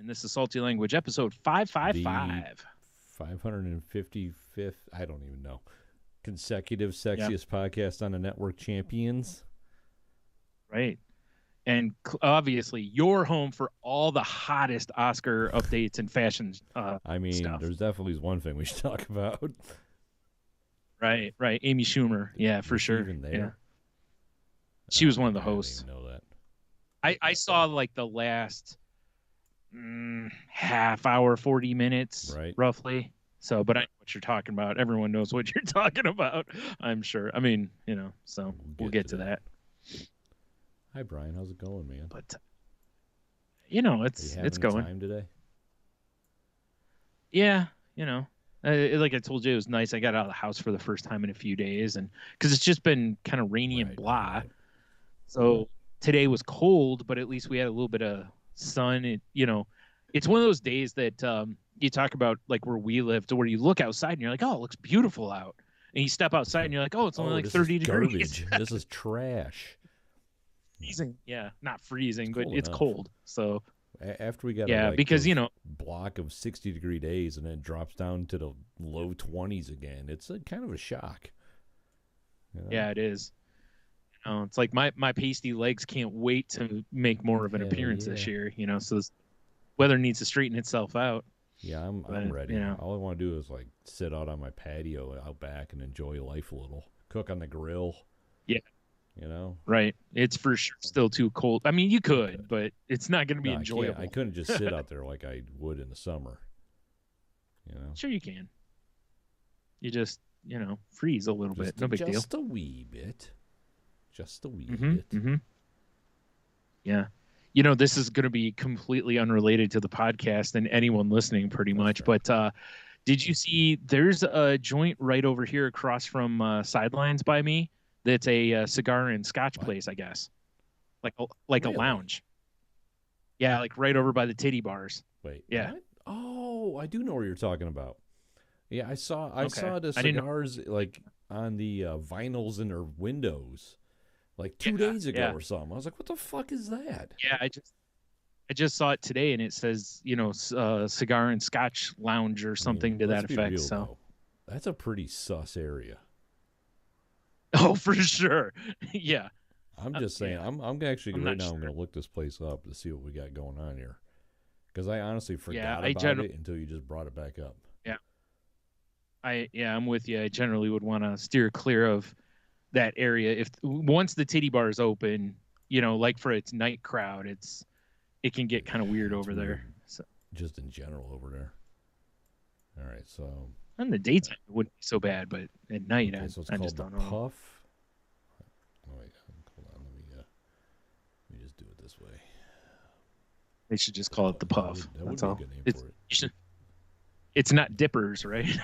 and this is Salty Language, episode 555. 555th, I don't even know, consecutive sexiest podcast on the network, champions. Right. And obviously, you're home for all the hottest Oscar updates and fashion I mean, stuff. There's definitely one thing we should talk about. Right. Amy Schumer. Yeah, for sure. Even there? Yeah. She was one of the I hosts. didn't even know that. I saw like the last half hour, 40 minutes, right, roughly. So, but I know what you're talking about. Everyone knows what you're talking about, I'm sure. I mean, so we'll get to that. Hi, Brian. How's it going, man? But, it's going. Time today? Yeah, like I told you, it was nice. I got out of the house for the first time in a few days, and because it's just been kind of rainy and blah. Right. So today was cold, but at least we had a little bit of sun. It's one of those days that you talk about, like where we live, to where you look outside and you're like, oh, it looks beautiful out, and you step outside and you're like, oh, it's only like 30 degrees. This is trash. Freezing, yeah, not freezing, but it's cold. So after we got because block of 60-degree days and then it drops down to the low 20s again, it's kind of a shock. Yeah, it is. It's like my pasty legs can't wait to make more of an appearance this year. So this weather needs to straighten itself out. Yeah, I'm ready. All I want to do is like sit out on my patio out back and enjoy life a little. Cook on the grill. Yeah. Right. It's for sure still too cold. I mean, you could, but it's not going to be enjoyable. I couldn't just sit out there like I would in the summer. Sure you can. You just, freeze a little bit. No big deal. Just a wee bit. Just a wee bit. Mm-hmm. Yeah. This is going to be completely unrelated to the podcast and anyone listening pretty much. Right. But did you see there's a joint right over here across from Sidelines by me? That's a cigar and scotch place, I guess, like really? A lounge. Yeah, like right over by the titty bars. Wait, yeah. What? Oh, I do know what you're talking about. Yeah, I saw the cigars like on the vinyls in their windows, like 2 days ago or something. I was like, what the fuck is that? Yeah, I just saw it today, and it says cigar and scotch lounge or something to that effect. So though. That's a pretty sus area. Oh, for sure. Yeah. I'm just saying. Yeah. I'm actually right now. I'm going to look this place up to see what we got going on here, because I honestly forgot about it until you just brought it back up. Yeah. I'm with you. I generally would want to steer clear of that area. Once the titty bar is open, like for its night crowd, it can get kind of weird over there. So just in general over there. All right, so. In the daytime, it wouldn't be so bad, but at night, I just don't know. Puff. Oh, wait, hold on. Let me just do it this way. They should just call it the Puff. That would be a good name for it. It's not Dippers, right?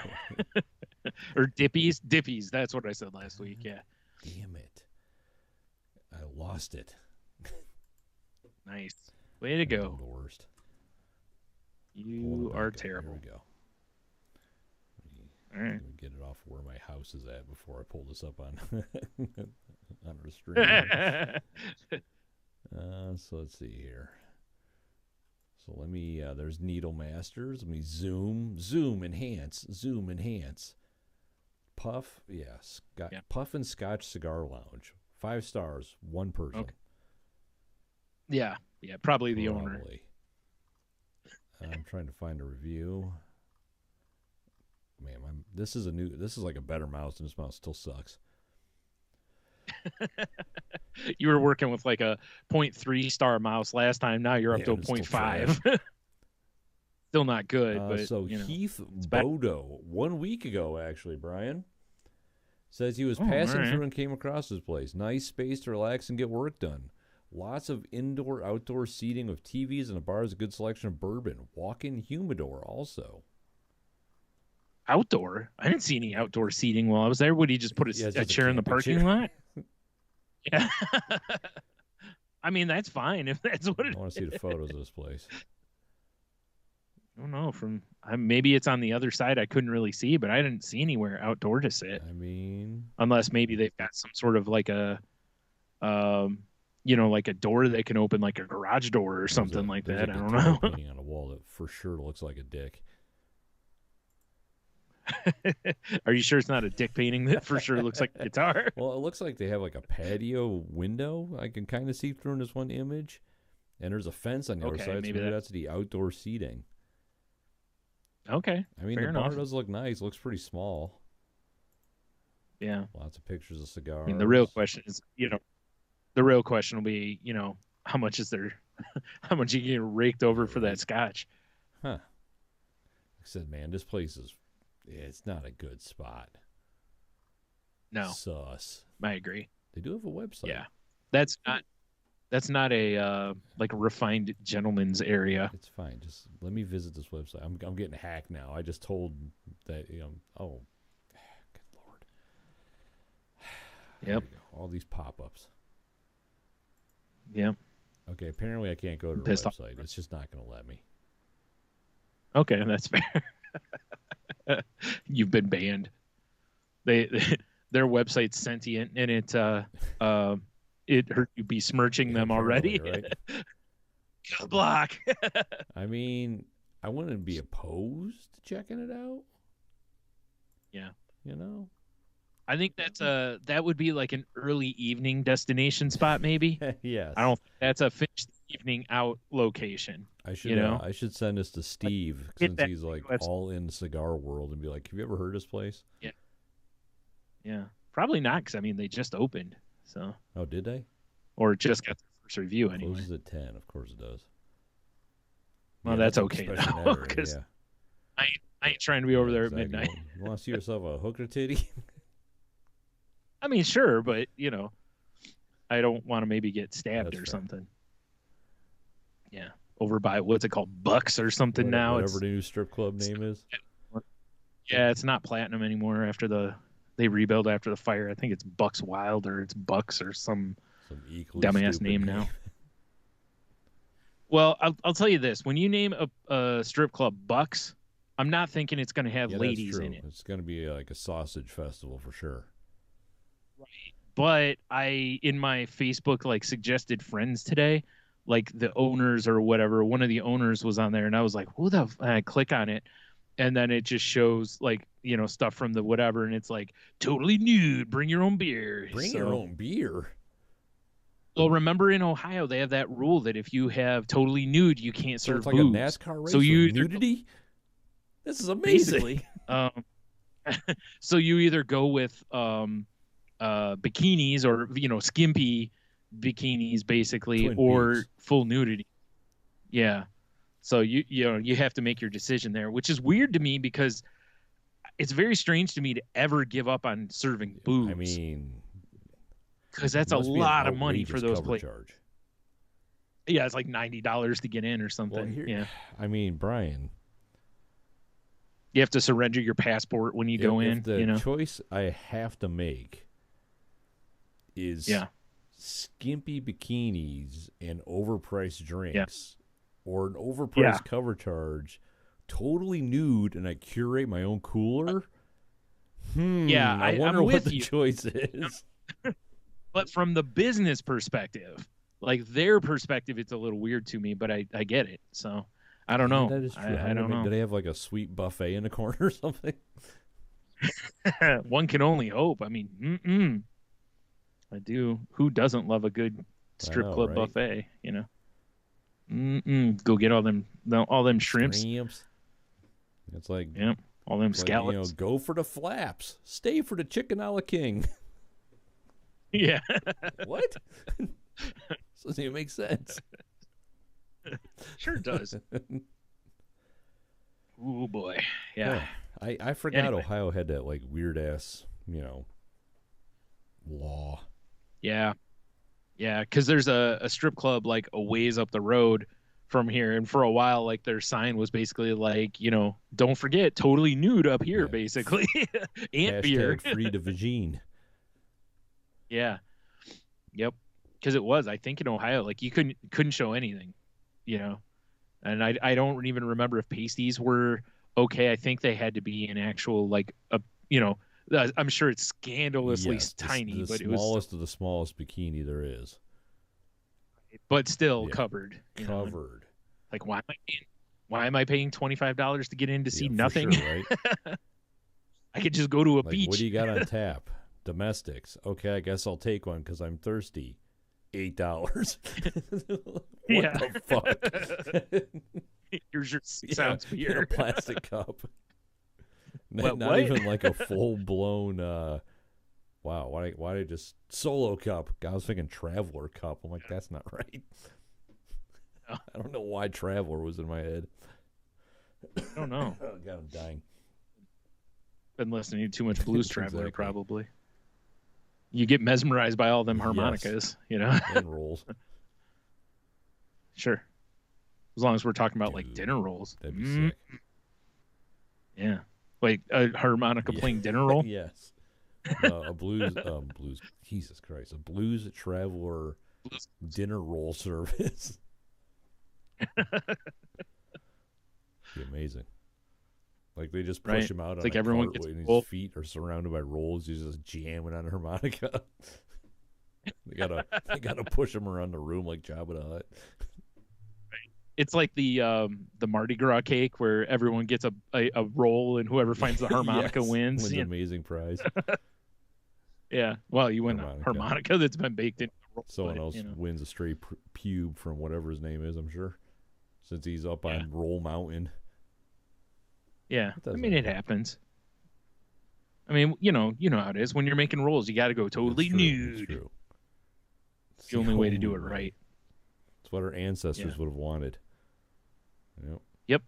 Or Dippies? Dippies. That's what I said last week. Yeah. Damn it! I lost it. Nice. Way to go. I'm the worst. You are terrible. Here we go. All right. Let me get it off where my house is at before I pull this up on on our stream. So let's see here. So let me. There's Needle Masters. Let me zoom, enhance. Puff, yes. Puff and Scotch Cigar Lounge. 5 stars, 1 person. Okay. Yeah, probably the owner. I'm trying to find a review. Man, this is like a better mouse, and this mouse still sucks. You were working with like a 0.3 star mouse last time. Now you're up to a 0.5. Still not good. But so Heath Bodo, 1 week ago, actually, Brian, says he was passing through and came across this place. Nice space to relax and get work done. Lots of indoor-outdoor seating with TVs and a bar is a good selection of bourbon. Walk-in humidor also. Outdoor? I didn't see any outdoor seating while I was there. Would he just put a chair in the parking lot? Yeah. I mean, that's fine if that's what it is. I want to see the photos of this place. I don't know. Maybe it's on the other side. I couldn't really see, but I didn't see anywhere outdoor to sit. I mean, unless maybe they've got some sort of like a, like a door that can open, like a garage door or something like that. I don't know. Painting on a wall that for sure looks like a dick. Are you sure it's not a dick painting that for sure looks like a guitar? Well, it looks like they have like a patio window I can kind of see through in this one image. And there's a fence on the other side, so maybe that's the outdoor seating. Okay. I mean, the bar does look nice. Looks pretty small. Yeah. Lots of pictures of cigars. I mean, the real question is, the real question will be, how much is there, how much you get raked over for that scotch? Huh. Like I said, man, this place it's not a good spot. No. Sus. I agree. They do have a website. Yeah. That's not a like a refined gentleman's area. It's fine. Just let me visit this website. I'm getting hacked now. I just told that oh, good Lord. Yep. All these pop-ups. Yep. Okay, apparently I can't go to the website. It's just not going to let me. Okay, that's fair. You've been banned. Their website's sentient, and it hurt you besmirching them already. Right? Block. I mean, I wouldn't be opposed to checking it out. Yeah. I think that would be like an early evening destination spot, maybe. Yes. I don't think that's a finished evening out location. I should send this to Steve since he's like all in the cigar world and be like, have you ever heard of this place? Yeah. Yeah. Probably not, because I mean they just opened. So. Oh, did they? Or just got the first review anyway. Closes at 10. Of course it does. Well, that's okay though, because I ain't trying to be over there at midnight. You want to see yourself a hooker titty? I mean, sure, but I don't want to maybe get stabbed or something. Yeah, over by what's it called, Bucks or something now. Whatever the new strip club name is. Yeah, it's not Platinum anymore. They rebuild after the fire. I think it's Bucks Wild or it's Bucks or some dumbass name now. Well, I'll tell you this: when you name a strip club Bucks, I'm not thinking it's going to have ladies in it. It's going to be like a sausage festival for sure. Right. But in my Facebook like suggested friends today, like the owners or whatever, one of the owners was on there, and I was like, "Who the?" And I click on it, and then it just shows like stuff from the whatever, and it's like totally nude. Bring your own beer. Bring your own beer. Well, remember in Ohio they have that rule that if you have totally nude, you can't serve booze. It's like a NASCAR race. So you nudity. This is amazing. Basically, so you either go with bikinis or skimpy bikinis basically, Twin or Peaks. full nudity. Yeah. So you have to make your decision there, which is weird to me because it's very strange to me to ever give up on serving booze. I mean, because that's a lot of money for those places. Yeah, it's like $90 to get in or something. Well, I mean, Brian, you have to surrender your passport when you go in. The choice I have to make is skimpy bikinis and overpriced drinks, or an overpriced cover charge, totally nude, and I curate my own cooler. I wonder what the choice is. But from the business perspective, like their perspective, it's a little weird to me, but I get it. So I don't know. That is true. I don't know. Do they have like a sweet buffet in the corner or something? One can only hope. I mean, I do. Who doesn't love a good strip club buffet? Go get all them shrimps. It's like all them scallops. Go for the flaps. Stay for the chicken a la king. Yeah. What? Doesn't even make sense. Sure does. Oh boy. Yeah. I forgot Ohio had that like weird ass, law. Yeah. Yeah, because there's a strip club like a ways up the road from here, and for a while like their sign was basically like, don't forget, totally nude up here, basically. And beer. Free to vagine. Yeah. Yep. Because it was, I think in Ohio, like you couldn't show anything, and I don't even remember if pasties were okay. I think they had to be an actual like I'm sure it's scandalously tiny, but it was smallest of the smallest bikini there is. but still covered. Covered. Like, why am I paying $25 to get in to see nothing? Sure, right? I could just go to a beach. What do you got on tap? Domestics. Okay, I guess I'll take one because I'm thirsty. $8. What the fuck? Here's your 6 ounce beer. In a plastic cup. Not even like a full blown. Wow, why did I just solo cup? I was thinking Traveler cup. I'm like, that's not right. No. I don't know why Traveler was in my head. I don't know. Oh God, I'm dying. Been listening to too much Blues Traveler, probably. You get mesmerized by all them harmonicas, you know? And rolls. Sure. As long as we're talking about like dinner rolls. That'd be sick. Yeah. Like a harmonica playing dinner roll? Yes. A blues, Jesus Christ, a Blues Traveler dinner roll service. Be amazing. Like they just push him out on like a everyone cart gets and his feet are surrounded by rolls. He's just jamming on a harmonica. They gotta push him around the room like Jabba the Hutt. It's like the Mardi Gras cake where everyone gets a roll and whoever finds the harmonica wins. Wins an amazing prize. Yeah. Well, you win a harmonica that's been baked in. Someone else wins a stray pube from whatever his name is, I'm sure, since he's up on Roll Mountain. Yeah, I mean, it happens. I mean, you know how it is. When you're making rolls, you got to go totally nude. It's true. It's the only way to do it right. It's what our ancestors would have wanted. Yep.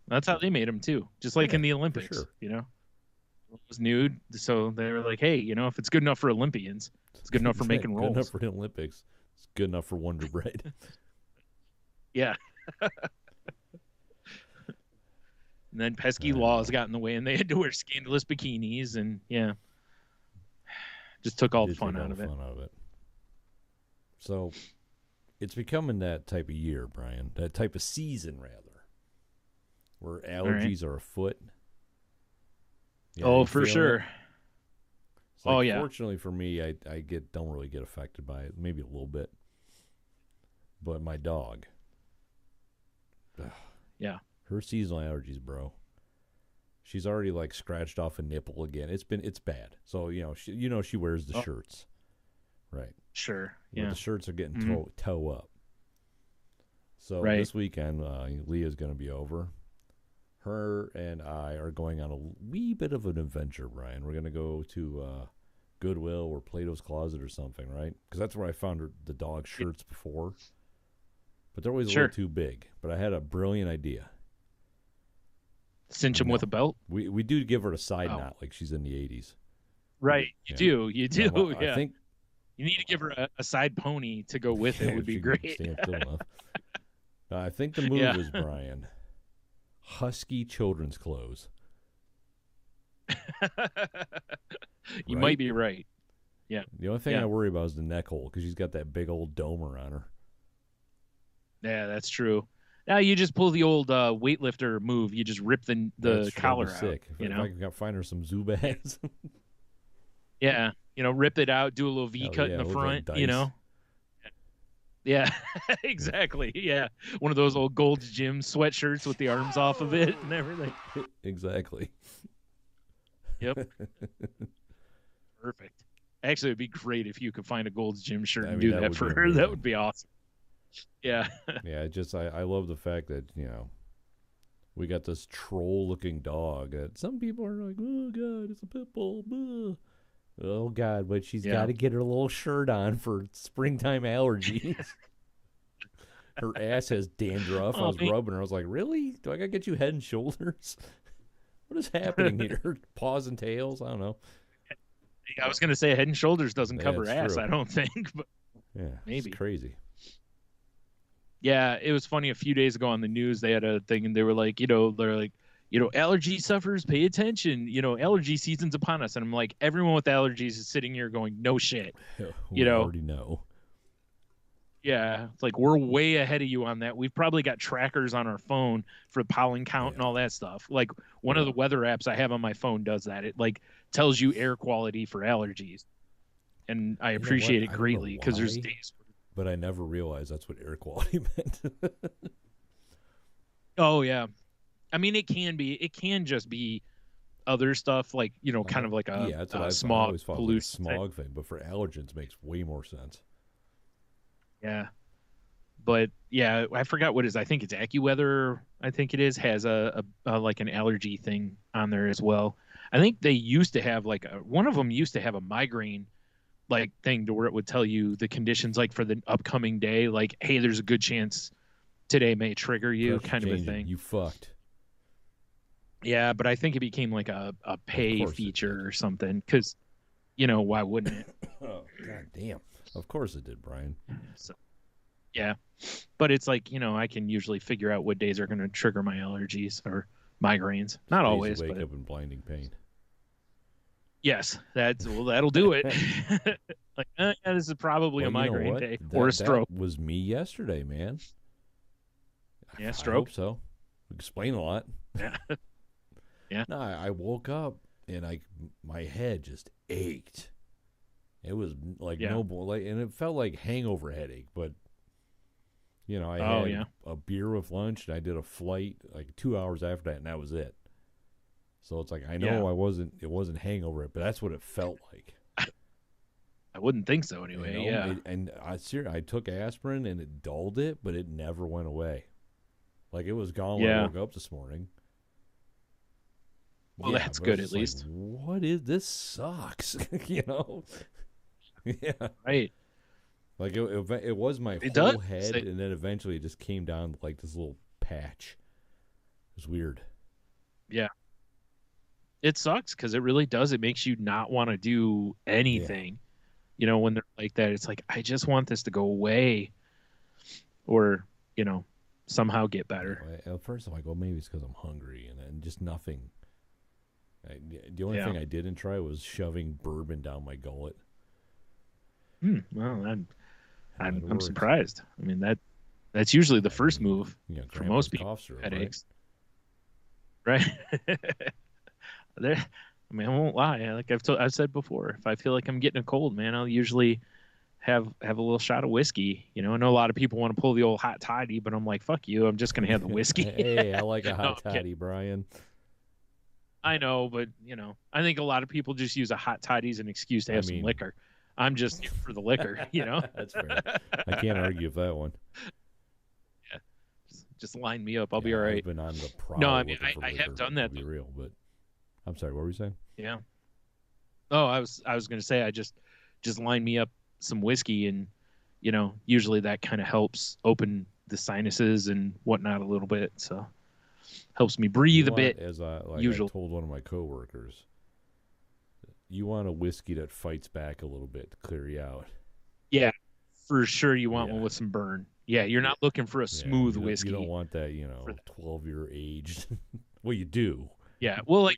That's how they made them, too. Just like in the Olympics, It was nude, so they were like, hey, if it's good enough for Olympians, it's good enough for making rolls. Good enough for the Olympics. It's good enough for Wonder Bread. Yeah. And then pesky laws got in the way, and they had to wear scandalous bikinis, and just took all the fun out of it. So it's becoming that type of year, Brian, that type of season, rather, where allergies are afoot. For sure. Like, fortunately for me, I don't really get affected by it, maybe a little bit. But my dog, her seasonal allergies, bro. She's already like scratched off a nipple again. It's bad. So she wears the shirts, right? Sure. But the shirts are getting toe up. So this weekend, Leah's going to be over. Her and I are going on a wee bit of an adventure, Brian. We're going to go to Goodwill or Plato's Closet or something, right? Because that's where I found the dog shirts before. But they're always a little too big. But I had a brilliant idea. Cinch them with a belt? We do give her a side knot like she's in the 80s. Right. You do. I think you need to give her a side pony to go with it. Would be great. Stand still enough. I think the move is, Brian, husky children's clothes. You might be right. Yeah. The only thing I worry about is the neck hole because she's got that big old domer on her. Yeah, that's true. Now you just pull the old weightlifter move. You just rip the collar out. Sick. If I can find her some Zubaz. Yeah, rip it out, do a little V cut in the front. Yeah, exactly. Yeah, one of those old Gold's Gym sweatshirts with the arms off of it and everything. Exactly. Yep. Perfect. Actually, it'd be great if you could find a Gold's Gym shirt and do that for her. That would be awesome. Yeah. Yeah, I love the fact that, we got this troll-looking dog that some people are like, oh, God, it's a pit bull. Blah. Oh, God, but she's got to get her little shirt on for springtime allergies. Her ass has dandruff. I was rubbing her. I was like, really? Do I got to get you Head and Shoulders? What is happening here? Paws and tails? I don't know. I was going to say Head and Shoulders doesn't cover ass, true. I don't think. But maybe. It's crazy. Yeah, it was funny. A few days ago on the news, they had a thing, and they were like, allergy sufferers, pay attention. Allergy season's upon us. And I'm like, everyone with allergies is sitting here going, no shit. We already know. Yeah, it's like we're way ahead of you on that. We've probably got trackers on our phone for pollen count and all that stuff. Like one of the weather apps I have on my phone does that. It like tells you air quality for allergies, and I appreciate it greatly because there's days. But I never realized that's what air quality meant. Oh yeah, I mean it can just be other stuff like kind of like that's what I smog always thought, like a smog thing. But for allergens, makes way more sense. Yeah, but yeah, I forgot what it is. I think it's AccuWeather. I think it is has a like an allergy thing on there as well. I think they used to have like one of them used to have a migraine like thing to where it would tell you the conditions like for the upcoming day, like hey, there's a good chance today may trigger you, kind of a thing. You fucked. Yeah, but I think it became like a pay feature or something because, why wouldn't it? Oh, God damn. Of course it did, Brian. So, yeah, but it's like, I can usually figure out what days are going to trigger my allergies or migraines. Not always, wake but up in blinding pain. Yes, that'll do it. Like, yeah, this is probably a migraine day or a stroke. That was me yesterday, man. Yeah, stroke. I hope so. Explain a lot. Yeah. Yeah. No, I woke up and my head just ached. It was like and it felt like hangover headache, but I had a beer with lunch and I did a flight like 2 hours after that, and that was it. So it's like I know it wasn't hangover, but that's what it felt like. I wouldn't think so anyway. I took aspirin and it dulled it, but it never went away. Like it was gone when I woke up this morning. Well, that's good at least. What is this? Sucks, Yeah, right. Like it was my whole head, and then eventually it just came down to like this little patch. It was weird. Yeah, it sucks because it really does. It makes you not want to do anything. Yeah. When they're like that, it's like I just want this to go away, or somehow get better. At first, I'm like, well, maybe it's because I'm hungry, and then just nothing. The only thing I didn't try was shoving bourbon down my gullet. Well, I'm surprised. I mean that's usually the first move for most people. Headaches, right? I mean, I won't lie. Like I've said before, if I feel like I'm getting a cold, man, I'll usually have a little shot of whiskey. I know a lot of people want to pull the old hot toddy, but I'm like, fuck you. I'm just gonna have the whiskey. Hey, I like a hot toddy, Brian. I know, but I think a lot of people just use a hot toddy as an excuse to have some liquor. I'm just for the liquor, That's fair. I can't argue with that one. Yeah, just line me up. I'll be all right. I've been on the prowl. No, I mean I have done that. To be real, but I'm sorry. What were you saying? Yeah. Oh, I was going to say I just line me up some whiskey, and usually that kind of helps open the sinuses and whatnot a little bit. So helps me breathe a bit. As I told one of my coworkers, you want a whiskey that fights back a little bit to clear you out. Yeah, for sure. You want one with some burn. Yeah, you're not looking for a smooth whiskey. You don't want that, 12-year aged. Well, you do. Yeah. Well,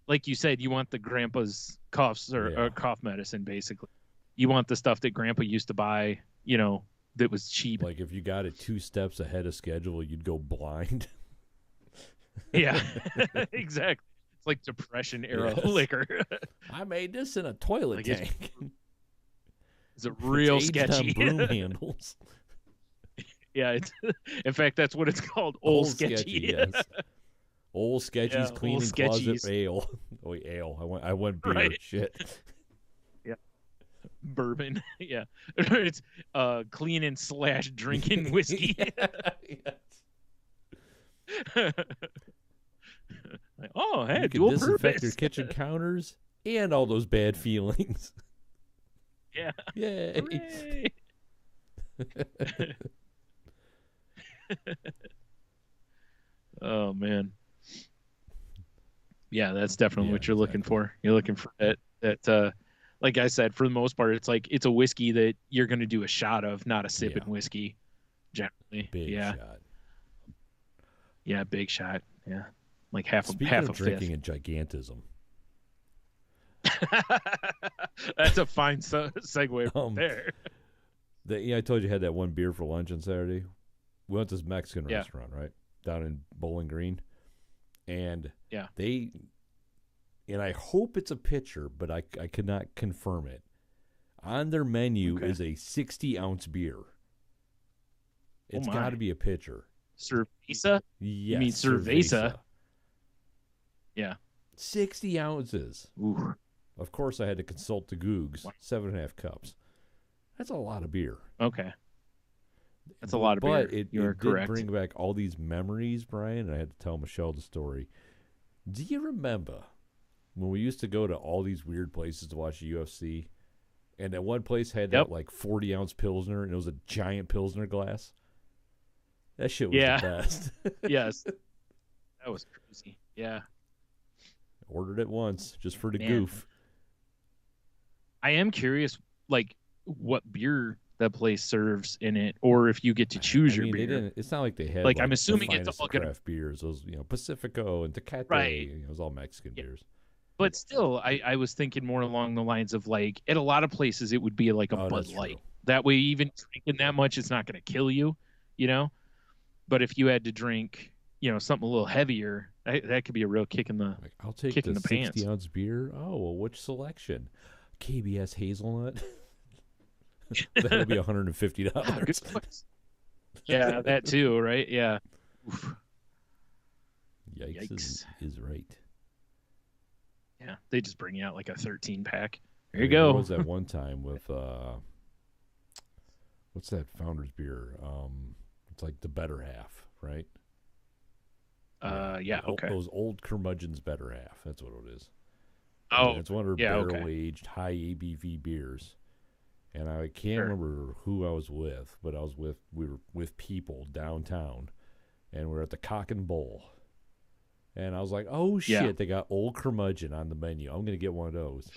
like you said, you want the grandpa's coughs or cough medicine, basically. You want the stuff that grandpa used to buy, that was cheap. Like if you got it 2 steps ahead of schedule, you'd go blind. Yeah, exactly. It's like Depression era liquor. I made this in a toilet tank. It's real sketchy. Broom handles. Yeah, in fact, that's what it's called. Old sketchy. Yes. Old Sketchy's cleaning closet ale. Oh, ale. I went beer. Right. Shit. Yeah. Bourbon. Yeah. It's cleaning / drinking whiskey. Like, oh, hey, you can disinfect your kitchen counters and all those bad feelings. Yeah. Yay. Oh man. Yeah, that's definitely what you're looking for. You're looking for that like I said, for the most part, it's like it's a whiskey that you're going to do a shot of, not a sipping whiskey generally. Big shot. Yeah, big shot. Yeah. Like half a drinking fifth. and gigantism. That's a fine segue there. I told you I had that one beer for lunch on Saturday. We went to this Mexican restaurant, right? Down in Bowling Green. And and I hope it's a pitcher, but I could not confirm it. On their menu is a 60-ounce beer. It's got to be a pitcher. Cerveza? Yes, you mean cerveza? Yeah. 60 ounces. Ooh. Of course, I had to consult the Googs. 7.5 cups. That's a lot of beer. Okay. That's a lot of beer. But it correct. did bring back all these memories, Brian, and I had to tell Michelle the story. Do you remember when we used to go to all these weird places to watch the UFC, and that one place had that like 40-ounce Pilsner, and it was a giant Pilsner glass? That shit was the best. Yes. That was crazy. Yeah. Ordered it once just for the goof. I am curious, like, what beer that place serves in it, or if you get to choose your beer. It's not like they had like I'm assuming it's all craft beers. Those Pacifico and Tecate. Right. It was all Mexican beers. But still, I was thinking more along the lines of like at a lot of places it would be like a Bud Light. True. That way, even drinking that much, it's not going to kill you, But if you had to drink, something a little heavier, that could be a real kick in the I'll take kick the in the 60-ounce beer. Oh, well, which selection? KBS hazelnut. That'll be $150. Yeah, that too, right? Yeah. Oof. Yikes. Is right. Yeah, they just bring you out like a 13-pack. There you go. There was that one time with what's that Founder's beer? It's like the Better Half, right? Yeah, okay. Those old curmudgeons Better Half. That's what it is. Oh, and it's one of their barrel-aged, high ABV beers. And I can't remember who I was with, but we were with people downtown, and we were at the Cock and Bull. And I was like, oh, shit, they got Old Curmudgeon on the menu. I'm going to get one of those.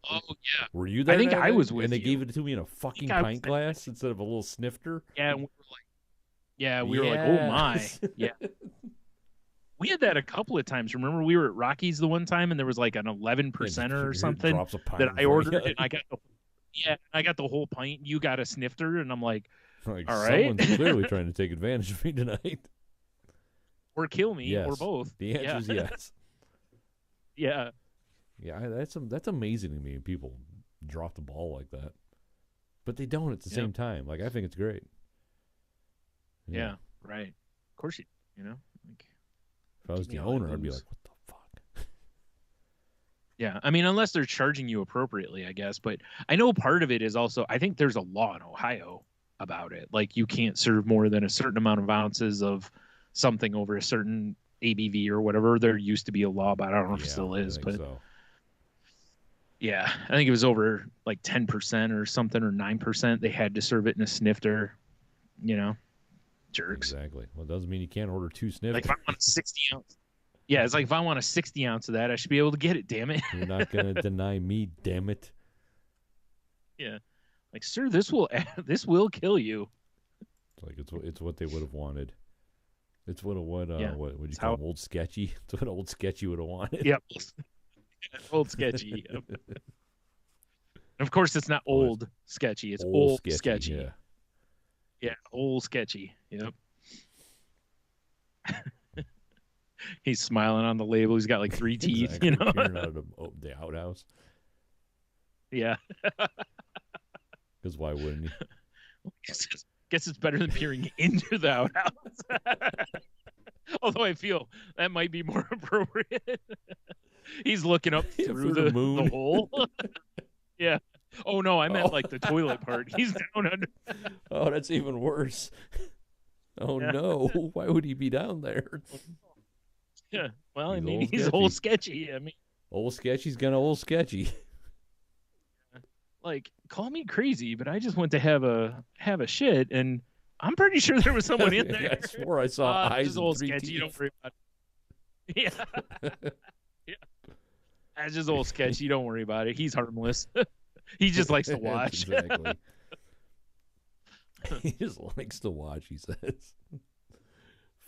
Oh, yeah. Were you there? I think I was with you. And they gave it to me in a fucking pint glass instead of a little snifter? Yeah, and we were like, oh, my. Yeah. We had that a couple of times. Remember, we were at Rocky's the one time, and there was like an 11%er or something that I ordered, and I got the whole pint. You got a snifter, and I'm like all right. Someone's clearly trying to take advantage of me tonight. Or kill me, yes. or both. The answer is yes. Yeah. Yeah, that's amazing to me. People drop the ball like that, but they don't at the same time. Like, I think it's great. Yeah, right. Of course, like, if I was the owner, I'd be like, what the fuck? Yeah, I mean, unless they're charging you appropriately, I guess. But I know part of it is also, I think there's a law in Ohio about it. Like, you can't serve more than a certain amount of ounces of something over a certain ABV or whatever. There used to be a law about it. I don't know if it still is, but so. Yeah, I think it was over like 10% or something, or 9%. They had to serve it in a snifter, jerks. Exactly. Well, it doesn't mean you can't order 2 snifters. Like, if I want a 60 ounce. Yeah, it's like if I want a 60 ounce of that, I should be able to get it, damn it. You're not going to deny me, damn it. Yeah. Like, sir, this will kill you. Like, it's what they would have wanted. It's what would you call him, Old Sketchy? It's what Old Sketchy would have wanted. Yep. Old Sketchy. Yep. Of course, it's not old sketchy. It's old sketchy. Yeah. Yeah, old sketchy. Yep. He's smiling on the label. He's got like 3 teeth, Peering out of the outhouse. Yeah. Because why wouldn't you? Guess it's better than peering into the outhouse. Although I feel that might be more appropriate. He's looking up through the hole. Yeah. Oh, no, I meant like the toilet part. He's down under. Oh, that's even worse. Oh, no. Why would he be down there? Yeah. Well, I mean, he's old sketchy. I mean, old sketchy's gonna old sketchy. Like, call me crazy, but I just went to have a shit, and I'm pretty sure there was someone in there. I swore I saw eyes and old 3 sketchy. teeth. Don't worry about it. Yeah. Yeah. That's just old sketchy. Don't worry about it. He's harmless. He just likes to watch. Exactly. He just likes to watch, he says.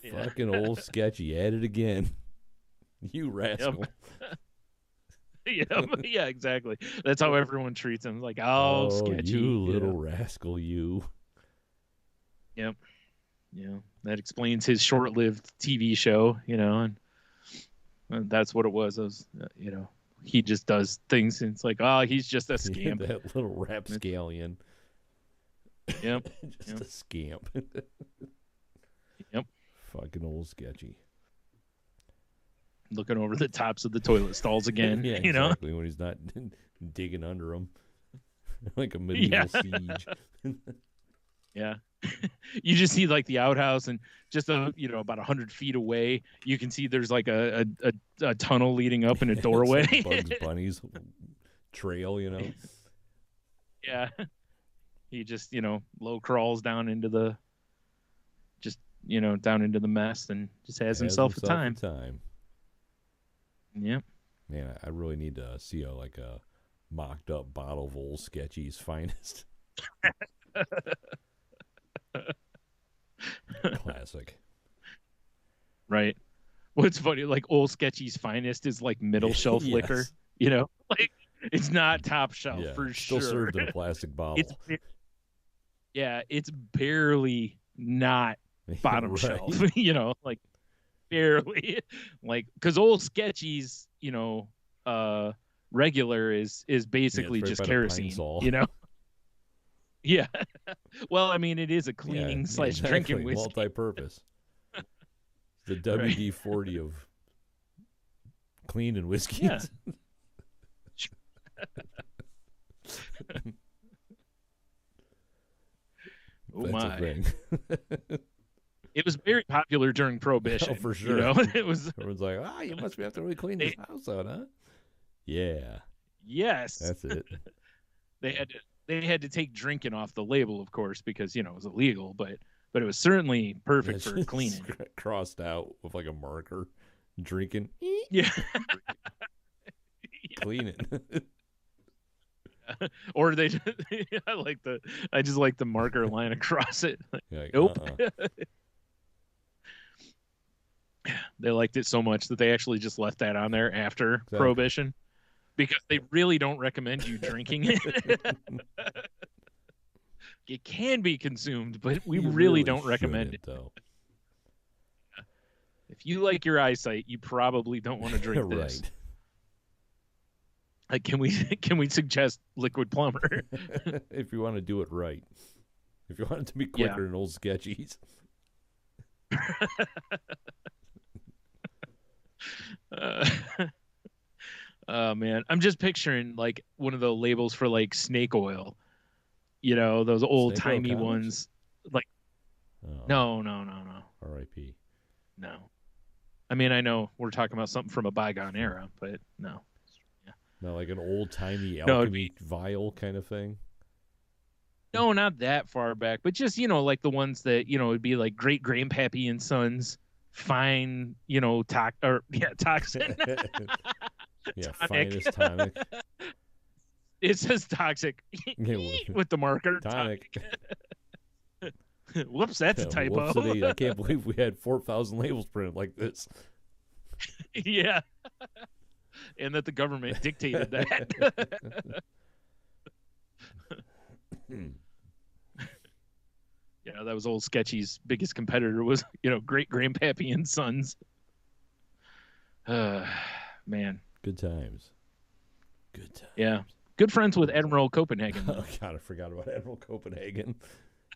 Yeah. Fucking old sketchy. At it again. You rascal. Yep. Yeah, exactly. That's how everyone treats him. Like, oh sketchy. You little rascal, you. Yep. Yeah. That explains his short-lived TV show, and that's what it was. It was, he just does things, and it's like, oh, he's just a scamp. That little rapscallion. Yep. Just a scamp. Yep. Fucking old sketchy. Looking over the tops of the toilet stalls again. Yeah, you exactly, know, when he's not digging under them. Like a medieval siege. Yeah. You just see like the outhouse, and just about 100 feet away, you can see there's like a tunnel leading up in a doorway. It's like Bugs Bunny's trail, Yeah. He just, low crawls down into the mess, and just has himself a time. Yep. Man, I really need to see a mocked up bottle of Old Sketchy's finest. Classic. Right. What's funny, like Old Sketchy's finest is like middle shelf Yes. liquor, like it's not top shelf for still sure. served in a plastic bottle. It's barely not bottom Right. shelf, like barely, like, because Old Sketchy's, regular is basically it's right just by the kerosene, Pine-Sol. Yeah. Well, I mean, it is a cleaning / drinking whiskey. Multi-purpose. The WD-40 of cleaning whiskey. Yeah. Oh That's my! a thing. It was very popular during Prohibition. Oh, for sure. It was. Everyone's like, you must have to really clean this house out, huh? Yeah. Yes. That's it. They had to take drinking off the label, of course, because it was illegal, but it was certainly perfect for cleaning. Crossed out with like a marker, drinking. Yeah. Cleaning. Or I just like the marker line across it. Like, nope. They liked it so much that they actually just left that on there after Prohibition, because they really don't recommend you drinking it. It can be consumed, but we really don't recommend it. Though. If you like your eyesight, you probably don't want to drink this. Right. Like, can we suggest Liquid Plumber? If you want to do it right. If you want it to be quicker than Old Sketchies. Oh man, I'm just picturing like one of the labels for like snake oil. Those old timey ones. Like, no. R.I.P. No. I mean, I know we're talking about something from a bygone era, but no. No, like an old-timey alchemy vial kind of thing? No, not that far back, but just, like the ones that, would be like Great Grandpappy and Sons, fine, toxin. Yeah, finest tonic. It says toxic with the marker. Tonic. Whoops, that's a typo. Whoopsie, I can't believe we had 4,000 labels printed like this. Yeah. And that the government dictated that. That was Old Sketchy's biggest competitor was, Great Grandpappy and Sons. Man. Good times. Yeah. Good friends with Admiral Copenhagen. Oh, God, I forgot about Admiral Copenhagen.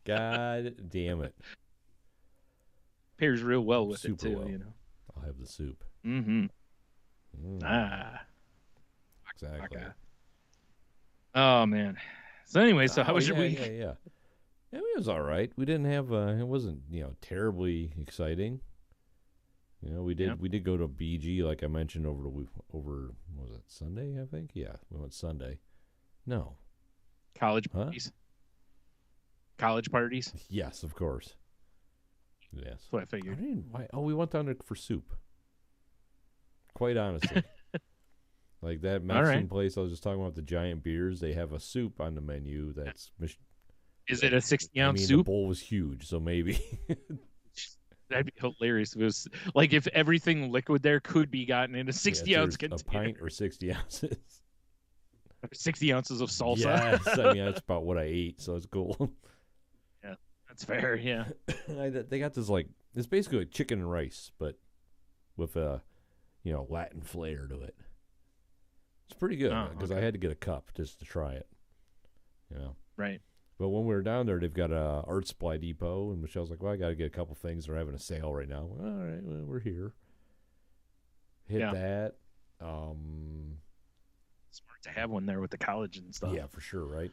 God damn it. Pairs real well with Super it, too, well. I'll have the soup. Mm-hmm. Exactly. Oh, man. So anyway, how was your week? Yeah, it was all right. We didn't have it wasn't, terribly exciting. We did go to BG, like I mentioned, over what was it, Sunday, I think? Yeah, we went Sunday. No. College parties. College parties? Yes, of course. Yes. That's what I figured. We went down there for soup. Quite honestly. Like that Mexican place I was just talking about, the giant beers, they have a soup on the menu that's... Is it a 60-ounce soup? The bowl was huge, so maybe. That'd be hilarious. If it was like if everything liquid there could be gotten in a 60-ounce container. A pint or 60 ounces. 60 ounces of salsa. Yes, I mean that's about what I ate, so it's cool. Yeah, that's fair. Yeah. They got this it's basically like chicken and rice, but with a Latin flair to it. It's pretty good because I had to get a cup just to try it. You know. Right. But when we were down there, they've got a art supply depot, and Michelle's like, "Well, I got to get a couple things. They're having a sale right now." Well, all right, well, we're here. Hit that. Smart to have one there with the college and stuff. Yeah, for sure, right?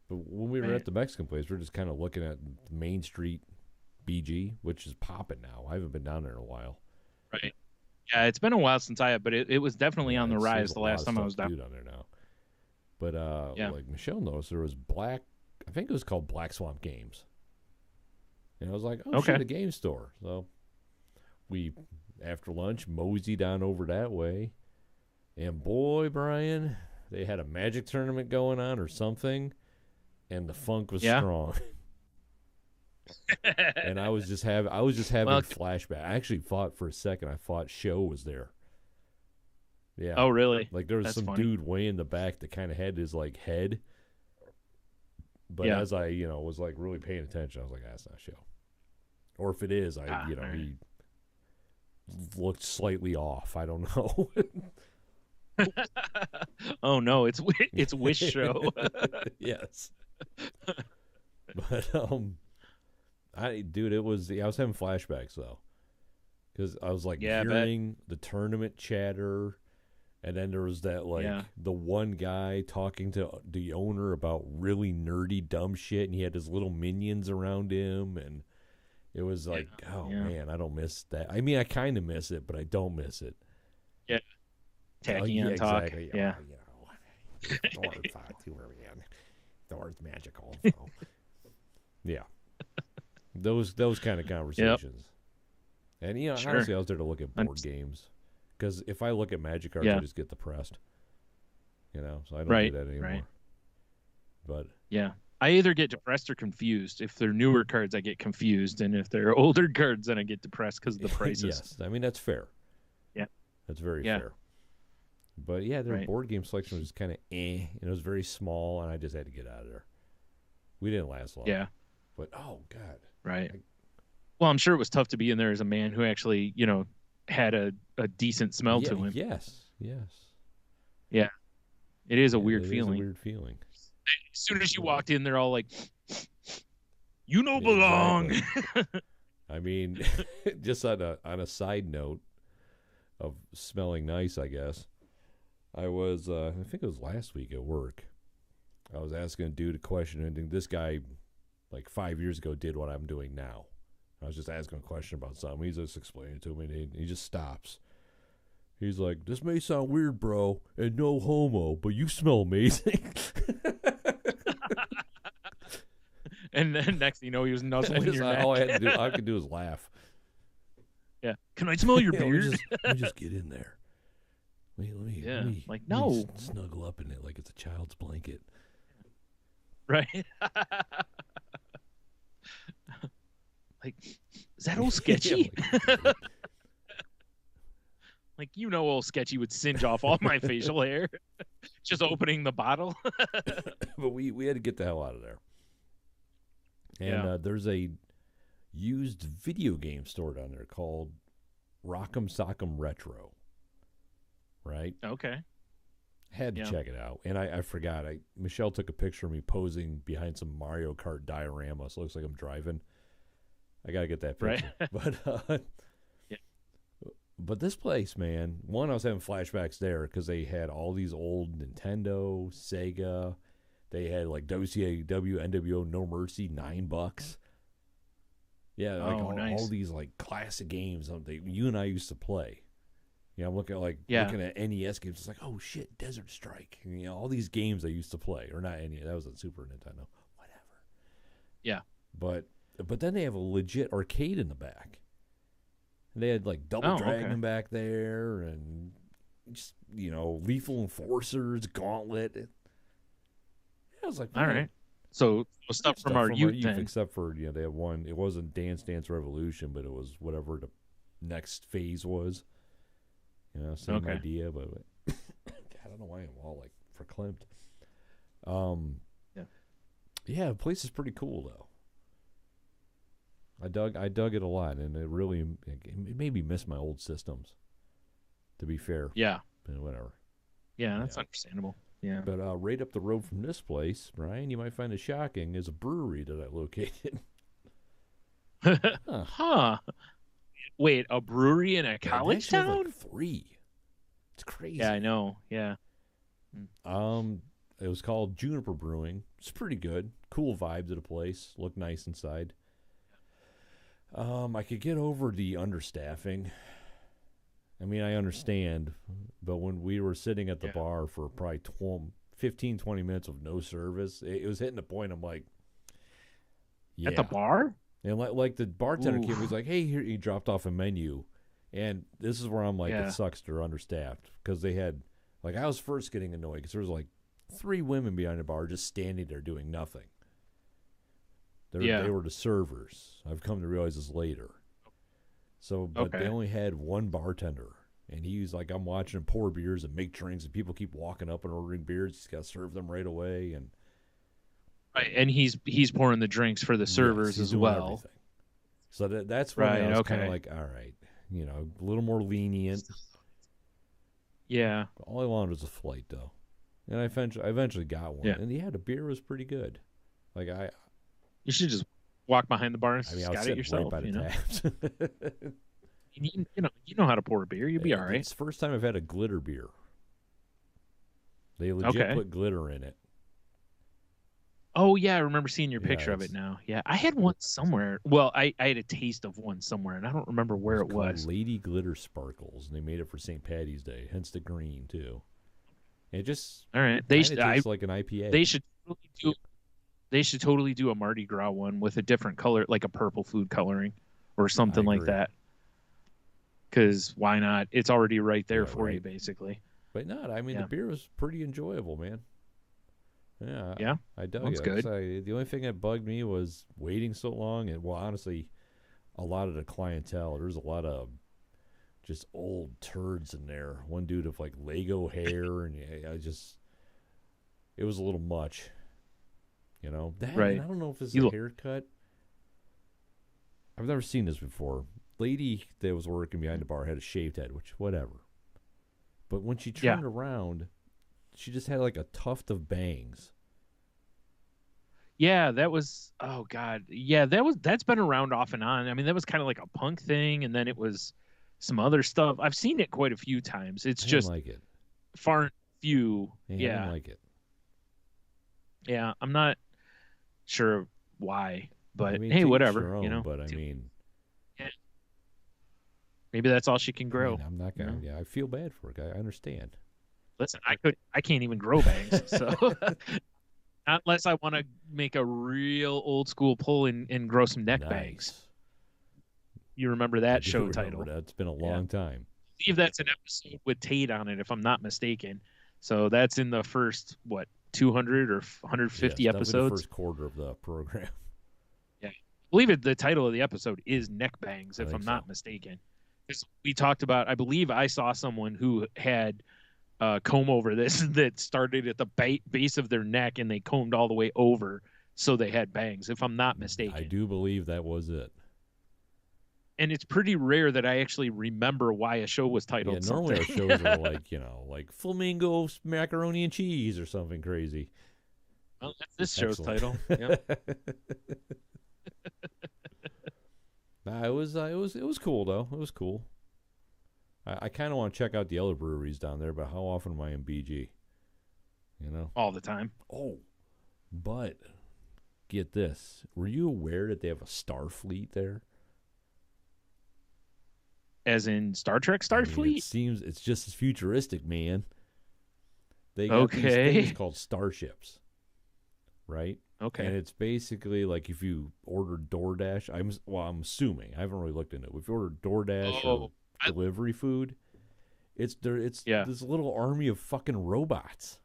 But when we were at the Mexican place, we were just kind of looking at Main Street BG, which is popping now. I haven't been down there in a while. Right. Yeah, it's been a while since but it was definitely on the rise the last time I was down. Down there now. But like Michelle noticed, there was I think it was called Black Swamp Games. And I was like, oh, shit, a game store. So we, after lunch, moseyed on over that way. And boy, Brian, they had a magic tournament going on or something, and the funk was strong. And I was just having flashback. I actually thought for a second, I thought Show was there. Yeah. Oh, really? Like there was dude way in the back that kind of had his like head. But as I, was like really paying attention, I was like, that's not Show. Or if it is, he looked slightly off. I don't know. Oh no, it's Wish Show. Yes. But I was having flashbacks though, because I was like hearing the tournament chatter, and then there was that the one guy talking to the owner about really nerdy dumb shit, and he had his little minions around him, and it was like, man, I don't miss that. I mean, I kind of miss it, but I don't miss it. Yeah. Tacky on talk. Exactly. Yeah. Thor's magical. So. Yeah. Those kind of conversations. Yep. And honestly, I was there to look at board games, because if I look at Magic cards, I just get depressed. So I don't do that anymore. Right. But I either get depressed or confused. If they're newer cards, I get confused, and if they're older cards, then I get depressed because of the prices. Yes, I mean that's fair. Yeah, that's very fair. But their board game selection was just kind of and it was very small, and I just had to get out of there. We didn't last long. Yeah. But oh god. Right. Well, I'm sure it was tough to be in there as a man who actually, had a decent smell to him. Yes. Yeah. It is a weird feeling. It is a weird feeling. As soon as you walked in, they're all like, belong. Exactly. I mean, just on a side note of smelling nice, I guess, I was, I think it was last week at work, I was asking a dude a question, and this guy, like 5 years ago, did what I'm doing now. I was just asking a question about something. He's just explaining it to me, and he just stops. He's like, "This may sound weird, bro, and no homo, but you smell amazing." And then next thing you know, he was nuzzling your neck. All I could do is laugh. Yeah. Can I smell your beard? Let me just get in there. Let me no. Snuggle up in it like it's a child's blanket. Right. Like, is that old Sketchy? Like, old Sketchy would singe off all my facial hair just opening the bottle. But we had to get the hell out of there. And there's a used video game store down there called Rock'em Sock'em Retro. Right? Okay. Had to check it out. And I forgot. Michelle took a picture of me posing behind some Mario Kart diorama, so it looks like I'm driving. I got to get that picture. Right. But this place, man, I was having flashbacks there because they had all these old Nintendo, Sega. They had like WCW, NWO, No Mercy, $9. Yeah, like nice. all these like classic games that you and I used to play. I'm looking at NES games. It's like, oh shit, Desert Strike. All these games I used to play, or not NES. That was a Super Nintendo. Whatever. Yeah. But then they have a legit arcade in the back. They had like Double Dragon back there, and just Lethal Enforcers, Gauntlet. I was like, all right. So stuff from our youth, then. Except for they had one. It wasn't Dance Dance Revolution, but it was whatever the next phase was. Same idea, but I don't know why I'm all like verklempt. Yeah, the place is pretty cool though. I dug it a lot, and it made me miss my old systems. To be fair, yeah, whatever. Yeah, that's understandable. Yeah. But right up the road from this place, Brian, you might find it shocking, is a brewery that I located. Huh. Wait, a brewery in a college actually town? Like 3. It's crazy. Yeah, I know. Yeah. It was called Juniper Brewing. It's pretty good. Cool vibes at a place. Looked nice inside. I could get over the understaffing. I mean, I understand, but when we were sitting at the bar for probably 15, 20 minutes of no service, it was hitting the point. I'm like, yeah. At the bar? And like the bartender came, he was like, hey, here, he dropped off a menu. And this is where I'm like, it sucks they're understaffed. Because they had, like, I was first getting annoyed because there was like 3 women behind the bar just standing there doing nothing. They were the servers. I've come to realize this later. So, but they only had 1 bartender. And he was like, I'm watching him pour beers and make drinks. And people keep walking up and ordering beers. He's got to serve them right away. And right, and he's pouring the drinks for the servers as well. Everything. So that's when I was kind of like, all right, you know, a little more lenient. Yeah. All I wanted was a flight, though. And I eventually got one. Yeah. And the beer was pretty good. Like you should just walk behind the bar and scout it yourself. Right by the taps. you know how to pour a beer. You'll be all right. It's the first time I've had a glitter beer. They legit put glitter in it. Oh, yeah, I remember seeing your picture of it now. Yeah, I had one somewhere. Well, I had a taste of one somewhere, and I don't remember where it was. Lady Glitter Sparkles, and they made it for St. Patty's Day, hence the green, too. It just tastes like an IPA. They should totally do a Mardi Gras one with a different color, like a purple food coloring or something like that. Because why not? It's already right there for you, basically. But not. I mean, the beer was pretty enjoyable, man. Yeah, I dug it. Good. The only thing that bugged me was waiting so long, and well, honestly, a lot of the clientele. There's a lot of just old turds in there. One dude with like Lego hair, and it was a little much. You know, right? I don't know if it's a haircut. I've never seen this before. Lady that was working behind the bar had a shaved head, which whatever. But when she turned around, she just had like a tuft of bangs. Yeah, that was, oh God. Yeah, that's been around off and on. I mean, that was kind of like a punk thing, and then it was some other stuff. I've seen it quite a few times. It's just like it. Far and few. I don't like it. Yeah, I'm not sure why, but I mean, hey, whatever. Your own, but I mean, maybe that's all she can grow. I mean, I'm not gonna. Yeah, I feel bad for her. I understand. Listen, I can't even grow bangs, so not unless I want to make a real old school pull and grow some neck bangs. You remember that show title? That. It's been a long time. I believe that's an episode with Tate on it, if I'm not mistaken. So that's in the first 200 or 150 episodes. The first quarter of the program. Yeah, I believe the title of the episode is Neck Bangs, if I'm not mistaken. We talked about. I believe I saw someone who had comb over this that started at the base of their neck and they combed all the way over so they had bangs, if I'm not mistaken. I do believe that was it. And it's pretty rare that I actually remember why a show was titled normally something. Our shows are like, like Flamingo macaroni and cheese or something crazy. Well, that's this show's title. Yep. Nah, it was cool though. It was cool. I kind of want to check out the other breweries down there, but how often am I in BG? All the time. Oh, but get this: were you aware that they have a Starfleet there? As in Star Trek Starfleet? It seems it's just as futuristic, man. They got these things called starships, right? Okay. And it's basically like if you order DoorDash, I'm assuming, I haven't really looked into it. If you order DoorDash or delivery food, it's this little army of fucking robots.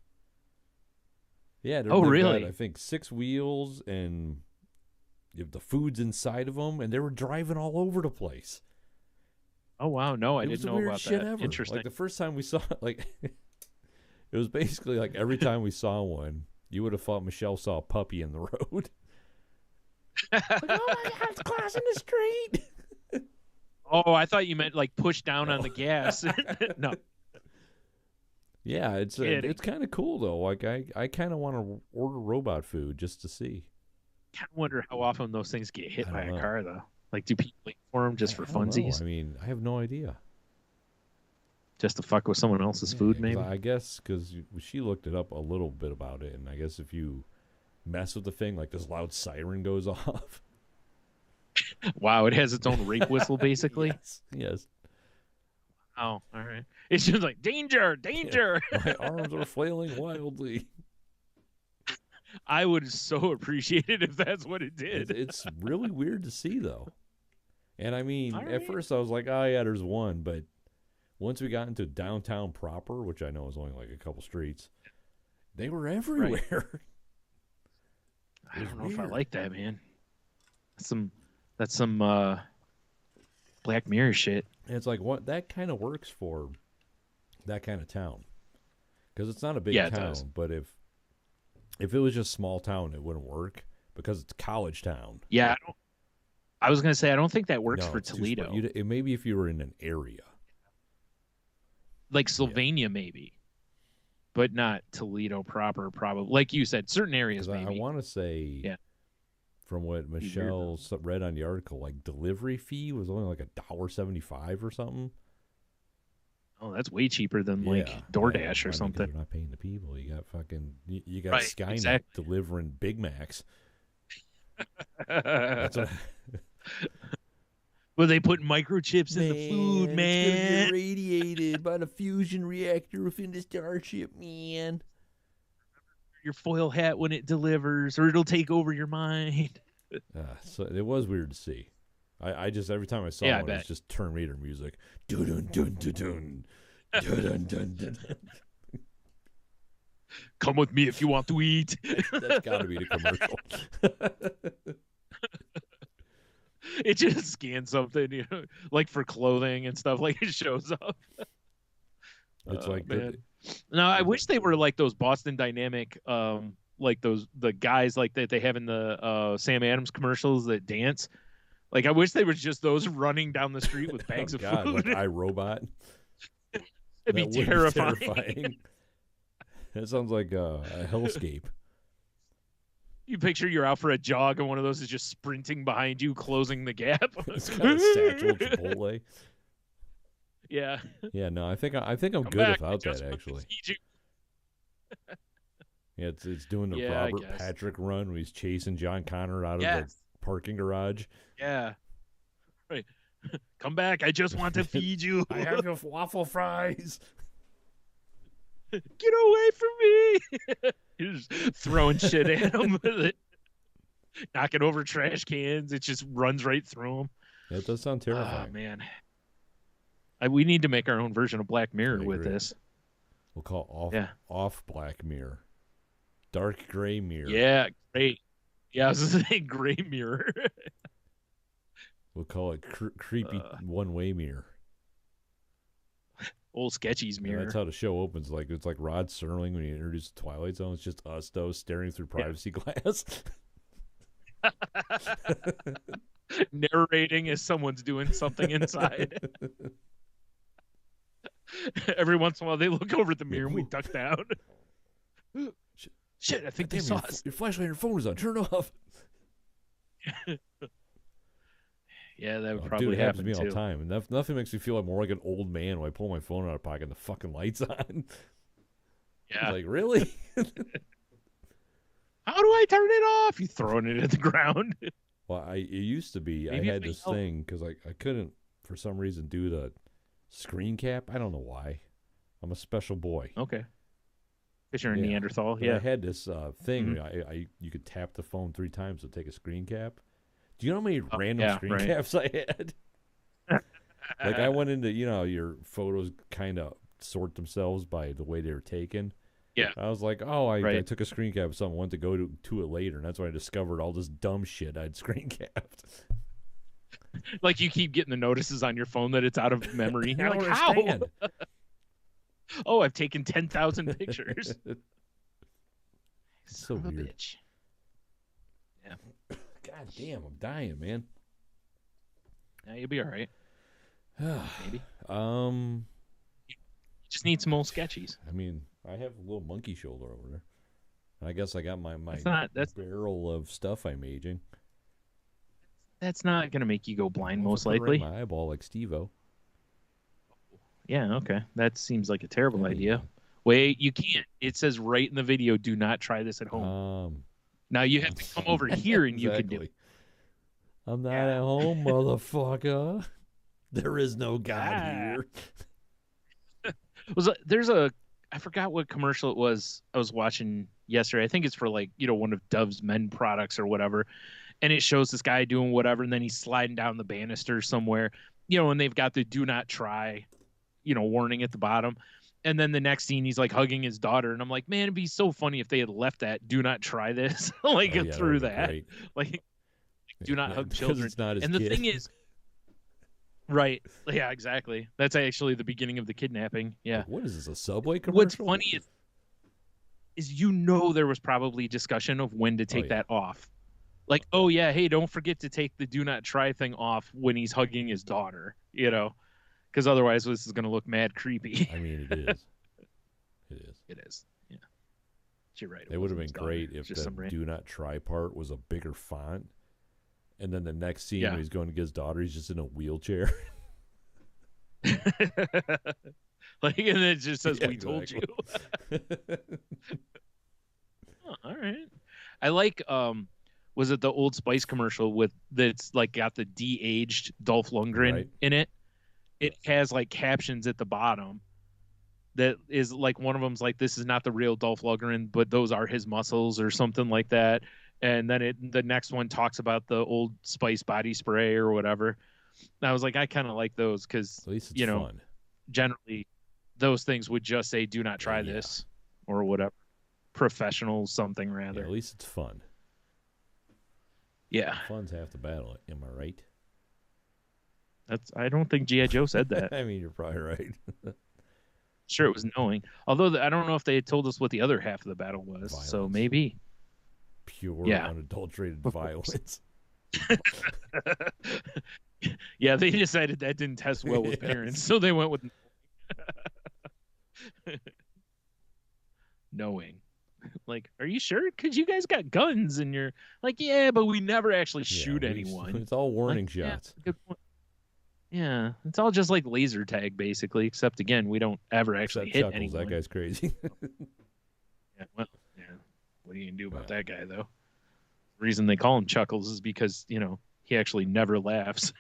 Yeah. Really? Got, I think 6 wheels and the food's inside of them, and they were driving all over the place. Oh wow! No, I didn't know about that. Ever. Interesting. Like the first time we saw it, it was basically like every time we saw one, you would have thought Michelle saw a puppy in the road. Like, oh my God, it's crossing the street. Oh, I thought you meant like push down on the gas. No. Yeah, it's kind of cool though. Like I kind of want to order robot food just to see. I wonder how often those things get hit I by don't a know. car though. Like, do people wait for them just for I don't know. funsies? I mean, I have no idea. Just to fuck with someone else's food, maybe? I guess because she looked it up a little bit about it, and I guess if you mess with the thing, like this loud siren goes off. Wow, it has its own rape whistle, basically. Yes. Oh, all right. It's just like danger, danger. Yeah, my arms are flailing wildly. I would so appreciate it if that's what it did. It's really weird to see though. And I mean, right. At first I was like, oh yeah, there's one, but once we got into downtown proper, which I know is only like a couple streets, they were everywhere. Right. I don't know if I like that, man. That's some Black Mirror shit. And it's like what that kind of works for that kind of town, because it's not a big town. But if it was just small town, it wouldn't work because it's college town. Yeah, I was gonna say I don't think that works for Toledo. Maybe if you were in an area like Sylvania, maybe, but not Toledo proper. Probably, like you said, certain areas. Maybe I want to say, from what Michelle read on the article, like delivery fee was only like $1.75 or something. Oh, that's way cheaper than like DoorDash or something. You're not paying the people. You got you got Skynet delivering Big Macs. That's what well, they put microchips in the food, man. It's gonna get irradiated by the fusion reactor within the Starship, man. Your foil hat when it delivers, or it'll take over your mind. So it was weird to see. I just every time I saw one, it was just Terminator music. Dun dun dun dun dun dun dun dun. Come with me if you want to eat. That's got to be the commercial. It just scans something, you know, like for clothing and stuff. Like it shows up. It's like man. Now I wish they were like those Boston Dynamic, like the guys like that they have in the Sam Adams commercials that dance. Like I wish they were just those running down the street with bags of food. Like iRobot. It'd be terrifying. That sounds like a hellscape. You picture you're out for a jog and one of those is just sprinting behind you, closing the gap. It's got a satchel Chipotle. Yeah. Yeah, no, I think I'm good without that actually. Yeah, it's doing the Robert Patrick run when he's chasing John Connor out of the parking garage. Yeah. Right. Come back, I just want to feed you. I have your waffle fries. Get away from me. You're just throwing shit at him with it. Knocking over trash cans. It just runs right through them. That does sound terrifying. Oh, man. We need to make our own version of Black Mirror with this. We'll call off Black Mirror. Dark gray mirror. Yeah, great. Yeah, I was going to say gray mirror. We'll call it creepy one-way mirror. Old Sketchy's mirror. Yeah, that's how the show opens. Like it's like Rod Serling when he introduced the Twilight Zone. It's just us though staring through privacy glass. Narrating as someone's doing something inside. Every once in a while they look over at the mirror and we duck down. Shit, I think they saw us. Your flashlight on your phone is on. Turn it off. Yeah, that would probably happen to me too. all the time. And nothing makes me feel more like an old man when I pull my phone out of pocket and the fucking light's on. Yeah. Like, really? How do I turn it off? You throwing it at the ground. Well, it used to be. Maybe I had this thing because I couldn't, for some reason, do the screen cap. I don't know why. I'm a special boy. Okay. Because you're a Neanderthal. But I had this thing. Mm-hmm. You could tap the phone 3 times to take a screen cap. Do you know how many random screen caps I had? Like I went into, your photos kind of sort themselves by the way they were taken. Yeah. I was like, I took a screen cap of something, went to go to it later, and that's when I discovered all this dumb shit I'd screen capped. Like you keep getting the notices on your phone that it's out of memory. You're like, how? Oh, I've taken 10,000 pictures. So weird. Bitch. Yeah. God damn, I'm dying, man. Yeah, you'll be all right. Maybe. Just need some old sketchies. I mean, I have a little monkey shoulder over there. I guess I got my That's barrel of stuff I'm aging. That's not going to make you go blind, most Put it likely. right in my eyeball like Steve-O. Yeah, okay. That seems like a terrible idea. Wait, you can't. It says right in the video, do not try this at home. Now you have to come over here and you can do it. I'm not at home, motherfucker. There is no God here. I forgot what commercial it was I was watching yesterday. I think it's for like, one of Dove's men products or whatever. And it shows this guy doing whatever, and then he's sliding down the banister somewhere, and they've got the do not try, warning at the bottom. And then the next scene, he's like hugging his daughter. And I'm like, man, it'd be so funny if they had left that do not try this through that. Great. Like, do not hug children. It's not his and the kid. thing is, right. Yeah, exactly. That's actually the beginning of the kidnapping. Yeah. Like, what is this, a Subway commercial? What's funny is there was probably discussion of when to take that off. Like, oh, yeah, hey, don't forget to take the do not try thing off when he's hugging his daughter, because otherwise this is going to look mad creepy. I mean, it is. It is. Yeah. You're right. It would have been great if the do not try part was a bigger font. And then the next scene when he's going to get his daughter, he's just in a wheelchair. And it just says, we told you. Oh, all right. I like, was it the Old Spice commercial that's like got the de-aged Dolph Lundgren in it? It has like captions at the bottom that is like, one of them's like, this is not the real Dolph Lundgren, but those are his muscles or something like that. And then the next one talks about the Old Spice body spray or whatever. And I was like, I kind of like those because, fun. Generally those things would just say, do not try this or whatever. Professional something rather. Yeah, at least it's fun. Yeah. Fun's half the battle. Am I right? I don't think G.I. Joe said that. I mean, you're probably right. Sure, it was knowing. Although I don't know if they had told us what the other half of the battle was. Violence. So maybe. Pure, unadulterated violence. Yeah, they decided that didn't test well with parents, so they went with knowing. Like, are you sure? Because you guys got guns and you're like, yeah, but we never actually shoot anyone. It's all warning shots. Yeah, good point. Yeah, it's all just like laser tag, basically, except, again, we don't ever actually hit anyone. That guy's crazy. Yeah, well, yeah. What are you going to do about that guy, though? The reason they call him Chuckles is because, he actually never laughs.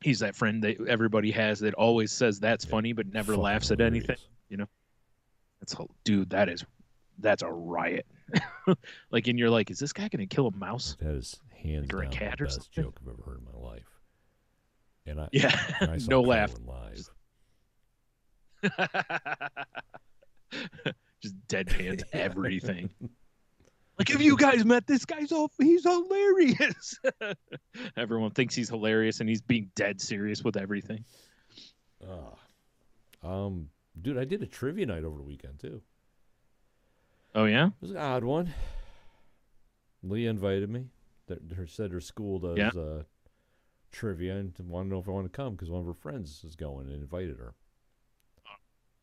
He's that friend that everybody has that always says that's funny but never laughs at anything. Dude, that's a riot. Like, and you're like, is this guy gonna kill a mouse? That is hands down a cat the or best something? joke I've ever heard in my life. And I saw no laugh live. Just deadpans everything. Like, have you guys met this guy? He's hilarious. Everyone thinks he's hilarious, and he's being dead serious with everything. Dude, I did a trivia night over the weekend too. Oh yeah, it was an odd one. Leah invited me. Said her school does trivia and wanted to know if I want to come because one of her friends is going and invited her.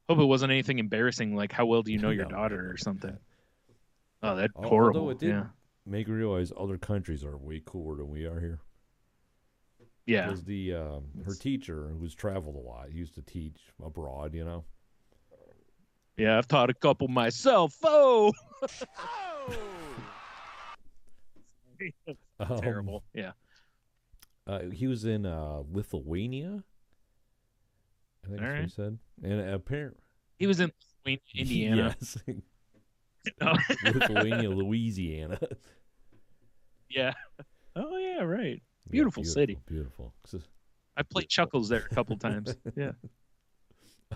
Hope it wasn't anything embarrassing, like how well do you know your daughter or something. Oh, that's horrible. Although it did make me realize other countries are way cooler than we are here. Yeah. Because her teacher, who's traveled a lot, used to teach abroad, Yeah, I've taught a couple myself. Oh! Terrible. Yeah. He was in Lithuania, I think that's what he said. And apparently... He was in Indiana. Yes. Lithuania, Louisiana. Yeah. Oh, yeah, right. Beautiful city. Beautiful. I played Chuckles there a couple times. Yeah.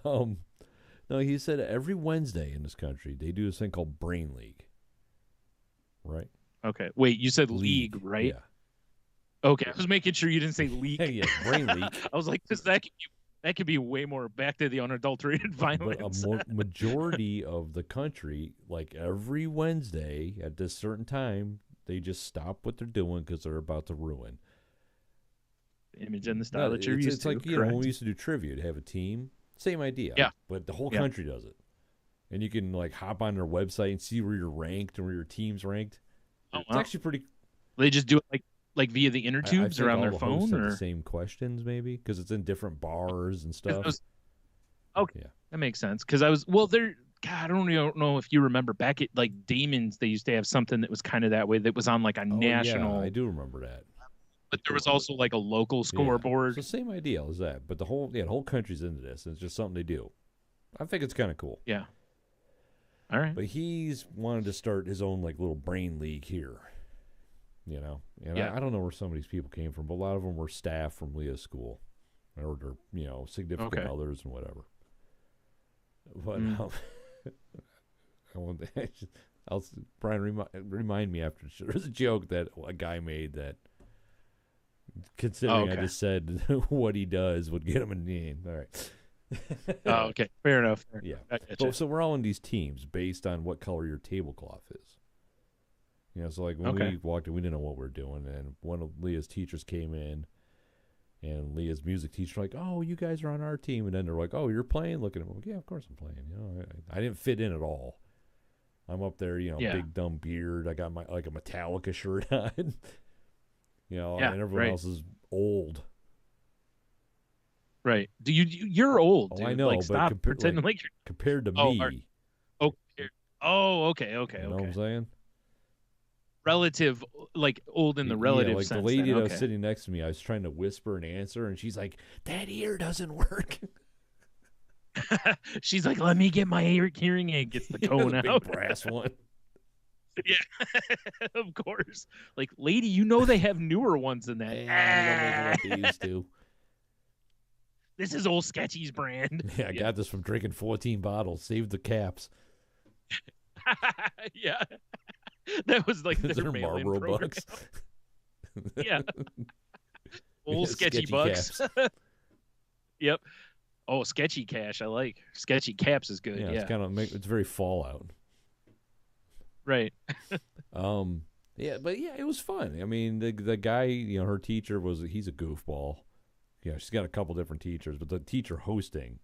No, he said every Wednesday in this country they do this thing called Brain League. Right? Okay. Wait, you said league, right? Yeah. Okay, I was making sure you didn't say league. Yeah, Brain League. I was like, because that could be way more back to the unadulterated violence. But a majority of the country, like every Wednesday at this certain time, they just stop what they're doing because they're about to ruin. image and the style that you're it's, used it's to. like, you know, when we used to do trivia, to have a team, same idea. Yeah. But the whole country does it. And you can like hop on their website and see where you're ranked and where your team's ranked. It's actually pretty. They just do it like via the inner tubes or on their phone, or the same questions maybe because it's in different bars and stuff. Okay, yeah. That makes sense. Because I don't know if you remember back at like Damon's, they used to have something that was kind of that way. That was on like a national. Yeah, I do remember that. But there was also like a local scoreboard. So same idea as that, but the whole country's into this. And it's just something they do. I think it's kind of cool. Yeah. All right. But he's wanted to start his own like little brain league here. You know, and I don't know where some of these people came from, but a lot of them were staff from Leah's school, or their, you know, significant others and whatever. But Brian, remind me after. There's a joke that a guy made that, considering I just said what he does would get him a name. All right. Okay, fair enough. Yeah. So we're all in these teams based on what color your tablecloth is. You know, so like when we walked in, we didn't know what we were doing, and one of Leah's teachers came in, and Leah's music teacher like, "Oh, you guys are on our team," and then they're like, "Oh, you're playing?" Looking at me, like, "Yeah, of course I'm playing." You know, I didn't fit in at all. I'm up there, you know, big dumb beard. I got my like a Metallica shirt on, you know, and everyone else is old. Right? You're old? Dude. I know, like, but stop pretending like you're compared to me. Okay. Okay. You know what I'm saying? Relative, like old in the relative like sense. The lady that was sitting next to me, I was trying to whisper an answer, and she's like, "That ear doesn't work." She's like, "Let me get my hearing aid." Gets the cone the out. Big brass one. Yeah, of course. Like, lady, you know they have newer ones than that. Yeah, they used to. This is old Sketchy's brand. Yeah, I got this from drinking 14 bottles. Save the caps. Yeah. That was like their Marlboro bucks. Yeah. Old sketchy bucks. Yep. Oh, sketchy cash. I like sketchy caps is good. Yeah. It's kind of it's very Fallout. Right. Yeah, but yeah, it was fun. I mean, the guy, you know, her teacher he's a goofball. Yeah, she's got a couple different teachers, but the teacher hosting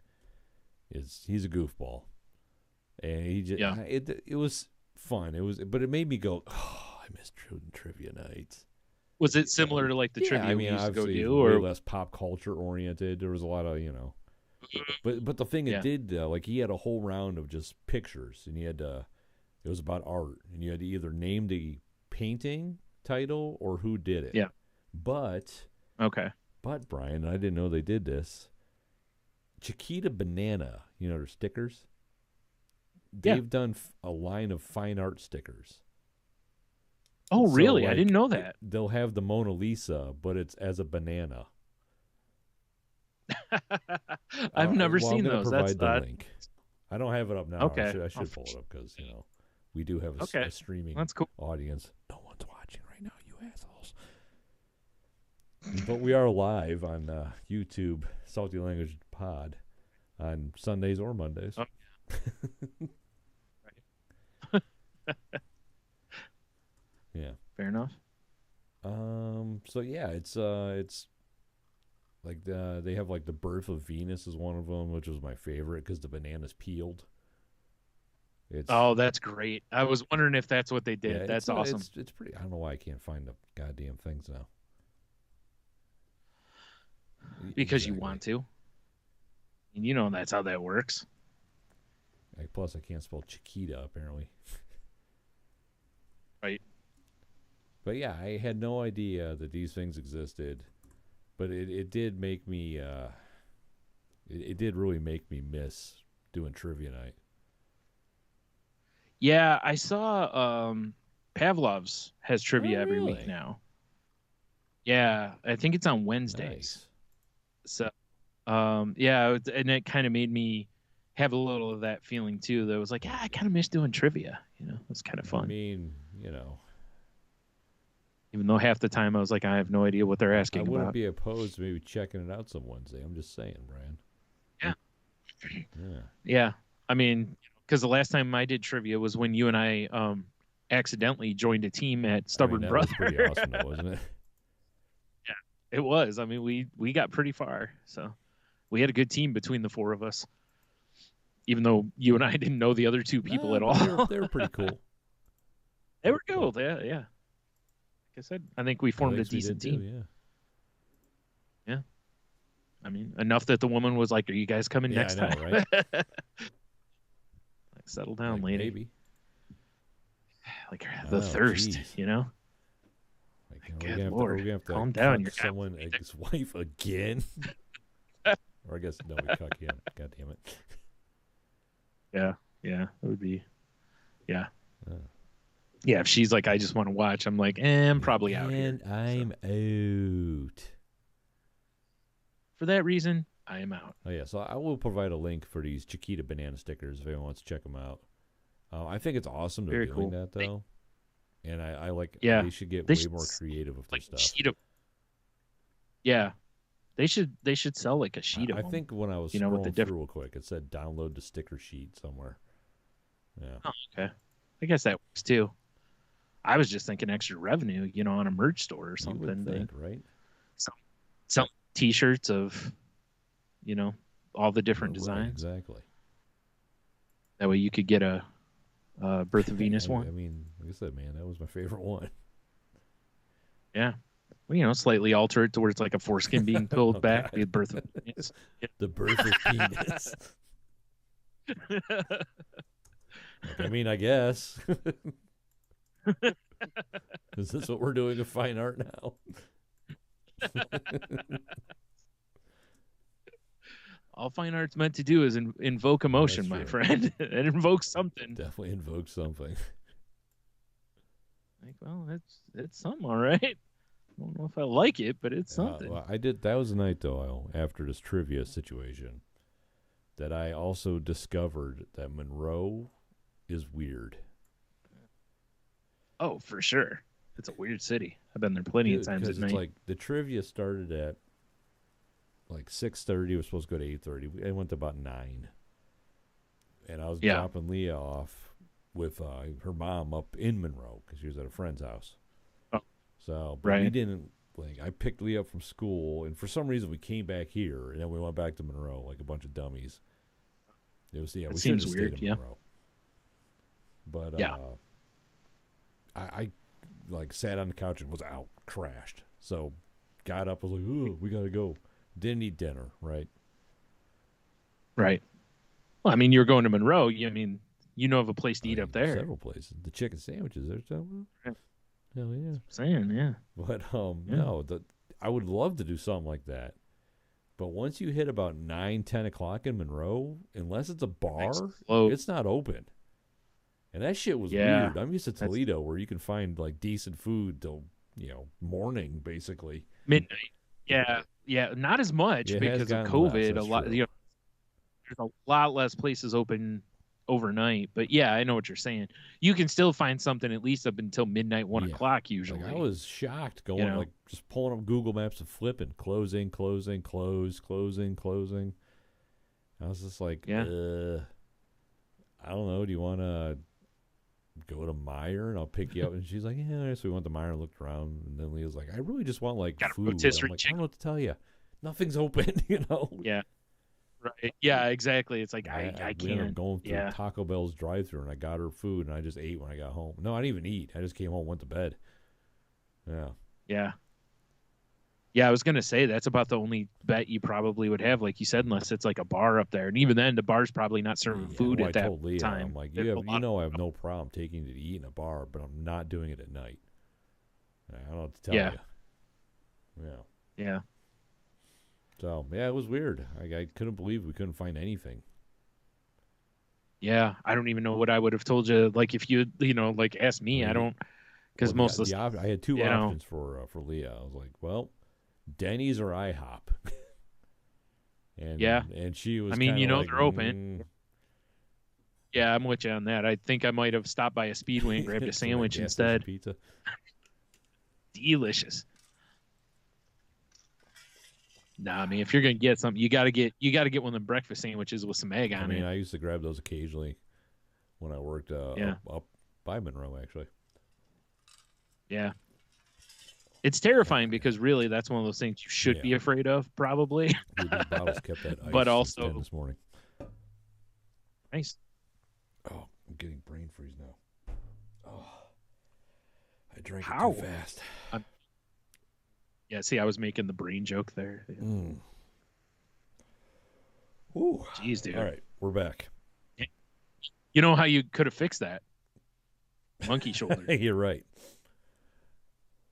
he's a goofball. And he just it was fun. But it made me go, "Oh, I miss trivia nights." Was it similar to like the trivia we used to go do, or or less pop culture oriented? There was a lot of, you know, but the thing it did, like he had a whole round of just pictures, and it was about art, and you had to either name the painting title or who did it. Yeah. But Brian, I didn't know they did this. Chiquita Banana, you know, their stickers. They've done a line of fine art stickers. Oh, really? Like, I didn't know that. They'll have the Mona Lisa, but it's as a banana. I've never seen those. That's the link. I don't have it up now. Okay. I should pull it up because, you know, we do have a streaming audience. No one's watching right now, you assholes. But we are live on YouTube, Salty Language Pod, on Sundays or Mondays. Oh. Yeah. Fair enough. So yeah, it's like they have like the Birth of Venus is one of them, which was my favorite because the banana's peeled. That's great. I was wondering if that's what they did. Yeah, that's awesome. It's pretty. I don't know why I can't find the goddamn things now. Because you want to. And you know that's how that works. Plus, I can't spell Chiquita, apparently. Right. But yeah, I had no idea that these things existed. But it did make me... it did really make me miss doing trivia night. Yeah, I saw Pavlov's has trivia every week now. Yeah, I think it's on Wednesdays. Nice. So, yeah, and it kind of made me have a little of that feeling too. That was like, I kind of miss doing trivia. You know, it's kind of fun. I mean, you know, even though half the time I was like, I have no idea what they're asking about. I wouldn't be opposed to maybe checking it out some Wednesday. I'm just saying, Brian. Yeah. Yeah. I mean, because the last time I did trivia was when you and I accidentally joined a team at Stubborn Brother. That was pretty awesome, though, wasn't it? It was. I mean, we got pretty far, so we had a good team between the four of us. Even though you and I didn't know the other two people at all, they were pretty cool. They were cool. Yeah. Like I said, I think we formed a decent team. Too, yeah. I mean, enough that the woman was like, "Are you guys coming next time?" Right? Like, settle down, lady. Maybe. Like the thirst, geez. you know. We're gonna have to calm down. Cuck someone his wife again. Or I guess no, we cuck him. God damn it. Yeah, it would be. Yeah. Yeah, if she's like, I just want to watch, I'm like, I'm probably out here. And I'm out. For that reason, I am out. Oh, yeah, so I will provide a link for these Chiquita banana stickers if anyone wants to check them out. I think it's awesome they're doing that, though. And I like, they should get way more creative with their stuff. Yeah. They should sell like a sheet of them. I think when I was scrolling through real quick, it said download the sticker sheet somewhere. Yeah. Oh, okay. I guess that works too. I was just thinking extra revenue, on a merch store or something. You would think, right? Some T-shirts of, all the different designs. Right, exactly. That way you could get a Birth of Venus one. I mean, like I said, man, that was my favorite one. Yeah. Well, slightly alter it to where it's like a foreskin being pulled back. The Birth of Venus. Yeah. The Birth of Venus. I mean, I guess. Is this what we're doing with fine art now? All fine art's meant to do is invoke emotion, my friend. It invokes something. Definitely invokes something. Like, well, it's something, all right. I don't know if I like it, but it's something. Well, that was the night, though, after this trivia situation, that I also discovered that Monroe is weird. Oh, for sure. It's a weird city. I've been there plenty of times at night. Like the trivia started at like 6:30. We're supposed to go to 8:30. It went to about 9. And I was dropping Leah off with her mom up in Monroe because she was at a friend's house. Oh, so we didn't I picked Leah up from school, and for some reason we came back here, and then we went back to Monroe like a bunch of dummies. It was we should have stayed in Monroe. But I like sat on the couch and was out, crashed. So got up, was like, "Ooh, we gotta go." Didn't eat dinner, right? Right. Well, I mean, you're going to Monroe. Of a place to eat up there. Several places. The chicken sandwiches there, so hell yeah. I'm saying, yeah. But no, I would love to do something like that. But once you hit about 9, 10 o'clock in Monroe, unless it's a bar, it's not open. And that shit was weird. I'm used to Toledo, where you can find like decent food till morning, basically. Midnight. Yeah. Not as much because of COVID. There's a lot less places open overnight. But yeah, I know what you're saying. You can still find something at least up until midnight, 1 o'clock usually. Like, I was shocked going like just pulling up Google Maps and flipping, closing, closing. I was just like, I don't know. Do you want to go to Meijer and I'll pick you up? And she's like, yeah. So we went to Meijer and looked around, and then Leah's like, I really just want like food. I'm like, I don't know what to tell you. Nothing's open, Yeah. Right. Yeah, exactly. It's like I can't. We ended up going through Taco Bell's drive-thru, and I got her food, and I just ate when I got home. No, I didn't even eat. I just came home, went to bed. Yeah. Yeah, I was gonna say that's about the only bet you probably would have, like you said, unless it's like a bar up there, and even then, the bar's probably not serving food at that Leah, time. I'm like, I have no problem taking you to eat in a bar, but I'm not doing it at night. I don't know what to tell you. Yeah. So it was weird. I couldn't believe we couldn't find anything. Yeah, I don't even know what I would have told you. Like if you like asked me, I don't, because most of I had two options for Leah. I was like, well, Denny's or IHOP. And she was. I mean, like, they're open. Yeah, I'm with you on that. I think I might have stopped by a Speedway and grabbed a sandwich instead. Pizza. Delicious. Nah, I mean, if you're gonna get something, you gotta get one of the breakfast sandwiches with some egg on it. I used to grab those occasionally when I worked up by Monroe, actually. Yeah. It's terrifying because really that's one of those things you should be afraid of, probably. Dude, these bottles kept that ice but also 10 this morning. Nice. Oh, I'm getting brain freeze now. Oh, I drank it too fast. Yeah, see, I was making the brain joke there. Yeah. Ooh. Jeez, dude. All right, we're back. You know how you could have fixed that? Monkey shoulder. You're right.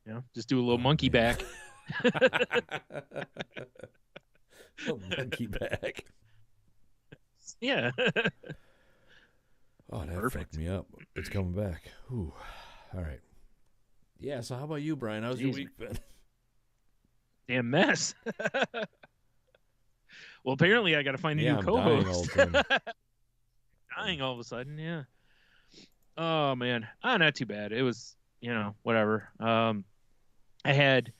You know, just do a little monkey back. Monkey back. Yeah. Oh, that fucked me up. It's coming back. Ooh. All right. Yeah, so how about you, Brian? How's your week been? Damn mess. Well, apparently I got to find a new co-host. Dying all of a sudden, yeah. Oh, man. Not too bad. It was, whatever. I had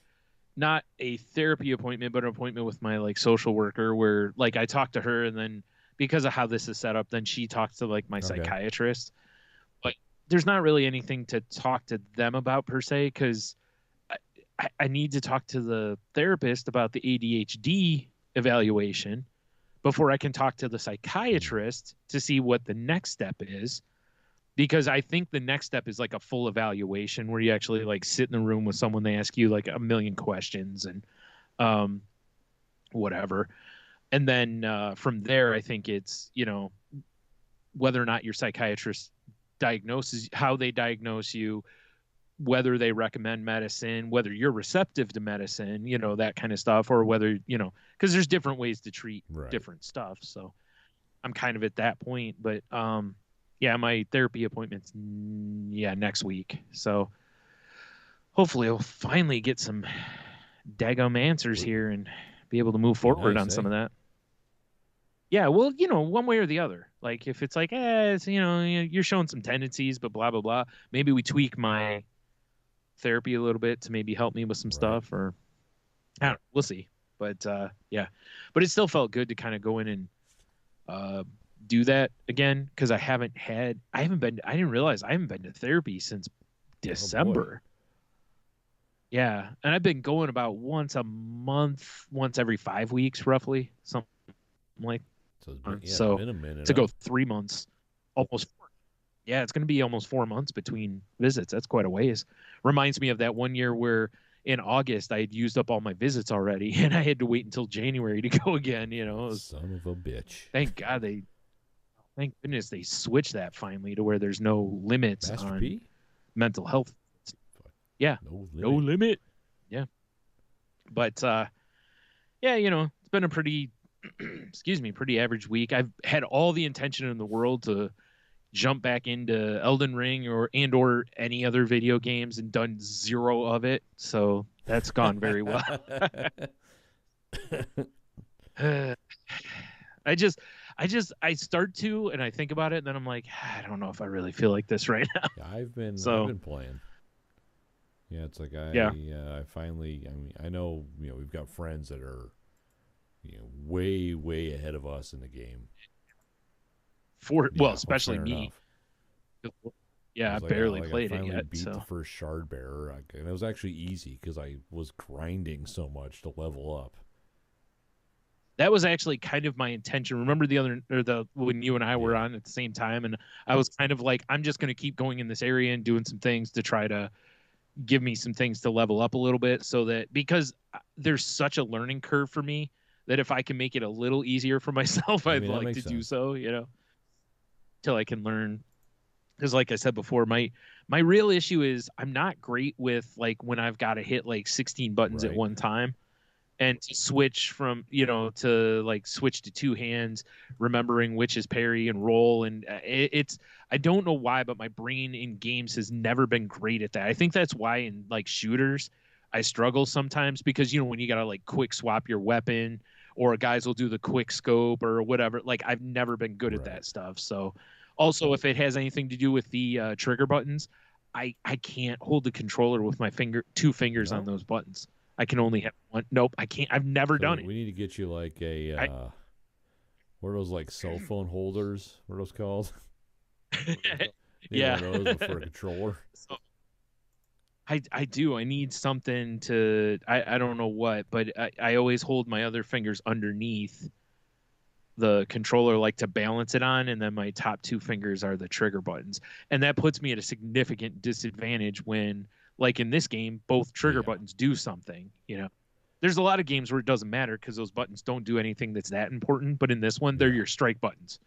not a therapy appointment, but an appointment with my, like, social worker where, like, I talked to her, and then because of how this is set up, then she talks to, like, my psychiatrist. But there's not really anything to talk to them about, per se, because I need to talk to the therapist about the ADHD evaluation before I can talk to the psychiatrist to see what the next step is. Because I think the next step is like a full evaluation where you actually like sit in the room with someone. They ask you like a million questions and whatever. And then from there, I think it's, whether or not your psychiatrist diagnoses, how they diagnose you, whether they recommend medicine, whether you're receptive to medicine, that kind of stuff, or whether, because there's different ways to treat different stuff. So I'm kind of at that point, but yeah, my therapy appointment's next week. So hopefully I'll finally get some daggum answers here and be able to move forward on some of that. Yeah, well, one way or the other. Like if it's like, it's, you're showing some tendencies, but blah, blah, blah. Maybe we tweak my therapy a little bit to maybe help me with some stuff, or I don't know, we'll see. But yeah, but it still felt good to kind of go in and do that again, because I didn't realize I haven't been to therapy since December. Yeah, and I've been going about once a month, once every 5 weeks, roughly, something like. So been a minute to go 3 months, almost 4. Yeah, it's going to be almost 4 months between visits. That's quite a ways. Reminds me of that one year where in August I had used up all my visits already, and I had to wait until January to go again. Son of a bitch. Thank goodness they switched that finally to where there's no limits on mental health. Yeah, no limit. Yeah, but yeah, it's been a pretty, pretty average week. I've had all the intention in the world to jump back into Elden Ring or any other video games and done zero of it. So that's gone very well. I start to, and I think about it, and then I'm like, I don't know if I really feel like this right now. Yeah, I've been playing. Yeah, it's like I finally. I mean, I know we've got friends that are way ahead of us in the game. Especially me. Yeah, I barely played it yet. Beat the first shard bearer, and it was actually easy because I was grinding so much to level up. That was actually kind of my intention. Remember when you and I were on at the same time, and I was kind of like, I'm just going to keep going in this area and doing some things to try to give me some things to level up a little bit, so that because there's such a learning curve for me that if I can make it a little easier for myself, I'd like to do so, till I can learn. Because like I said before, my real issue is I'm not great with like when I've got to hit like 16 buttons at one time. And to switch from, to like switch to two hands, remembering which is parry and roll. And I don't know why, but my brain in games has never been great at that. I think that's why in like shooters, I struggle sometimes because, when you got to like quick swap your weapon, or guys will do the quick scope or whatever. Like I've never been good at that stuff. So also if it has anything to do with the trigger buttons, I can't hold the controller with my two fingers on those buttons. I can only have one. Nope, I can't. I've never done it. We need to get you like what are those like cell phone holders? What are those called? Yeah. One of those for a controller. I do. I need something to. I don't know what, but I always hold my other fingers underneath the controller, like to balance it on, and then my top two fingers are the trigger buttons, and that puts me at a significant disadvantage when, like in this game, both trigger buttons do something. There's a lot of games where it doesn't matter because those buttons don't do anything that's that important, but in this one, they're your strike buttons,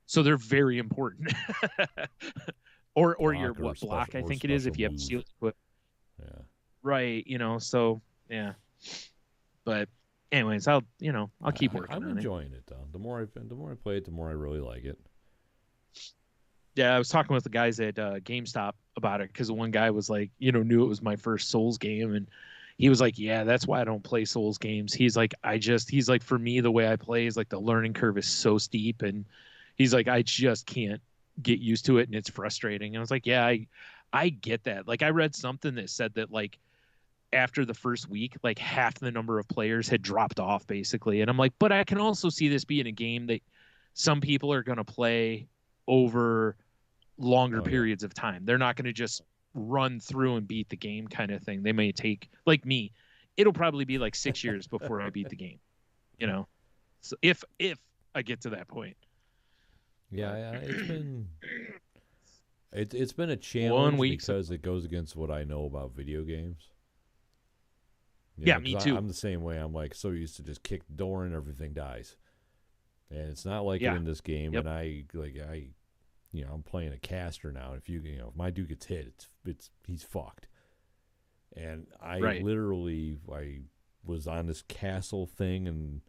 so they're very important. or your what block, I think it is, if you have sealed equipment. Yeah. Right. So yeah. But anyways, I'll keep working on it. I'm enjoying it though. The more I play it, the more I really like it. Yeah, I was talking with the guys at GameStop about it because one guy was like, knew it was my first Souls game, and he was like, yeah, that's why I don't play Souls games. He's like, for me, the way I play is like the learning curve is so steep, and he's like, I just can't get used to it, and it's frustrating. And I was like, yeah, I get that. Like, I read something that said that like after the first week, like half the number of players had dropped off basically. And I'm like, but I can also see this being a game that some people are going to play over longer periods of time. They're not going to just run through and beat the game kind of thing. They may take, like me, it'll probably be like 6 years before I beat the game, so if I get to that point. Yeah, it's been a challenge because it goes against what I know about video games. Me too. I'm the same way. I'm like so used to just kick the door and everything dies, and it's not like it in this game. Yep. And I'm playing a caster now. If if my dude gets hit, he's fucked. And I was on this castle thing and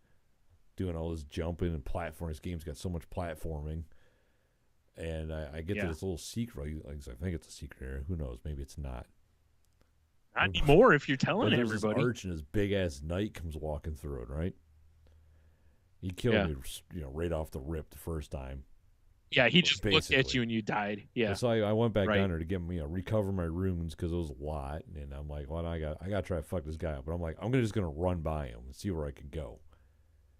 doing all this jumping and platforming. This game's got so much platforming. And I get to this little secret. I think it's a secret area. Who knows? Maybe it's not. Not anymore if you're telling everybody. This arch and his big-ass knight comes walking through it, right? He killed me, right off the rip the first time. Yeah, he just looked at you and you died. Yeah. So I went back down there to get recover my runes because it was a lot. And I'm like, well, I got to try to fuck this guy up. But I'm like, I'm just going to run by him and see where I can go.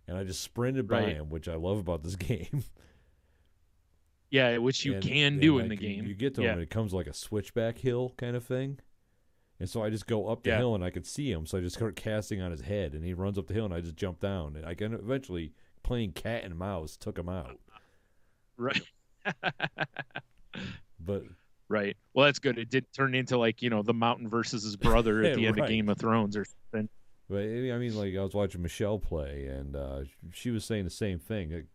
And I just sprinted by him, which I love about this game. Yeah, which you can do in the game. You get to him and it comes like a switchback hill kind of thing. And so I just go up the hill and I could see him. So I just start casting on his head and he runs up the hill and I just jump down. And I can eventually, playing cat and mouse, took him out. Right. But right. Well, that's good. It did turn into like, the mountain versus his brother at the end of Game of Thrones or something. But I mean, like I was watching Michelle play and she was saying the same thing.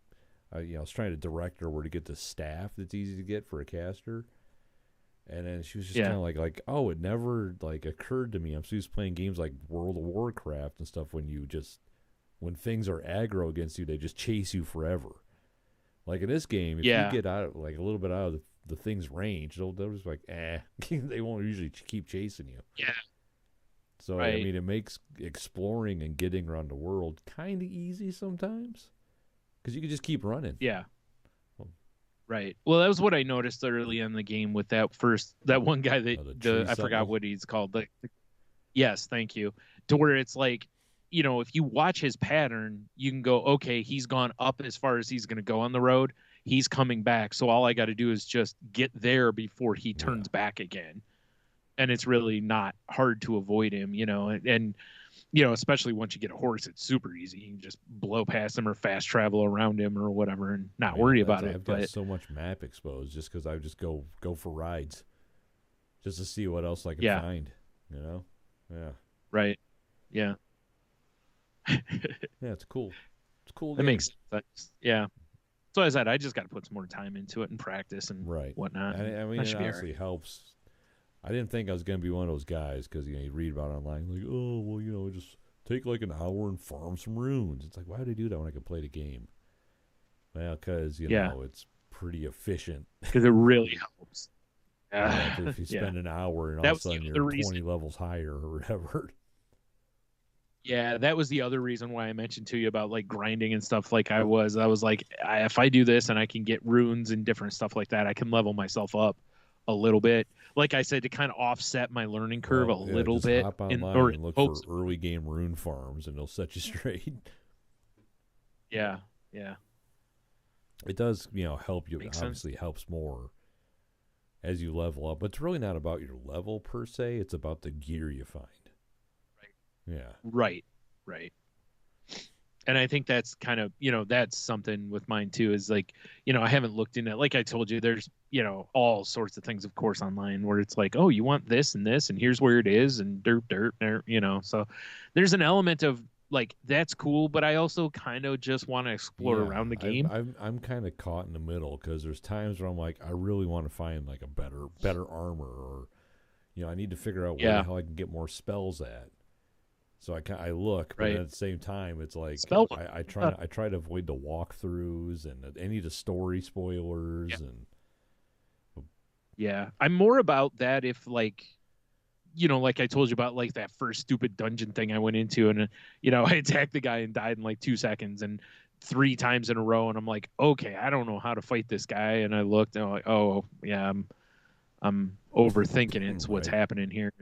I was trying to direct her where to get the staff that's easy to get for a caster. And then she was just kind of like, oh, it never like occurred to me. I'm so used to playing games like World of Warcraft and stuff when when things are aggro against you, they just chase you forever. Like in this game, if you get out like a little bit out of the thing's range, they'll just like, they won't usually keep chasing you. Yeah. So I mean, it makes exploring and getting around the world kind of easy sometimes because you can just keep running. Yeah. Right. Well, that was what I noticed early in the game with that one guy that I forgot what he's called. Yes, thank you. To where it's like, if you watch his pattern, you can go, okay, he's gone up as far as he's going to go on the road. He's coming back. So all I got to do is just get there before he turns back again. And it's really not hard to avoid him, and especially once you get a horse, it's super easy. You can just blow past him or fast travel around him or whatever and not worry about it. I've got so much map exposed just because I just go for rides just to see what else I can find, Yeah. Right. Yeah. Yeah, it's cool. It's cool. That makes sense. Yeah. So as I said, I just got to put some more time into it and practice and whatnot. I mean, it honestly helps. I didn't think I was going to be one of those guys because, you read about it online, like, oh, well, just take like an hour and farm some runes. It's like, why would I do that when I could play the game? Well, because, it's pretty efficient. Because it really helps. If you spend an hour and all of a sudden you're 20 levels higher or whatever. Yeah, that was the other reason why I mentioned to you about like grinding and stuff. Like I was like, if I do this and I can get runes and different stuff like that, I can level myself up a little bit. Like I said, to kind of offset my learning curve a little bit. Hop online and look for early game rune farms, and they'll set you straight. Yeah. It does, help you. It obviously helps more as you level up. But it's really not about your level per se. It's about the gear you find. Right. Yeah. Right. And I think that's kind of, that's something with mine too, is like, I haven't looked into it. Like I told you, there's, all sorts of things, of course, online where it's like, oh, you want this and this, and here's where it is, and dirt, so there's an element of like, that's cool, but I also kind of just want to explore around the game. I'm kind of caught in the middle, because there's times where I'm like, I really want to find like a better armor, or, I need to figure out where the hell I can get more spells at. So I look, but at the same time, it's like I try to avoid the walkthroughs and any of the story spoilers. I'm more about that if like, like I told you about like that first stupid dungeon thing I went into, and I attacked the guy and died in like 2 seconds and 3 times in a row, and I'm like, okay, I don't know how to fight this guy, and I looked and I'm like, oh yeah, I'm overthinking it. It's what's happening here.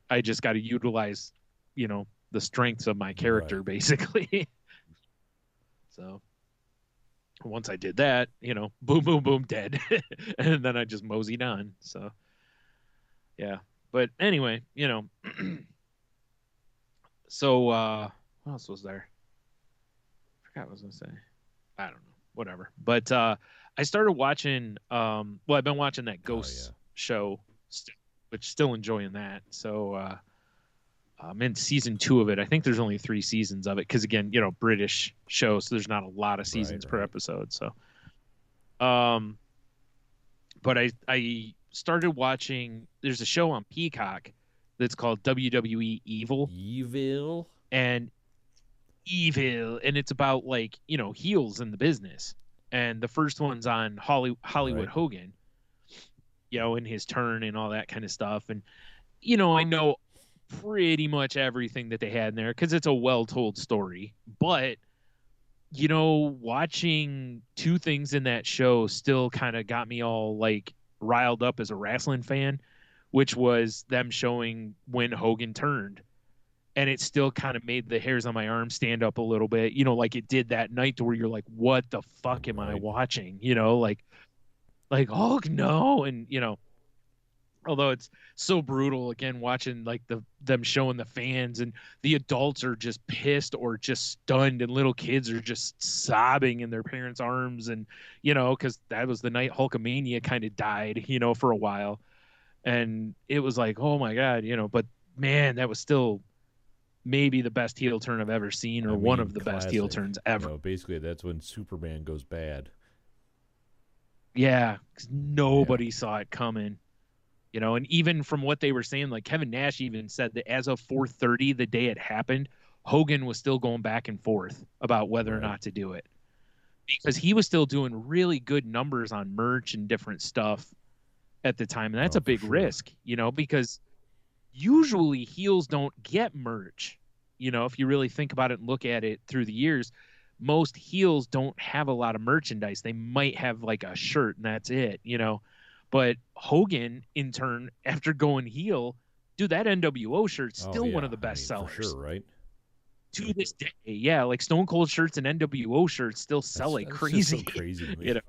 I just got to utilize the strengths of my character, basically. So once I did that, boom, boom, boom, dead. And then I just moseyed on. So yeah. But anyway, so what else was there? I forgot what I was gonna say. I don't know. Whatever. But I started watching I've been watching that Ghost show, which still enjoying that. So I'm in season 2 of it. I think there's only 3 seasons of it, because again, British show, so there's not a lot of seasons per episode. So, but I started watching. There's a show on Peacock that's called WWE Evil. And it's about like heels in the business. And the first one's on Hollywood Hogan, in his turn and all that kind of stuff. And I know pretty much everything that they had in there because it's a well-told story, but watching 2 things in that show still kind of got me all like riled up as a wrestling fan, which was them showing when Hogan turned, and it still kind of made the hairs on my arm stand up a little bit, like it did that night, to where you're like, what the fuck am I watching, like oh no. And although it's so brutal, again, watching like them showing the fans, and the adults are just pissed or just stunned, and little kids are just sobbing in their parents' arms, and because that was the night Hulkamania kind of died, for a while, and it was like, oh my god, but man, that was still maybe the best heel turn I've ever seen, or one of the best heel turns ever. Basically, that's when Superman goes bad. Yeah, because nobody saw it coming. And even from what they were saying, like Kevin Nash even said that as of 4:30, the day it happened, Hogan was still going back and forth about whether or not to do it, because he was still doing really good numbers on merch and different stuff at the time. And that's a big risk, because usually heels don't get merch. If you really think about it and look at it through the years, most heels don't have a lot of merchandise. They might have like a shirt and that's it, But Hogan, in turn, after going heel, dude, that NWO shirt's still one of the best sellers. For sure, right? To this day, yeah, like Stone Cold shirts and NWO shirts still sell like crazy. Just so crazy to me.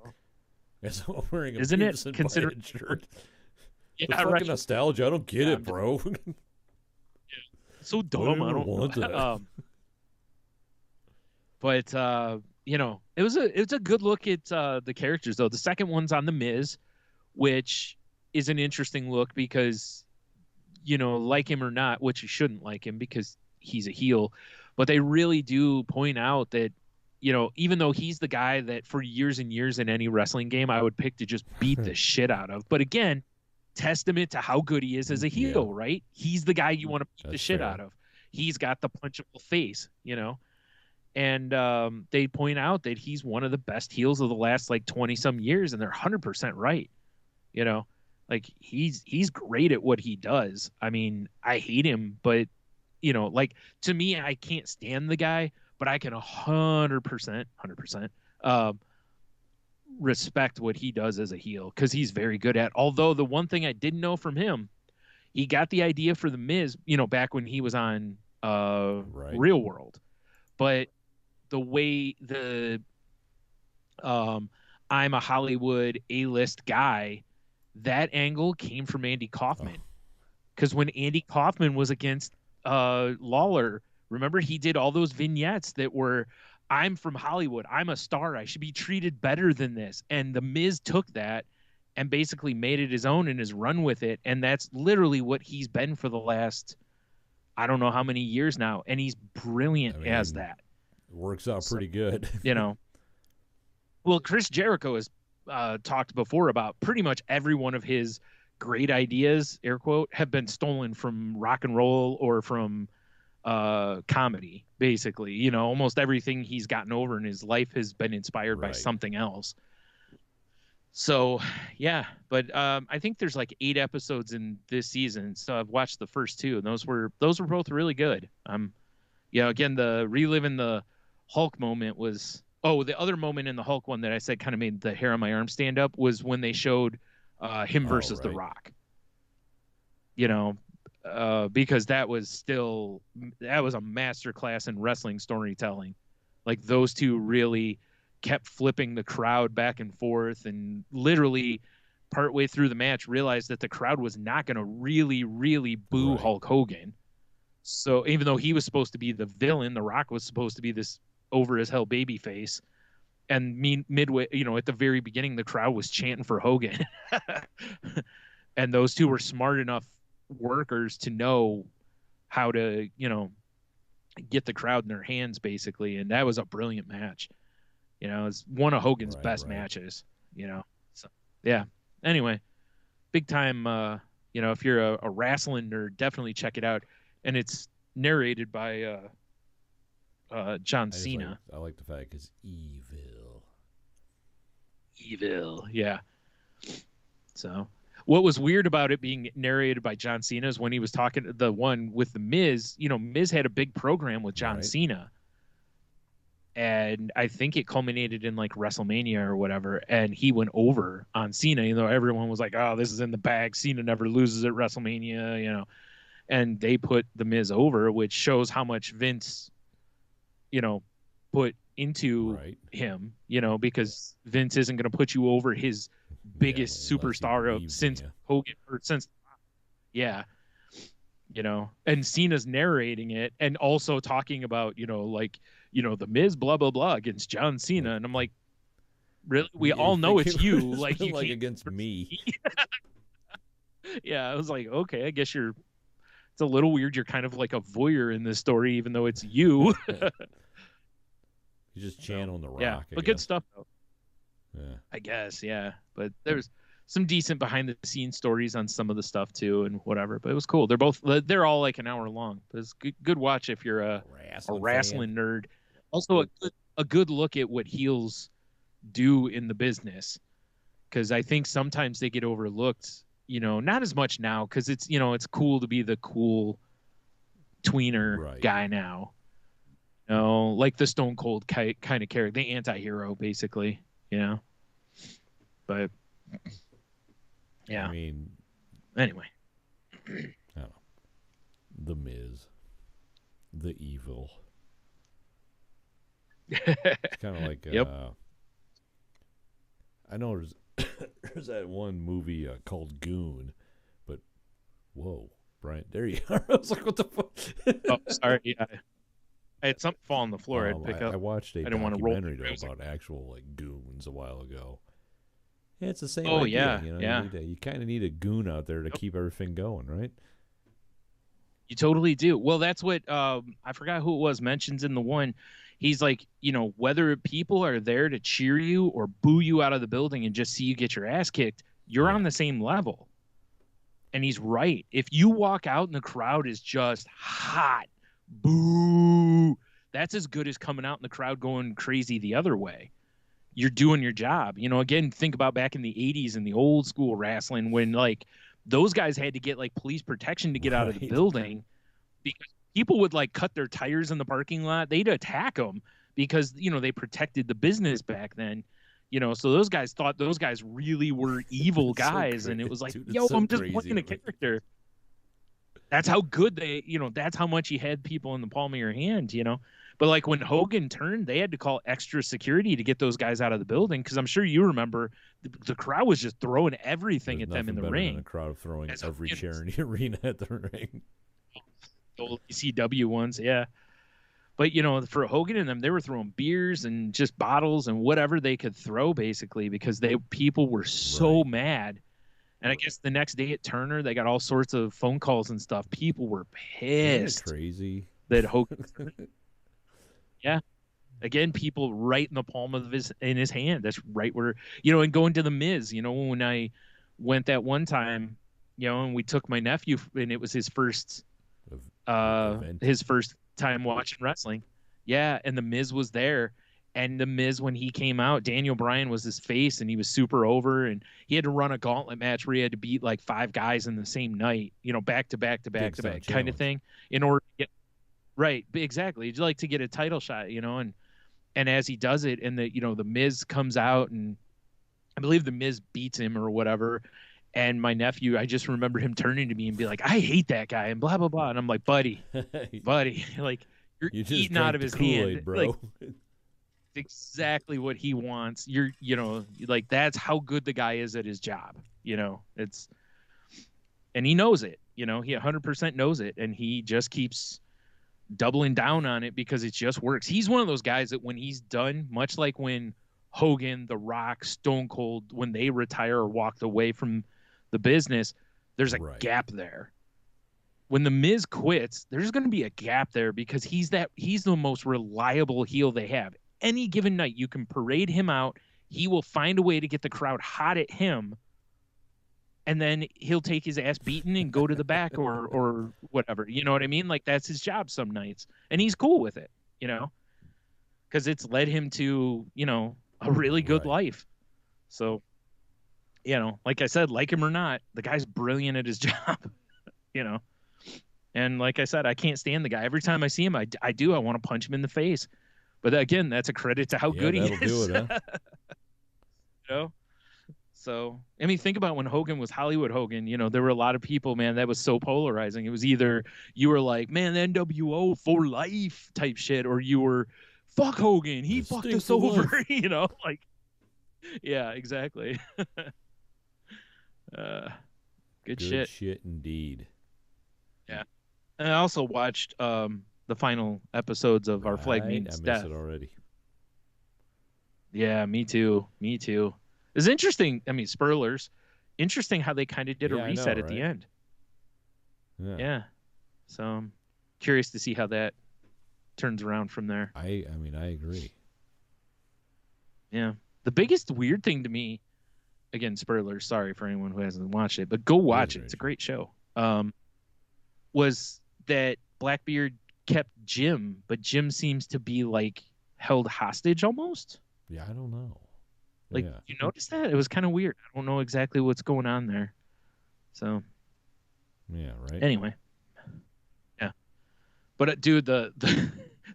As I'm wearing a Isn't it considered shirt? Yeah, the fucking nostalgia. I don't get it, bro. So dumb. I don't want that. But it was a good look at the characters, though. The second one's on The Miz, which is an interesting look because, like him or not, which you shouldn't like him because he's a heel, but they really do point out that, even though he's the guy that for years and years in any wrestling game I would pick to just beat the shit out of. But again, testament to how good he is as a heel, right? He's the guy you want to beat the shit out of. He's got the punchable face, and they point out that he's one of the best heels of the last like 20 some years, and they're 100% right. Like he's great at what he does. I mean, I hate him, but like to me, I can't stand the guy, but I can 100% respect what he does as a heel because he's very good at. Although the one thing I didn't know from him, he got the idea for the Miz, back when he was on Real World, but the way I'm a Hollywood A-list guy that angle came from Andy Kaufman. Because when Andy Kaufman was against Lawler, remember, he did all those vignettes that were, I'm from Hollywood, I'm a star, I should be treated better than this. And The Miz took that and basically made it his own and has run with it. And that's literally what he's been for the last, I don't know how many years now. And he's brilliant as that. It works out pretty good. Well, Chris Jericho has talked before about pretty much every one of his great ideas, air quote, have been stolen from rock and roll or from comedy, basically. Almost everything he's gotten over in his life has been inspired by something else. So, yeah, but I think there's like 8 episodes in this season. So I've watched the first 2, and those were both really good. Again, the reliving the Hulk moment was, the other moment in the Hulk one that I said kind of made the hair on my arm stand up was when they showed him versus The Rock. Because that was a masterclass in wrestling storytelling. Like, those two really kept flipping the crowd back and forth, and literally partway through the match realized that the crowd was not going to really, really boo Hulk Hogan. So even though he was supposed to be the villain, The Rock was supposed to be this over as hell baby face. And midway, at the very beginning, the crowd was chanting for Hogan. And those two were smart enough workers to know how to, get the crowd in their hands, basically. And that was a brilliant match. It's one of Hogan's best matches, So, yeah. Anyway, big time, if you're a wrestling nerd, definitely check it out. And it's narrated by John Cena. I like the fact it's evil, yeah. So what was weird about it being narrated by John Cena is when he was talking, the one with the Miz, Miz had a big program with John Cena, and I think it culminated in like WrestleMania or whatever, and he went over on Cena, everyone was like, oh, this is in the bag, Cena never loses at WrestleMania, and they put the Miz over, which shows how much Vince put into him, because Vince isn't going to put you over his biggest superstar since Hogan, or since, and Cena's narrating it and also talking about, the Miz blah, blah, blah against John Cena. And I'm like, really? We all know it's you. Like, you like against me. Yeah. I was like, okay, I guess it's a little weird. You're kind of like a voyeur in this story, even though it's you. He's just channeling The Rock. Yeah, but good stuff, though. Yeah. I guess, yeah. But there's some decent behind-the-scenes stories on some of the stuff, too, and whatever. But it was cool. They're all like an hour long. But it's good watch if you're a wrestling nerd. Also, a good look at what heels do in the business. Because I think sometimes they get overlooked, not as much now, because it's, it's cool to be the cool tweener guy now. Like the Stone Cold kind of character, the anti-hero, basically, But, yeah. I mean, anyway. I don't know. The Miz. The Evil. It's kind of like, I know there's that one movie called Goon, but, whoa, Brian, there you are. I was like, what the fuck? Oh, sorry, yeah. I had something fall on the floor. I'd pick up. I watched a documentary about actual goons a while ago. Yeah, it's the same. Oh idea, yeah. You kind of need a goon out there to keep everything going, right? You totally do. Well, that's what I forgot who it was mentions in the one. He's like, whether people are there to cheer you or boo you out of the building and just see you get your ass kicked, you're on the same level. And he's right. If you walk out and the crowd is just hot, boo, that's as good as coming out in the crowd going crazy the other way. You're doing your job. Again, think about back in the 80s and the old school wrestling when like those guys had to get like police protection to get out of the building because people would like cut their tires in the parking lot. They'd attack them because, they protected the business back then. So those guys thought those guys really were evil guys. And it was like, dude, I'm just playing a character. That's how good that's how much you had people in the palm of your hand, But like when Hogan turned, they had to call extra security to get those guys out of the building, because I'm sure you remember the crowd was just throwing everything at them in the ring. Than a crowd throwing every chair in the arena at the ring. The old ECW ones, yeah. But for Hogan and them, they were throwing beers and just bottles and whatever they could throw, basically, because people were so mad. And I guess the next day at Turner, they got all sorts of phone calls and stuff. People were pissed. Crazy that Hogan. Yeah. Again, people right in the palm of his hand. That's right where, and going to the Miz, when I went that one time, and we took my nephew, and it was his first time watching wrestling. Yeah. And the Miz was there. And the Miz, when he came out, Daniel Bryan was his face, and he was super over, and he had to run a gauntlet match where he had to beat like 5 guys in the same night, back to back to back to back kind of thing, in order to get right. Exactly. You'd like to get a title shot, and as he does it, and the Miz comes out, and I believe the Miz beats him or whatever. And my nephew, I just remember him turning to me and be like, I hate that guy, and blah, blah, blah. And I'm like, buddy, like you're eating out of his hand, bro. Like, exactly what he wants. You're like, that's how good the guy is at his job. It's, and he knows it. He 100% knows it, and he just keeps doubling down on it because it just works. He's one of those guys that when he's done, much like when Hogan, The Rock, Stone Cold, when they retire or walked away from the business, there's a gap there. When the Miz quits, there's going to be a gap there, because he's the most reliable heel they have. Any given night, you can parade him out. He will find a way to get the crowd hot at him, and then he'll take his ass beaten and go to the back or whatever. You know what I mean? Like, that's his job some nights, and he's cool with it, because it's led him to, a really good life. So, like I said, like him or not, the guy's brilliant at his job, And like I said, I can't stand the guy. Every time I see him, I want to punch him in the face. But again, that's a credit to how good he is. Do it, huh? So, I mean, think about when Hogan was Hollywood Hogan. There were a lot of people, man, that was so polarizing. It was either you were like, man, NWO for life type shit, or you were, fuck Hogan, he fucked us over. Like, yeah, exactly. Good shit. Shit indeed. Yeah. And I also watched the final episodes of Our Flag Means Death. I missed it already. Yeah, me too. It's interesting. I mean, spoilers. Interesting how they kind of did a reset at the end. Yeah. So I'm curious to see how that turns around from there. I mean, I agree. Yeah. The biggest weird thing to me, again, spoilers, sorry for anyone who hasn't watched it, but go watch it. It's a great show. Was that Blackbeard kept Jim, but Jim seems to be like held hostage almost. Yeah, I don't know. Like, you notice that? It was kind of weird. I don't know exactly what's going on there. So, yeah, right. Anyway, yeah. But dude, the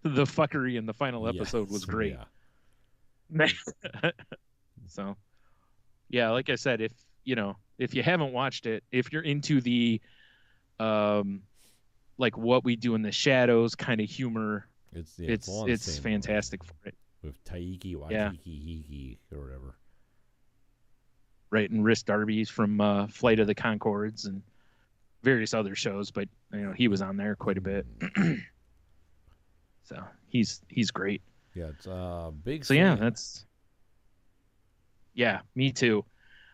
fuckery in the final episode was great. Yeah. So, yeah, like I said, if you haven't watched it, if you're into the like What We Do in the Shadows kind of humor, it's fantastic for it. With Taiki Waititi or whatever. Right, and Rhys Darby's from Flight of the Conchords and various other shows, but he was on there quite a bit. So he's great. Yeah, it's big. So fan. Yeah, me too.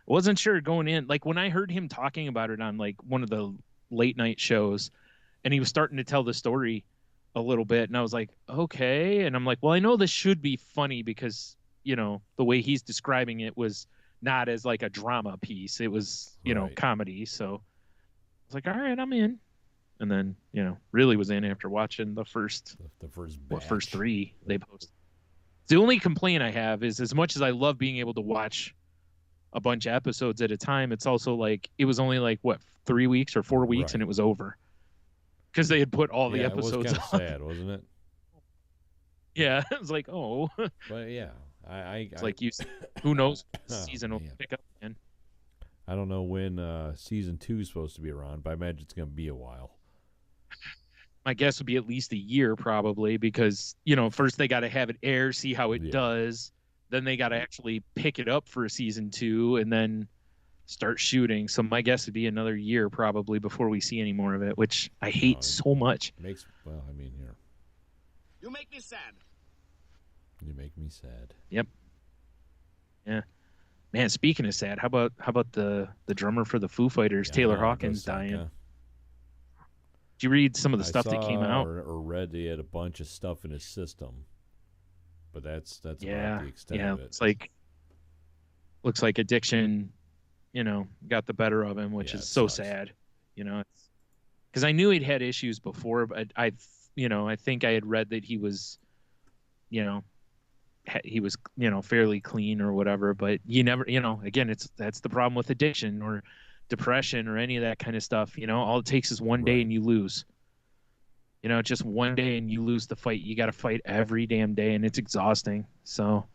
I wasn't sure going in, like when I heard him talking about it on like one of the late night shows, and he was starting to tell the story a little bit, and I was like, okay. And I'm like, well, I know this should be funny because the way he's describing it was not as like a drama piece. It was comedy. So I was like, all right, I'm in. And then really was in after watching the first first 3 they posted. The only complaint I have is, as much as I love being able to watch a bunch of episodes at a time, it's also like it was only like 3 weeks or 4 weeks, and it was over. Because they had put all the episodes on. It was kind of sad, wasn't it? Yeah, it was like, oh. But yeah, it's like who knows? Season will pick up again. I don't know when season 2 is supposed to be around, but I imagine it's going to be a while. my guess would be at least a year probably, because, first they got to have it air, see how it does. Then they got to actually pick it up for a season 2 and then start shooting. So my guess would be another year probably before we see any more of it, which I hate so much. Here. You make me sad. You make me sad. Yep. Yeah. Man, speaking of sad, how about the drummer for the Foo Fighters, Taylor Hawkins, dying? Did you read some of the stuff that came out? Or read he had a bunch of stuff in his system, but that's about the extent of it. It's like, looks like addiction, got the better of him, which is so sad. Because I knew he'd had issues before, but I think I had read that he was, fairly clean or whatever. But you never, again, that's the problem with addiction or depression or any of that kind of stuff. All it takes is one day and you lose. Just one day and you lose the fight. You got to fight every damn day, and it's exhausting. So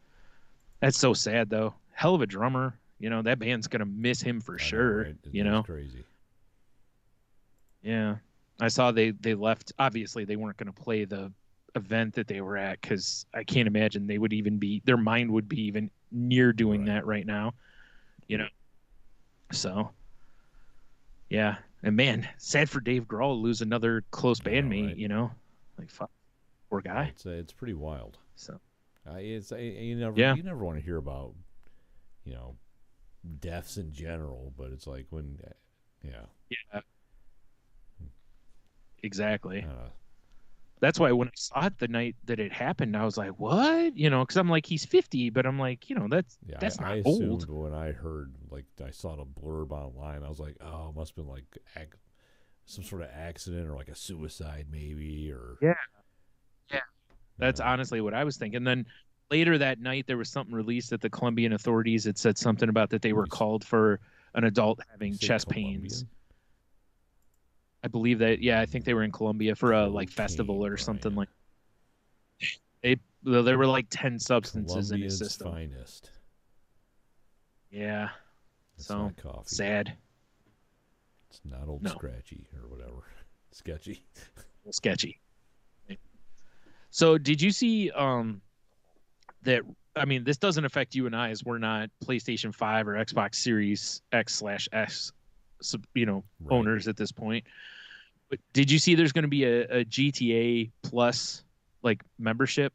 that's so sad, though. Hell of a drummer. That band's gonna miss him for sure. Right? It's crazy. Yeah, I saw they left. Obviously, they weren't gonna play the event that they were at, because I can't imagine they would even be. Their mind would be even near doing that right now. So. Yeah, and man, sad for Dave Grohl to lose another close bandmate. Like, fuck, poor guy. It's pretty wild. So, you never want to hear about, deaths in general, but it's like when, exactly. That's why when I saw it the night that it happened, I was like, what? Because I'm like, he's 50, but I'm like, that's not I old. assumed when I heard, like, I saw the blurb online, I was like, oh, it must have been like some sort of accident or like a suicide maybe, or That's honestly what I was thinking. Then later that night, there was something released at the Colombian authorities. It said something about that they were called for an adult having chest pains. I believe that, I think they were in Colombia for a festival or something like. There were like 10 substances in his system. Finest. Yeah. It's so not coffee. Sad. It's not old scratchy or whatever. Sketchy. Sketchy. So did you see that? I mean, this doesn't affect you and I, as we're not PlayStation 5 or Xbox Series X/S, owners at this point. But did you see there's going to be a GTA Plus membership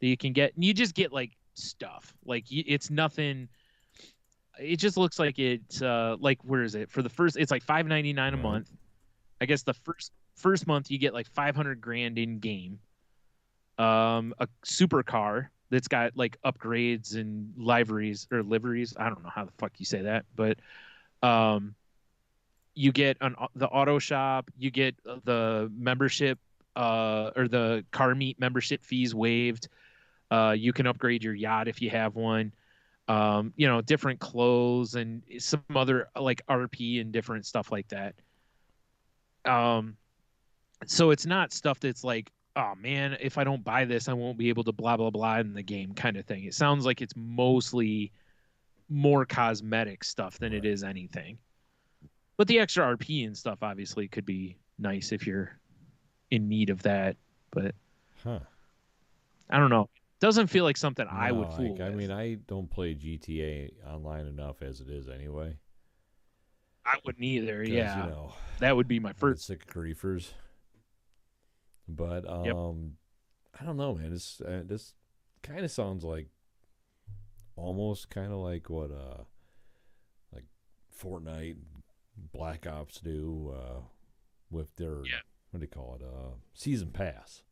that you can get, and you just get stuff it's nothing. It just looks like it's where is it for the first? It's like $5.99 a month. I guess the first month you get 500 grand in game. A supercar that's got upgrades and liveries. I don't know how the fuck you say that, but you get the auto shop, you get the membership or the car meet membership fees waived. You can upgrade your yacht if you have one. Different clothes and some other RP and different stuff like that. So it's not stuff that's oh man, if I don't buy this, I won't be able to blah, blah, blah in the game kind of thing. It sounds like it's mostly more cosmetic stuff than it is anything. But the extra RP and stuff obviously could be nice if you're in need of that. But I don't know. Doesn't feel like something I would fool with. I mean, I don't play GTA online enough as it is anyway. I wouldn't either. Yeah, that would be my first. Sick griefers. But I don't know, man. This kind of sounds like almost kind of like what like Fortnite, Black Ops do with their what do you call it? Season pass.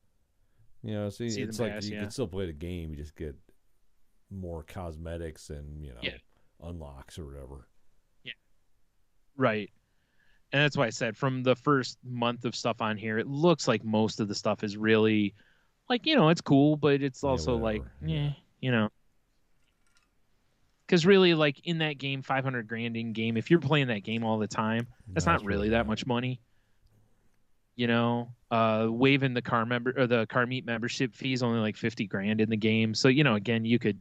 See, it's like you can still play the game. You just get more cosmetics and unlocks or whatever. Yeah. Right. And that's why I said from the first month of stuff on here, it looks like most of the stuff is really it's cool, but it's also because really in that game, 500 grand in game, if you're playing that game all the time, that's not really that much money. Waiving the car meet membership fee is only 50 grand in the game. So, again, you can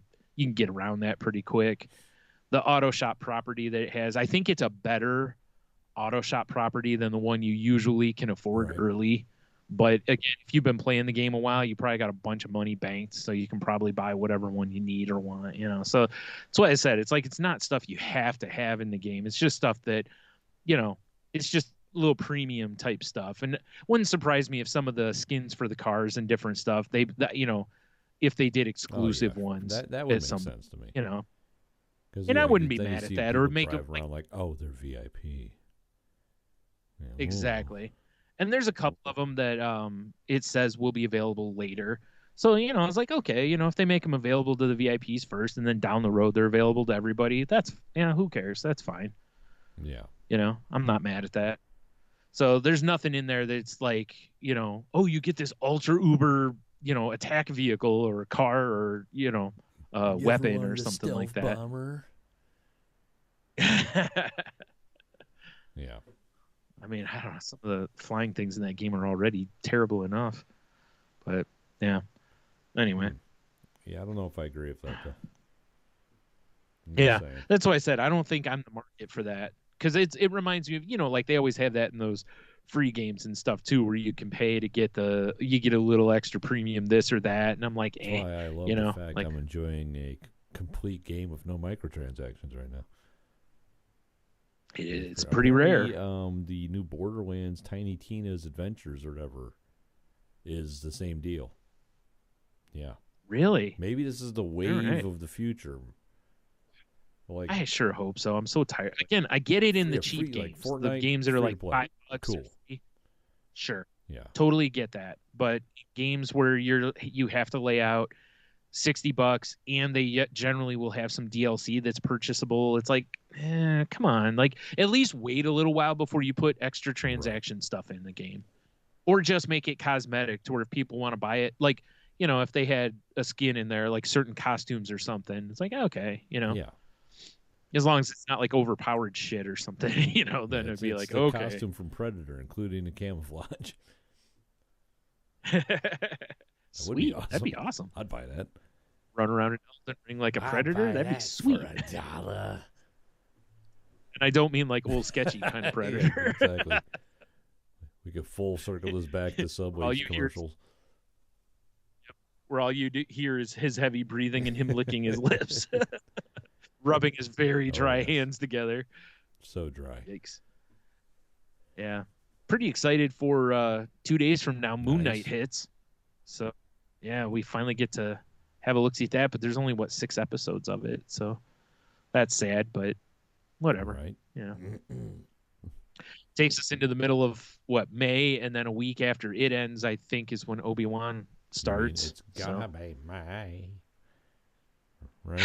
get around that pretty quick. The auto shop property that it has, I think it's a better auto shop property than the one you usually can afford early. But again, if you've been playing the game a while, you probably got a bunch of money banked, so you can probably buy whatever one you need or want, you know. So that's why I said it's like it's not stuff you have to have in the game. It's just stuff that, you know, it's just little premium type stuff. And it wouldn't surprise me if some of the skins for the cars and different stuff, you know, if they did exclusive ones. That would make sense to me. You know. And I wouldn't be mad at that, or make it around like, oh, they're VIP. Yeah, exactly. And there's a couple of them that it says will be available later. So, you know, I was like, okay, you know, if they make them available to the VIPs first and then down the road they're available to everybody, that's, you know, who cares? That's fine. Yeah. You know, I'm not mad at that. So there's nothing in there that's like, you know, oh, you get this ultra uber, you know, attack vehicle or a car or, you know, weapon or something like that. Bomber? Yeah. I mean, I don't know. Some of the flying things in that game are already terrible enough. But, yeah. Anyway. Yeah, I don't know if I agree with that, though. Yeah, that's why I said I don't think I'm the market for that. Because it reminds me of, you know, like they always have that in those free games and stuff, too, where you can pay to get you get a little extra premium this or that. And I'm like, that's why I love you know, the fact I'm enjoying a complete game with no microtransactions right now. It's pretty rare. The new Borderlands Tiny Tina's Adventures or whatever is the same deal. Yeah. Really? Maybe this is the wave of the future. Like, I sure hope so. I'm so tired. Again, I get it in the cheap games. Like the games that are like $5. Cool. Sure. Yeah. Totally get that. But games where you have to lay out $60 and they generally will have some DLC that's purchasable. It's like, come on, like at least wait a little while before you put extra transaction stuff in the game, or just make it cosmetic to where if people want to buy it, like, you know, if they had a skin in there, like certain costumes or something, it's like, okay, you know, as long as it's not like overpowered shit or something, you know, then it'd be like, okay, costume from Predator, including the camouflage. Sweet. That'd be awesome. I'd buy that. Run around in Elden Ring like a predator. That'd be sweet. For $1. And I don't mean like old sketchy kind of predator. Yeah, exactly. We could full circle this back to Subway commercials. Where all you hear is his heavy breathing and him licking his lips, rubbing his very dry hands together. So dry. Yikes. Yeah. Pretty excited for 2 days from now. Moon Knight hits. So, yeah, we finally get to have a look-see at that, but there's only, 6 episodes of it. So that's sad, but whatever. Right. Yeah. Takes us into the middle of, May, and then a week after it ends, I think, is when Obi-Wan starts. It's gonna be May. Right?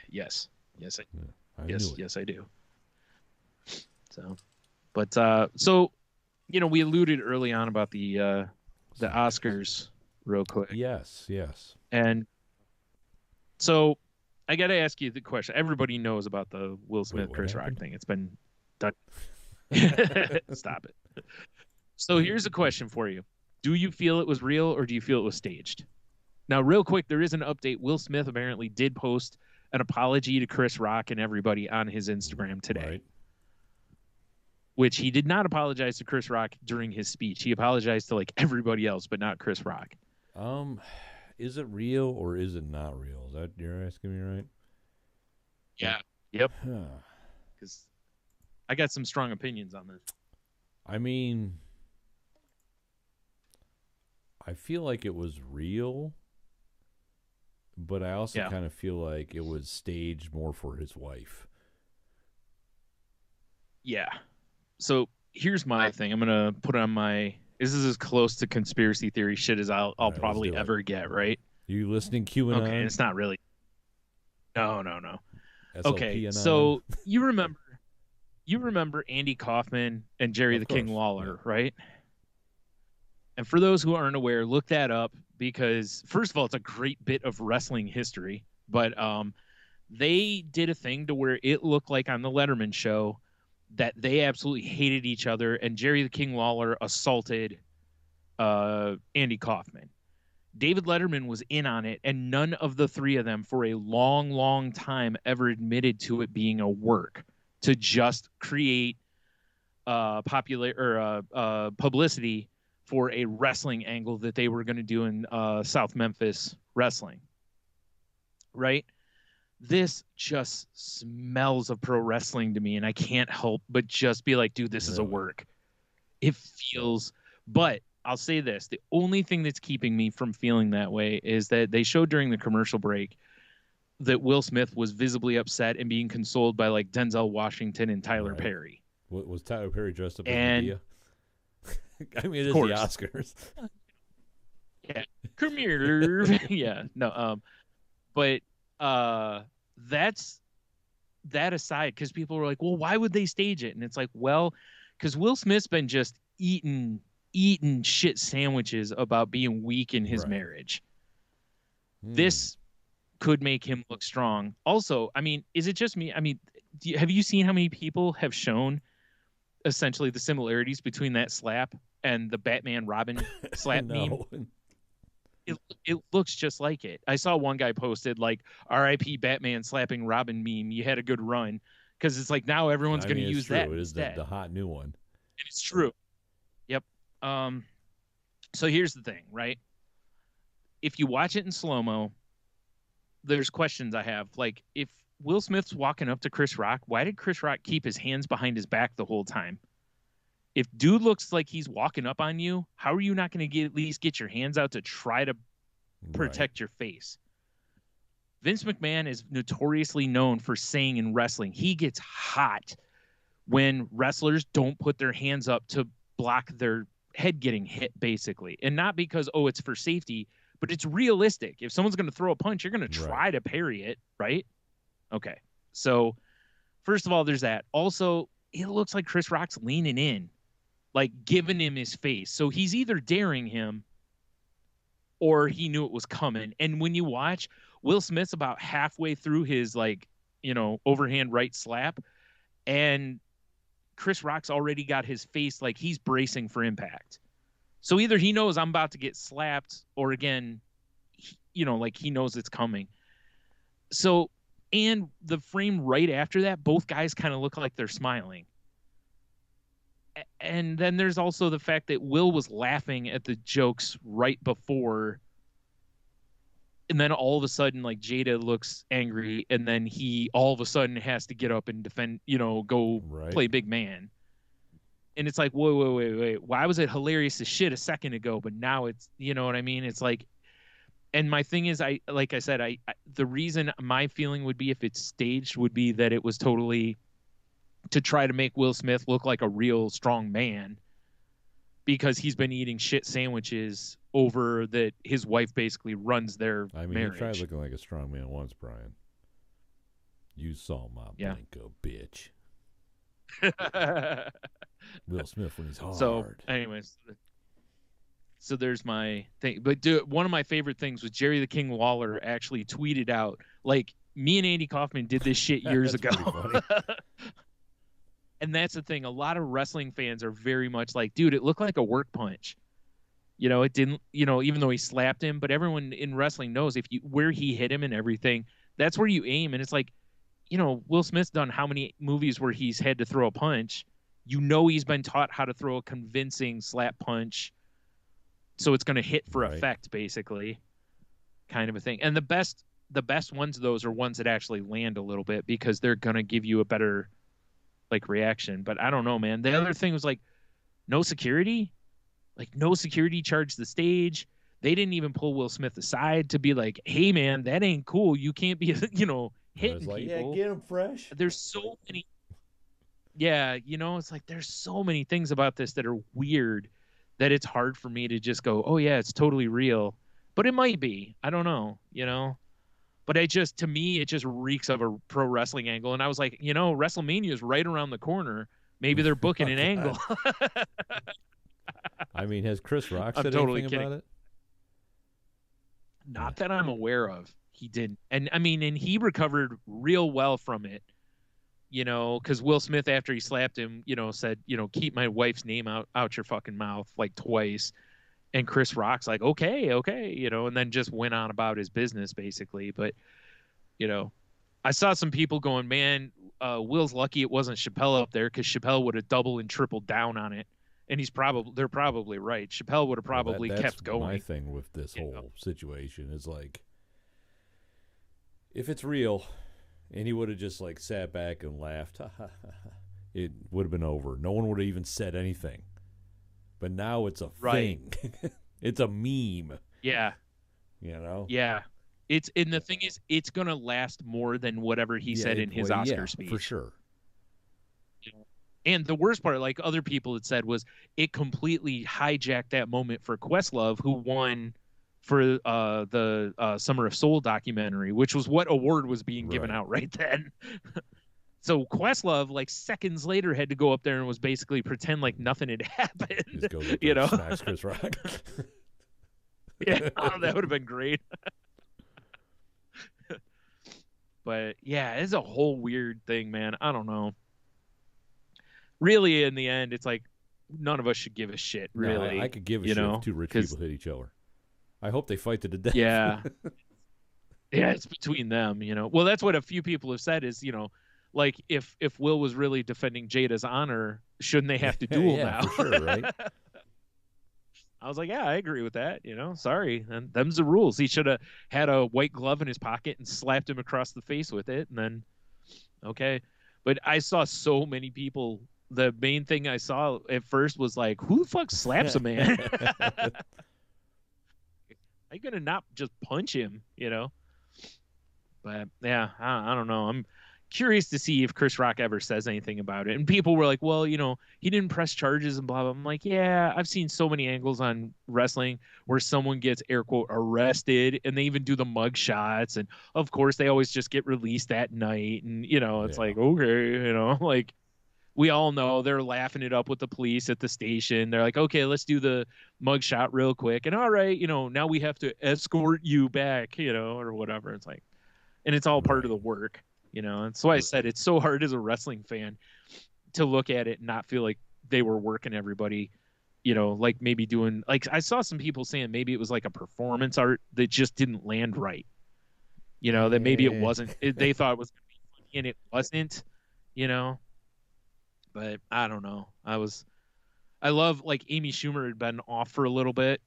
Yes. Yes, I do. So, but, so, you know, we alluded early on about the Oscars real quick. Yes. And so I got to ask you the question. Everybody knows about the Will Smith, Chris Rock thing. It's been done. Stop it. So here's a question for you. Do you feel it was real or do you feel it was staged? Now, real quick, there is an update. Will Smith apparently did post an apology to Chris Rock and everybody on his Instagram today. Right. Which he did not apologize to Chris Rock during his speech. He apologized to like everybody else, but not Chris Rock. Is it real or is it not real? Is that you're asking me, right? Yeah. Yep. Because I got some strong opinions on this. I mean, I feel like it was real, but I also kind of feel like it was staged more for his wife. Yeah. So here's my thing. I'm gonna put on my. This is as close to conspiracy theory shit as I'll probably ever get. Right? You listening, QAnon? Okay, it's not really. No. SLP okay, so you remember Andy Kaufman and Jerry the King Lawler, right? And for those who aren't aware, look that up because first of all, it's a great bit of wrestling history. But they did a thing to where it looked like on the Letterman show that they absolutely hated each other, and Jerry the King Lawler assaulted Andy Kaufman. David Letterman was in on it, and none of the three of them for a long, long time ever admitted to it being a work to just create publicity for a wrestling angle that they were going to do in South Memphis wrestling. Right? This just smells of pro wrestling to me, and I can't help but just be like, dude, this is a work. It feels, but I'll say this, the only thing that's keeping me from feeling that way is that they showed during the commercial break that Will Smith was visibly upset and being consoled by like Denzel Washington and Tyler Perry. Was Tyler Perry dressed up as Medea? I mean, it is the Oscars. Yeah. Come here. Yeah. No. But that's that aside, because people were like, well, why would they stage it? And it's like, well, because Will Smith's been just eating shit sandwiches about being weak in his marriage. This could make him look strong. Also, I mean, is it just me? I mean, have you seen how many people have shown essentially the similarities between that slap and the Batman Robin slap meme? It looks just like it. I saw one guy posted like R.I.P. Batman slapping Robin meme. You had a good run, because it's like now everyone's going to use that. It is the hot new one. And it's true. Yep. So here's the thing, right? If you watch it in slow-mo, there's questions I have. Like, if Will Smith's walking up to Chris Rock, why did Chris Rock keep his hands behind his back the whole time? If dude looks like he's walking up on you, how are you not going to at least get your hands out to try to protect your face? Vince McMahon is notoriously known for saying in wrestling, he gets hot when wrestlers don't put their hands up to block their head getting hit, basically. And not because, oh, it's for safety, but it's realistic. If someone's going to throw a punch, you're going to try to parry it, right? Okay. So, first of all, there's that. Also, it looks like Chris Rock's leaning in, like giving him his face. So he's either daring him or he knew it was coming. And when you watch, Will Smith's about halfway through his, like, you know, overhand right slap, and Chris Rock's already got his face like he's bracing for impact. So either he knows I'm about to get slapped, or again, you know, like he knows it's coming. So, and the frame right after that, both guys kind of look like they're smiling. And then there's also the fact that Will was laughing at the jokes right before, and then all of a sudden, like, Jada looks angry, and then he all of a sudden has to get up and defend, you know, go play big man. And it's like, wait. Why was it hilarious as shit a second ago, but now it's, you know what I mean? It's like, and my thing is, like I said, the reason my feeling would be if it's staged would be that it was totally to try to make Will Smith look like a real strong man, because he's been eating shit sandwiches over that his wife basically runs their marriage. He tried looking like a strong man once, Brian. You saw my blanco, bitch. Will Smith when he's hard. So, anyways, so there's my thing. But one of my favorite things was Jerry the King Lawler actually tweeted out, like, me and Andy Kaufman did this shit years ago. And that's the thing. A lot of wrestling fans are very much like, dude, it looked like a work punch. You know, it didn't, you know, even though he slapped him, but everyone in wrestling knows where he hit him and everything, that's where you aim. And it's like, you know, Will Smith's done how many movies where he's had to throw a punch? You know, he's been taught how to throw a convincing slap punch, so it's going to hit for effect, basically, kind of a thing. And the best ones of those are ones that actually land a little bit, because they're going to give you a better, like, reaction. But I don't know, man. The other thing was, like, no security charged the stage. They didn't even pull Will Smith aside to be like, hey, man, that ain't cool. You can't be, you know, hitting people. Yeah, get him fresh. There's so many. Yeah, you know, it's like there's so many things about this that are weird that it's hard for me to just go, oh, yeah, it's totally real. But it might be. I don't know, you know. But to me, it just reeks of a pro wrestling angle. And I was like, you know, WrestleMania is right around the corner. Maybe they're booking an angle. I mean, has Chris Rock said anything about it? Not that I'm aware of. He didn't. And I mean, and he recovered real well from it, you know, because Will Smith, after he slapped him, you know, said, you know, keep my wife's name out your fucking mouth, like, twice. And Chris Rock's like, okay, you know, and then just went on about his business, basically. But, you know, I saw some people going, man, Will's lucky it wasn't Chappelle up there, because Chappelle would have doubled and tripled down on it. And they're probably right. Chappelle would have probably kept going. My thing with this whole situation is like, if it's real, and he would have just like sat back and laughed, it would have been over. No one would have even said anything. But now it's a thing. It's a meme. Yeah. You know? Yeah. And the thing is, it's gonna last more than whatever he said in his Oscar speech. For sure. And the worst part, like other people had said, was it completely hijacked that moment for Questlove, who won for the Summer of Soul documentary, which was what award was being given out right then. So Questlove, like seconds later, had to go up there and was basically pretend like nothing had happened. You know, smash Chris Rock. Yeah, that would have been great. But yeah, it's a whole weird thing, man. I don't know. Really, in the end, it's like none of us should give a shit. Really, I could give a shit if two rich people hit each other. I hope they fight to the death. Yeah, yeah, it's between them. You know, well, that's what a few people have said is, you know, like if Will was really defending Jada's honor, shouldn't they have to duel now? For sure, right? I was like, yeah, I agree with that. You know, sorry, and them's the rules. He should have had a white glove in his pocket and slapped him across the face with it, and then okay. But I saw so many people. The main thing I saw at first was like, who the fuck slaps a man? Are you gonna not just punch him, you know? But yeah, I don't know. I'm curious to see if Chris Rock ever says anything about it. And people were like, well, you know, he didn't press charges and blah blah. I'm like, yeah, I've seen so many angles on wrestling where someone gets air quote arrested and they even do the mug shots, and of course they always just get released that night, and you know, it's like, okay, you know, like we all know they're laughing it up with the police at the station. They're like, okay, let's do the mugshot real quick. And all right, you know, now we have to escort you back, you know, or whatever. It's like, and it's all part of the work, you know. And so I said it's so hard as a wrestling fan to look at it and not feel like they were working everybody, you know, like maybe doing, like I saw some people saying maybe it was like a performance art that just didn't land right. You know, that maybe it wasn't, they thought it was going to be funny and it wasn't, you know. But I don't know. I love, like, Amy Schumer had been off for a little bit.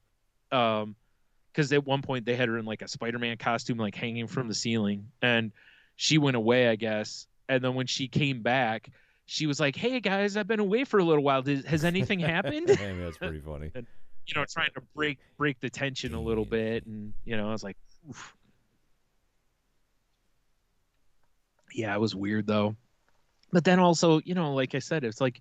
Because at one point they had her in like a Spider-Man costume, like hanging from the ceiling, and she went away, I guess. And then when she came back, she was like, hey guys, I've been away for a little while. Has anything happened? Dang, that's pretty funny. And, you know, trying to break the tension a little bit. And, you know, I was like, oof. Yeah, it was weird though. But then also, you know, like I said, it's like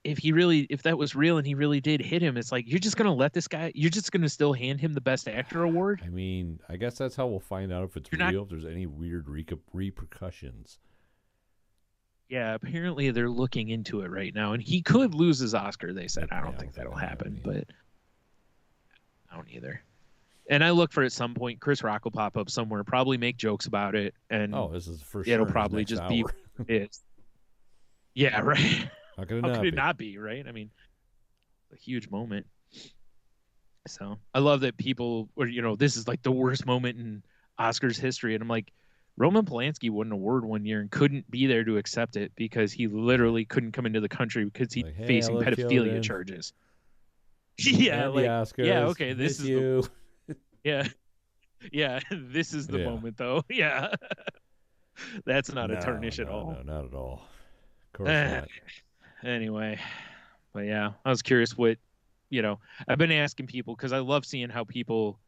if that was real and he really did hit him, it's like you're just gonna let this guy, you're just gonna still hand him the Best Actor award. I mean, I guess that's how we'll find out if it's real, if there's any weird repercussions. Yeah, apparently they're looking into it right now, and he could lose his Oscar. They said, I don't think that'll happen, but I don't either. And I look for at some point Chris Rock will pop up somewhere, probably make jokes about it, and this is for sure. It'll probably just be it. Yeah, right. How could it not be, right? I mean, a huge moment. So I love that people, or you know, this is like the worst moment in Oscars history, and I'm like, Roman Polanski won an award one year and couldn't be there to accept it because he literally couldn't come into the country because he's facing pedophilia charges. Yeah, like Oscars, yeah, okay, this is you. Yeah, this is the moment though. Yeah, that's not a tarnish at all. No, not at all. Of course not. Anyway, but yeah, I was curious what, you know, I've been asking people because I love seeing how people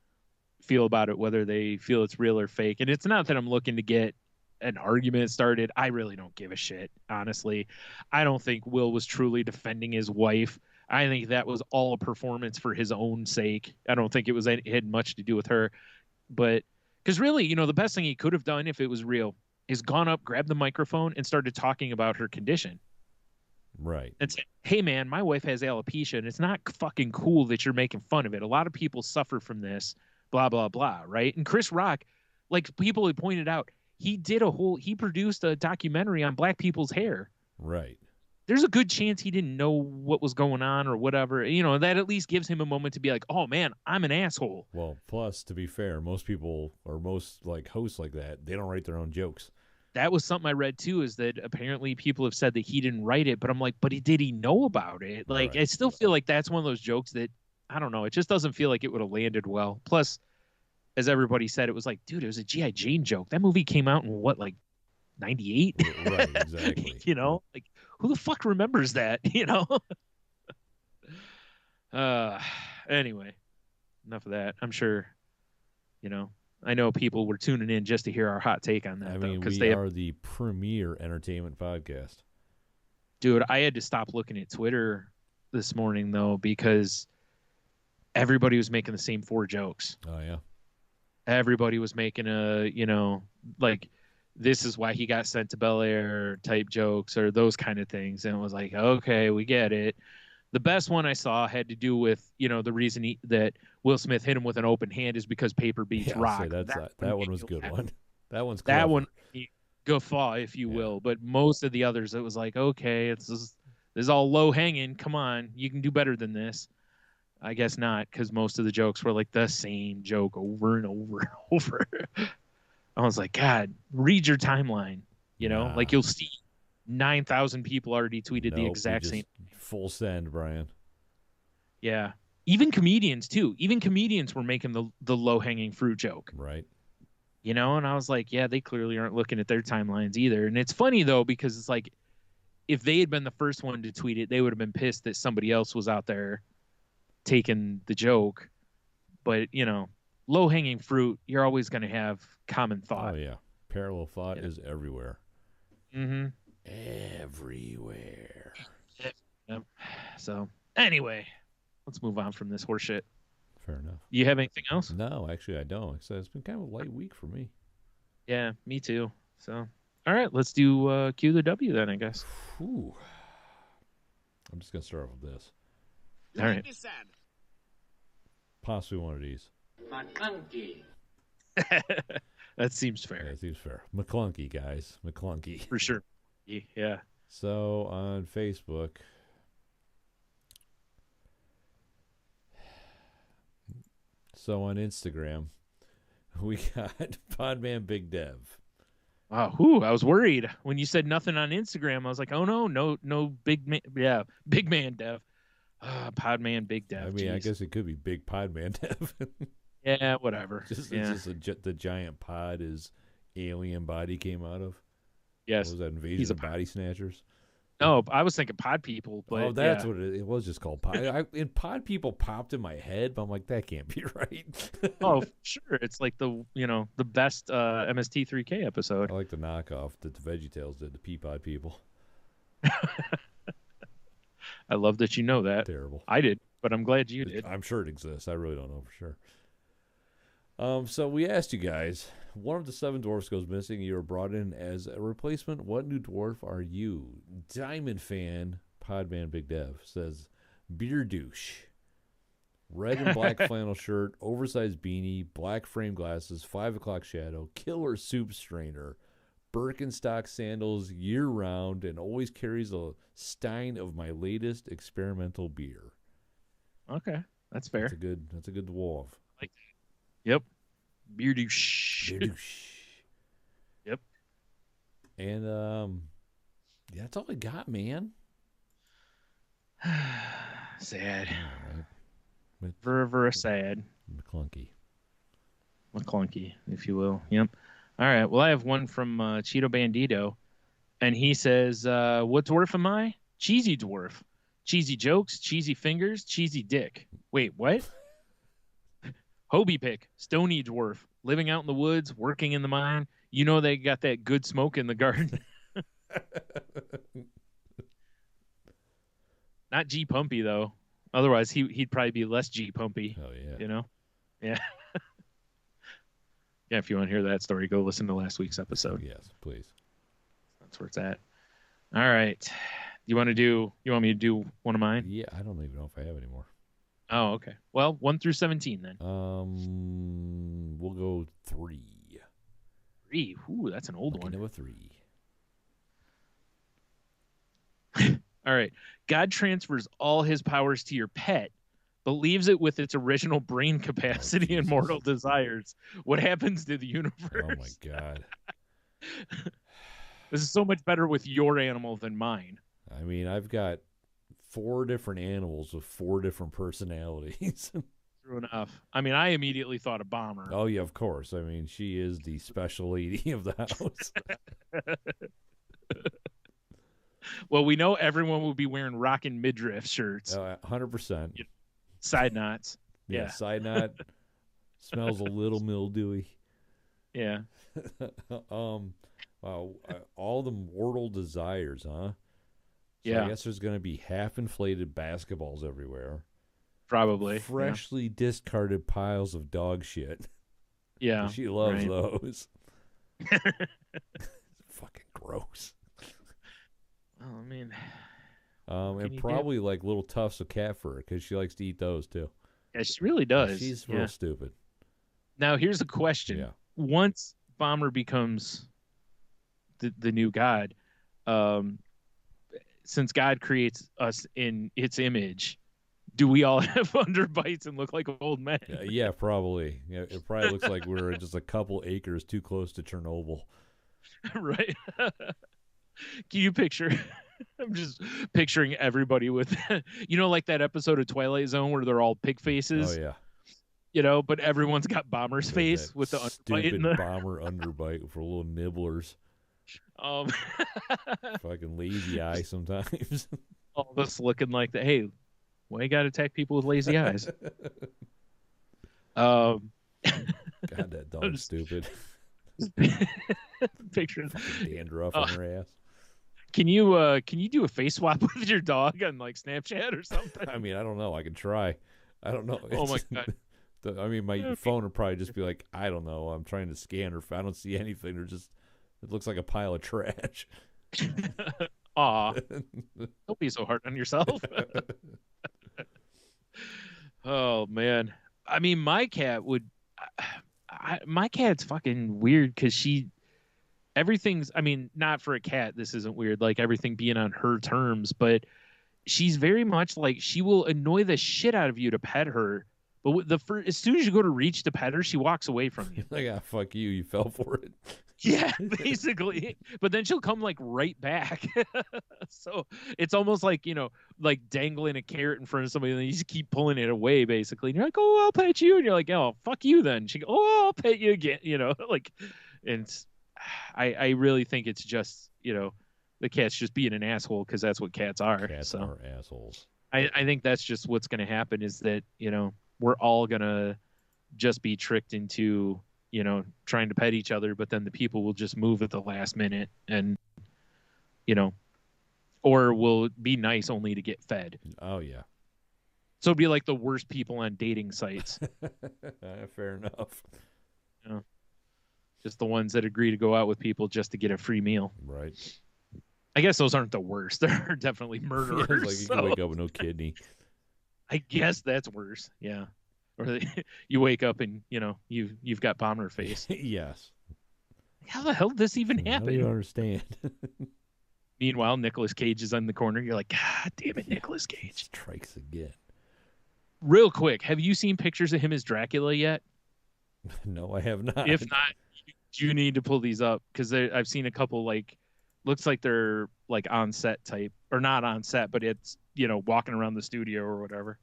feel about it, whether they feel it's real or fake. And it's not that I'm looking to get an argument started. I really don't give a shit, honestly. I don't think Will was truly defending his wife. I think that was all a performance for his own sake. I don't think it had much to do with her. But because really, you know, the best thing he could have done if it was real is gone up, grabbed the microphone, and started talking about her condition. Right. And said, hey, man, my wife has alopecia, and it's not fucking cool that you're making fun of it. A lot of people suffer from this, blah, blah, blah, right? And Chris Rock, like people had pointed out, he produced a documentary on black people's hair. Right. There's a good chance he didn't know what was going on or whatever. You know, that at least gives him a moment to be like, oh, man, I'm an asshole. Well, plus, to be fair, most people or most like hosts like that, they don't write their own jokes. that was something I read too, is that apparently people have said that he didn't write it, but I'm like, but did he know about it? Like, I still feel like that's one of those jokes that, I don't know, it just doesn't feel like it would have landed well. Plus, as everybody said, it was like, dude, it was a G.I. Jane joke. That movie came out in what, like 98? Right, exactly. You know, like, who the fuck remembers that? You know? Anyway, enough of that. I'm sure, you know, I know people were tuning in just to hear our hot take on that. I mean, we are the premier entertainment podcast. Dude, I had to stop looking at Twitter this morning, though, because everybody was making the same 4 jokes. Oh, yeah. Everybody was making like, this is why he got sent to Bel Air type jokes or those kind of things. And it was like, okay, we get it. The best one I saw had to do with, the reason that Will Smith hit him with an open hand is because paper beats rock. That one was a good one. That one's clever. That one, guffaw, if you will. But most of the others, it was like, okay, this is all low hanging. Come on, you can do better than this. I guess not, because most of the jokes were like the same joke over and over and over. I was like, God, read your timeline. Like you'll see 9,000 people already tweeted the exact same. Full send, Brian. Yeah. Even comedians, too. Even comedians were making the low-hanging fruit joke. Right. And I was like, yeah, they clearly aren't looking at their timelines either. And it's funny, though, because it's like, if they had been the first one to tweet it, they would have been pissed that somebody else was out there taking the joke. But, low-hanging fruit, you're always going to have common thought. Oh, yeah. Parallel thought is everywhere. Mm-hmm. Everywhere. Yep. So, anyway, let's move on from this horseshit. Fair enough. You have anything else? No, actually, I don't. It's been kind of a light week for me. Yeah, me too. So, all right, let's do Q the W then, I guess. Whew. I'm just going to start off with this. All right. Possibly one of these. McClunky. That seems fair. Yeah, that seems fair. McClunky, guys. McClunky. For sure. Yeah. So, on Facebook... So on Instagram, we got Podman Big Dev. Wow, I was worried when you said nothing on Instagram. I was like, oh no big man, big man Dev, Podman Big Dev. I mean, geez. I guess it could be Big Podman Dev. Yeah, whatever. It's just the giant pod his alien body came out of. Yes, what was that, Invasion of Body Snatchers? No, I was thinking Pod People. But that's what it was. Just called Pod. And Pod People popped in my head, but I'm like, that can't be right. Oh, sure. It's like the best MST3K episode. I like the knockoff that the VeggieTales did, the Peapod People. I love that you know that. Terrible. I did, but I'm glad you did. I'm sure it exists. I really don't know for sure. So we asked you guys, one of the 7 dwarfs goes missing. You are brought in as a replacement. What new dwarf are you? Diamond fan, Podman Big Dev, says beer douche. Red and black flannel shirt, oversized beanie, black frame glasses, 5 o'clock shadow, killer soup strainer, Birkenstock sandals year-round, and always carries a stein of my latest experimental beer. Okay, that's fair. That's a good dwarf. Like that. Yep. Beer douche. Beer douche. Yep. And that's all I got, man. Sad. Right. Very sad. McClunky, if you will. Yep. All right. Well, I have one from Cheeto Bandito, and he says, "What dwarf am I? Cheesy dwarf. Cheesy jokes, cheesy fingers, cheesy dick. Wait, what? Hobie pick, stony dwarf, living out in the woods, working in the mine. You know they got that good smoke in the garden." Not G Pumpy though. Otherwise, he'd probably be less G Pumpy. Oh yeah. Yeah. Yeah. If you want to hear that story, go listen to last week's episode. Yes, please. That's where it's at. All right. You want me to do one of mine? Yeah, I don't even know if I have any more. Oh, okay. Well, 1 through 17 then. We'll go 3. 3. Ooh, that's an old one. Number 3. All right. God transfers all his powers to your pet, but leaves it with its original brain capacity and mortal desires. What happens to the universe? Oh my God. This is so much better with your animal than mine. I mean, I've got 4 different animals with 4 different personalities. True enough. I mean, I immediately thought of Bomber. Oh, yeah, of course. I mean, she is the special lady of the house. Well, we know everyone will be wearing rockin' midriff shirts. 100%. Side knots. Yeah, side knot. Smells a little mildewy. Yeah. Wow, all the mortal desires, huh? So yeah. I guess there's going to be half-inflated basketballs everywhere. Probably. Freshly discarded piles of dog shit. Yeah. She loves those. Fucking gross. Oh, I mean. And probably like little tufts of cat fur because she likes to eat those too. Yeah, she really does. She's real stupid. Now, here's a question. Yeah. Once Bomber becomes the new god, since God creates us in its image, do we all have underbites and look like old men? Yeah, probably. Yeah, it probably looks like we're just a couple acres too close to Chernobyl. Right. Can you picture? I'm just picturing everybody with, like that episode of Twilight Zone where they're all pig faces. Oh yeah. But everyone's got Bomber's face with the stupid Bomber underbite for little nibblers. Fucking lazy eye sometimes. All this looking like that. Hey, why you gotta attack people with lazy eyes? God, that dog's stupid. Picture dandruff on her ass. Can you do a face swap with your dog on like Snapchat or something? I mean, I don't know. I can try. I don't know. Oh my God. I mean, my phone would probably just be like, I don't know. I'm trying to scan her. I don't see anything. It looks like a pile of trash. Aw. Don't be so hard on yourself. Oh, man. I mean, my cat would... my cat's fucking weird because everything's... I mean, not for a cat, this isn't weird. Like, everything being on her terms, but she's very much like... She will annoy the shit out of you to pet her. But as soon as you go to reach to pet her, she walks away from you. Like, fuck you. You fell for it. Yeah, basically. But then she'll come like right back. So it's almost like, like dangling a carrot in front of somebody and then you just keep pulling it away, basically. And you're like, oh, I'll pet you. And you're like, oh, fuck you then. She goes, oh, I'll pet you again. Like, and I really think it's just, the cat's just being an asshole because that's what cats are. Cats are assholes. I think that's just what's going to happen is that, we're all going to just be tricked into, trying to pet each other, but then the people will just move at the last minute and, or will be nice only to get fed. Oh, yeah. So it'd be like the worst people on dating sites. Fair enough. Just the ones that agree to go out with people just to get a free meal. Right. I guess those aren't the worst. They're definitely murderers. Yeah, like you can wake up with no kidney. I guess that's worse. Yeah. Or you wake up and, you've got Bomber face. Yes. How the hell did this even happen? How do you understand? Meanwhile, Nicolas Cage is in the corner. You're like, God damn it, Nicolas Cage. Strikes again. Real quick, have you seen pictures of him as Dracula yet? No, I have not. If not, you need to pull these up because I've seen a couple looks like they're like on set type or not on set, but it's walking around the studio or whatever.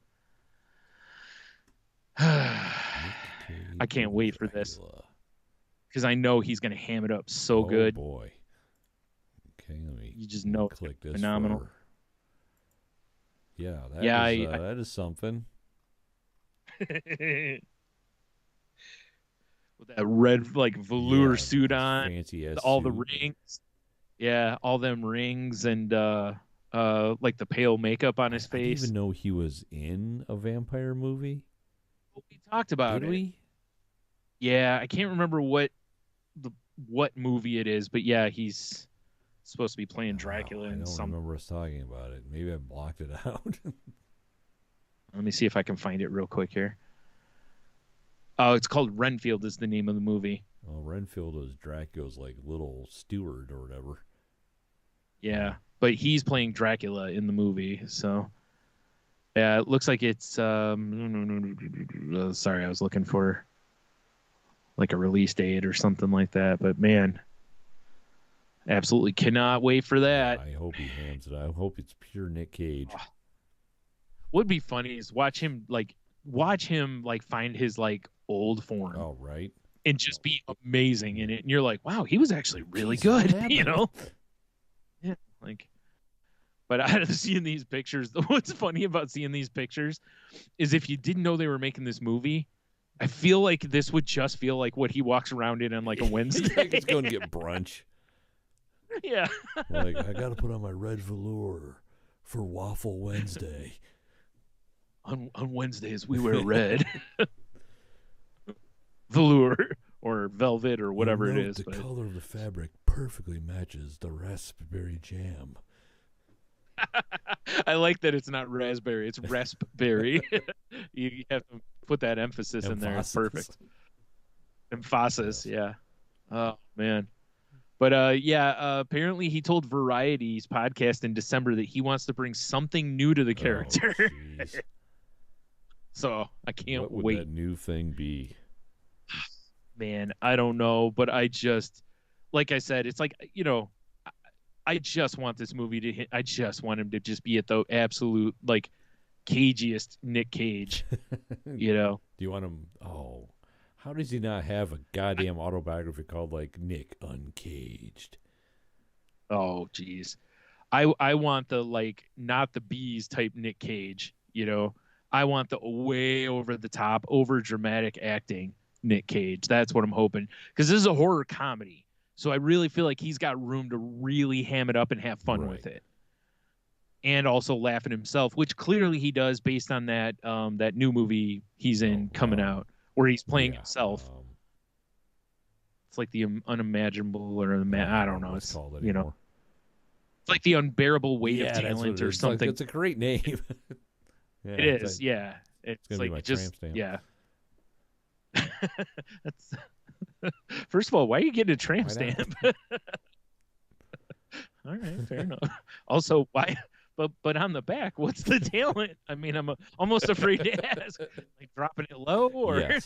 I can't wait for this because I know he's gonna ham it up so good. Boy. Okay, let me. You just know click this. Phenomenal. Yeah, that is something. With that red velour suit on, fancy all suit. the rings. Yeah, all them rings and like the pale makeup on his face. I didn't even know he was in a vampire movie. We talked about Did it. we? Yeah, I can't remember what movie it is, but yeah, he's supposed to be playing Dracula in some. I don't remember us talking about it. Maybe I blocked it out. Let me see if I can find it real quick here. Oh, it's called Renfield is the name of the movie. Well, Renfield was Dracula's little steward or whatever. Yeah, but he's playing Dracula in the movie, so yeah, it looks like it's sorry, I was looking for a release date or something like that, but man, Absolutely cannot wait for that. I hope he hams it. I hope it's pure Nic Cage. What'd be funny is watch him like find his like old form. Oh, right. And just be amazing in it. And you're like, wow, he was actually really good, you know? Yeah, like, but out of seeing these pictures, what's funny about seeing these pictures is if you didn't know they were making this movie, I feel like this would just feel like what he walks around in on like a Wednesday. He's going to get brunch. Yeah. Like, I got to put on my red velour for Waffle Wednesday. On Wednesdays, we wear red. Velour or velvet or whatever it is. The color of the fabric perfectly matches the raspberry jam. I like that it's not raspberry, it's raspberry. You have to put that emphasis in there. It's perfect. Emphasis, yeah. Oh, man. But apparently he told Variety's podcast in December that he wants to bring something new to the character. Oh, so I can't wait. What would that new thing be? Man, I don't know, but I just, like I said, it's like, you know, I just want this movie to hit. I just want him to just be at the absolute, like, cagiest Nic Cage, you know? Do you want him? Oh, how does he not have a goddamn autobiography called, like, Nick Uncaged? Oh, geez. I want the, like, not the bees type Nic Cage, you know? I want the way over the top, over dramatic acting Nic Cage. That's what I'm hoping. Because this is a horror comedy. So I really feel like he's got room to really ham it up and have fun with it. And also laugh at himself, which clearly he does based on that that new movie he's in coming out, where he's playing himself. It's like the unimaginable or I don't know. It's, you know, it's like the unbearable weight of talent or something. It's a great name. Yeah, it is. Yeah. It's like just, yeah. That's first of all, why are you getting a tramp stamp? All right, fair enough. Also, why? But on the back, what's the talent? I mean, I'm almost afraid to ask. Like dropping it low, or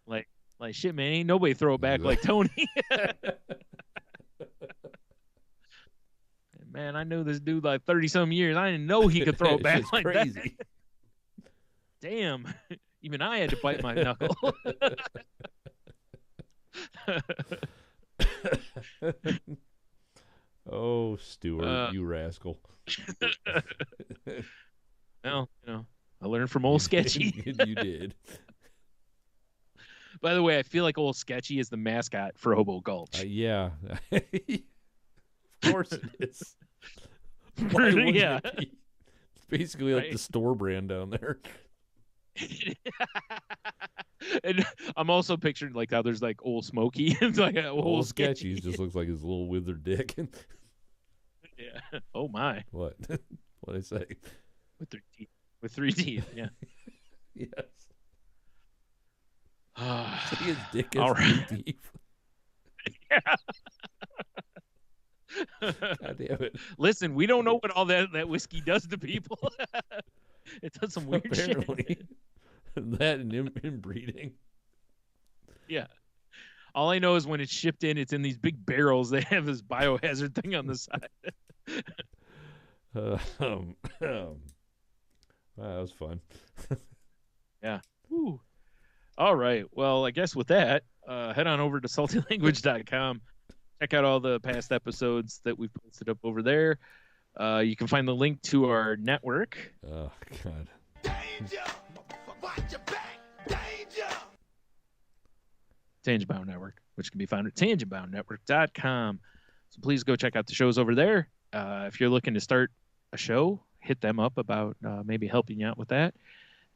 like shit, man. Ain't nobody throw it back like Tony. Man, I knew this dude like 30-some years. I didn't know he could throw it back like crazy. That. Damn. Even I had to bite my knuckle. Oh, Stuart, you rascal. Well, you know, I learned from old Sketchy. You did. By the way, I feel like old Sketchy is the mascot for Hobo Gulch. Yeah. Of course it is. Why wouldn't it be? It's basically like the store brand down there. And I'm also picturing like how there's like old Smokey. It's like old Sketchy. Just looks like his little withered dick. Yeah. Oh my. What? What'd I say? With 3 teeth. With 3 teeth. Yeah. Yes. See his dick has all right. 3 teeth. Yeah. God damn it. Listen, we don't know what all that whiskey does to people. It does some weird shit. That and inbreeding. Yeah. All I know is when it's shipped in, it's in these big barrels. They have this biohazard thing on the side. Wow, that was fun. Yeah. Woo. All right. Well, I guess with that, head on over to saltylanguage.com. Check out all the past episodes that we've posted up over there. You can find the link to our network. Oh, God. Danger! Watch your back! Danger! Tangent Bound Network, which can be found at tangentboundnetwork.com. So please go check out the shows over there. If you're looking to start a show, hit them up about maybe helping you out with that.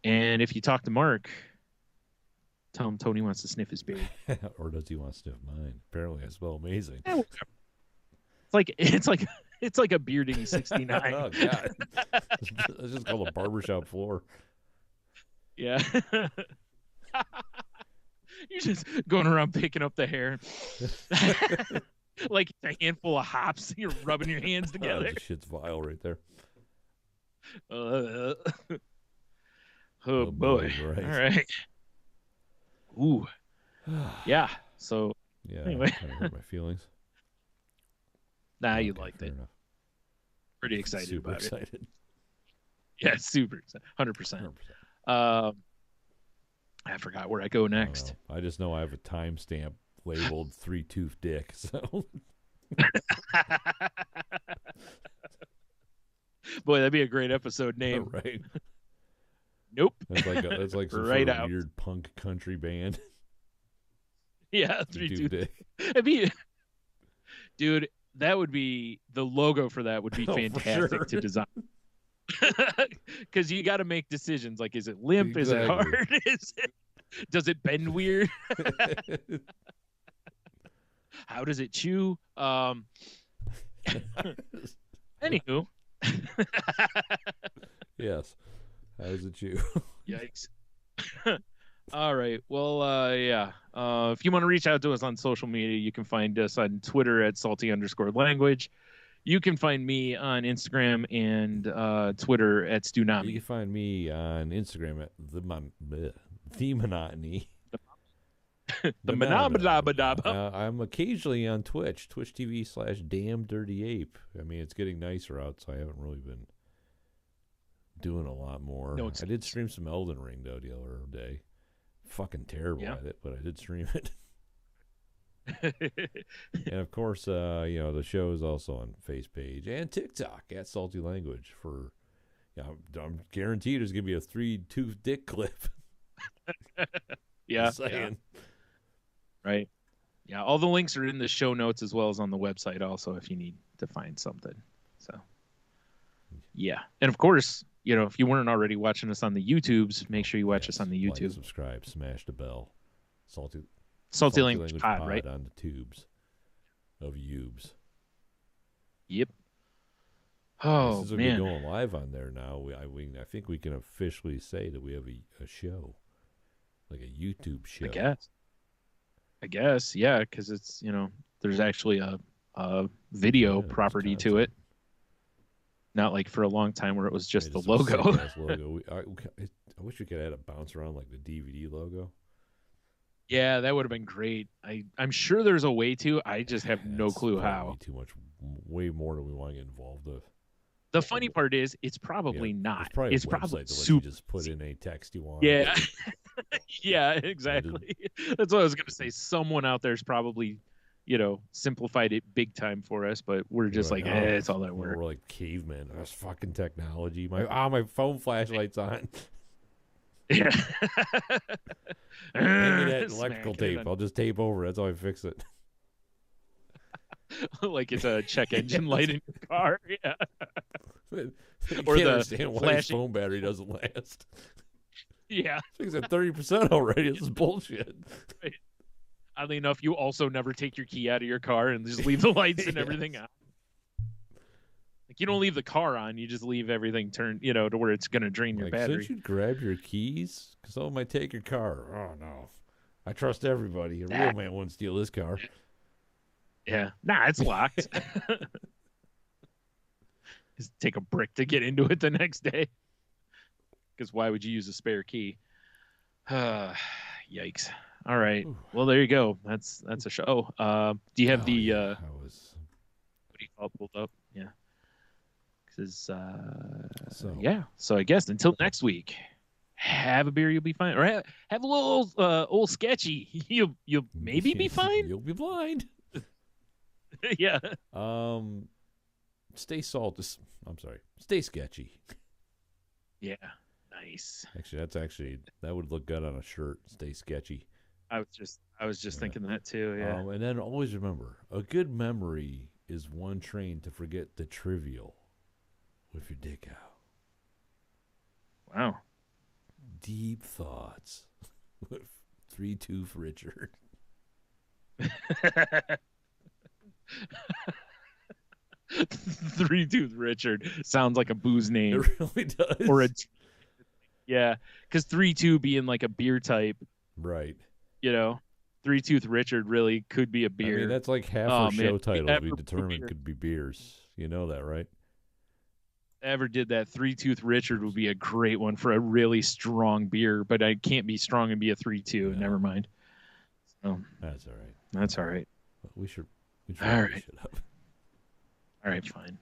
And if you talk to Mark, tell him Tony wants to sniff his beard. Or does he want to sniff mine? Apparently I smell amazing. It's like a bearding 69. Oh, God. Let's just call it a barbershop floor. Yeah. You're just going around picking up the hair. Like a handful of hops. You're rubbing your hands together. This shit's vile right there. Oh, boy. Right. All right. Ooh. Yeah. So, yeah, anyway. kind of hurt my feelings. Nah, Okay, you liked it. Enough. Pretty excited Super about excited. it. Yeah, super excited. 100%. 100%. I forgot where I go next. I just know I have a timestamp labeled 3-tooth dick. So Boy, that'd be a great episode name. right. Nope. That's like some Right sort of out. weird punk country band. Yeah, 3-tooth dick. It'd be, dude, that would be the logo for that would be fantastic to design. Because you got to make decisions like, is it limp? Exactly. Is it hard? Does it bend weird? How does it chew? Anywho. Yes. How does it chew? Yikes. All right. Well, yeah. If you want to reach out to us on social media, you can find us on Twitter at salty_language. You can find me on Instagram and Twitter at Stunami. You can find me on Instagram at the monotony. The Manabadabadaba. I'm occasionally on Twitch TV/DamnDirtyApe. I mean, it's getting nicer out, so I haven't really been doing a lot more. No, I did stream some Elden Ring, though, the other day. Fucking terrible at it, but I did stream it. And, of course, the show is also on Face page and TikTok at Salty Language for... I'm guaranteed there's going to be a 3-tooth dick clip. Yeah. Right. Yeah, all the links are in the show notes as well as on the website also if you need to find something. So, yeah. And, of course, if you weren't already watching us on the YouTubes, make sure you watch us on the YouTube. Like, subscribe, smash the bell. Salty Language Pod, right? On the tubes of Ubes. Yep. Oh, this is man. We're going live on there now. I think we can officially say that we have a show. Like a YouTube show. I guess, yeah, because it's, there's actually a video property to it. Not like for a long time where it was just the logo. Logo. I wish we could add a bounce around like the DVD logo. Yeah, that would have been great. I'm sure there's a way to. I just have no clue how. Too much, way more than we want to get involved with. The funny part is, it's probably not. It's probably super. You just put in a text you want. Yeah, yeah, exactly. That's what I was gonna say. Someone out there's probably, simplified it big time for us, but we're just like, it's all that work. We're like cavemen. That's fucking technology. My phone flashlight's on. Yeah. Hand me that electrical tape. I'll just tape over. That's how I fix it. Like it's a check engine light in your car. Yeah. Or can't understand why his phone battery doesn't last. Yeah. Things at 30% already. This is bullshit. Right. Oddly enough, you also never take your key out of your car and just leave the lights and everything on. Like you don't leave the car on, you just leave everything turned, to where it's going to drain your battery. Shouldn't you grab your keys? Because someone might take your car. Oh, no. I trust everybody. A real man wouldn't steal this car. Yeah. Nah, it's locked. Just take a brick to get into it the next day. Because why would you use a spare key? Yikes. All right. Well, there you go. That's a show. Do you have what do you call it pulled up? Yeah. Because So I guess until next week, have a beer, you'll be fine. Or have a little old sketchy. You'll maybe be fine. You'll be blind. Yeah. Stay salty. I'm sorry. Stay sketchy. Yeah. Nice. Actually, that would look good on a shirt. Stay sketchy. I was just thinking that too. Yeah. And then always remember, a good memory is one trained to forget the trivial with your dick out. Wow. Deep thoughts with 3-tooth Richard. 3-tooth Richard sounds like a booze name. It really does. Or yeah, because 3-2 being like a beer type, right? 3-tooth Richard really could be a beer. I mean, that's like half our show titles we determined could be beers. You know that, right? Ever did that? 3-tooth Richard would be a great one for a really strong beer, but I can't be strong and be a 3-2. No. Never mind. So that's all right. That's all right. We should all right. Shut up. All right, fine.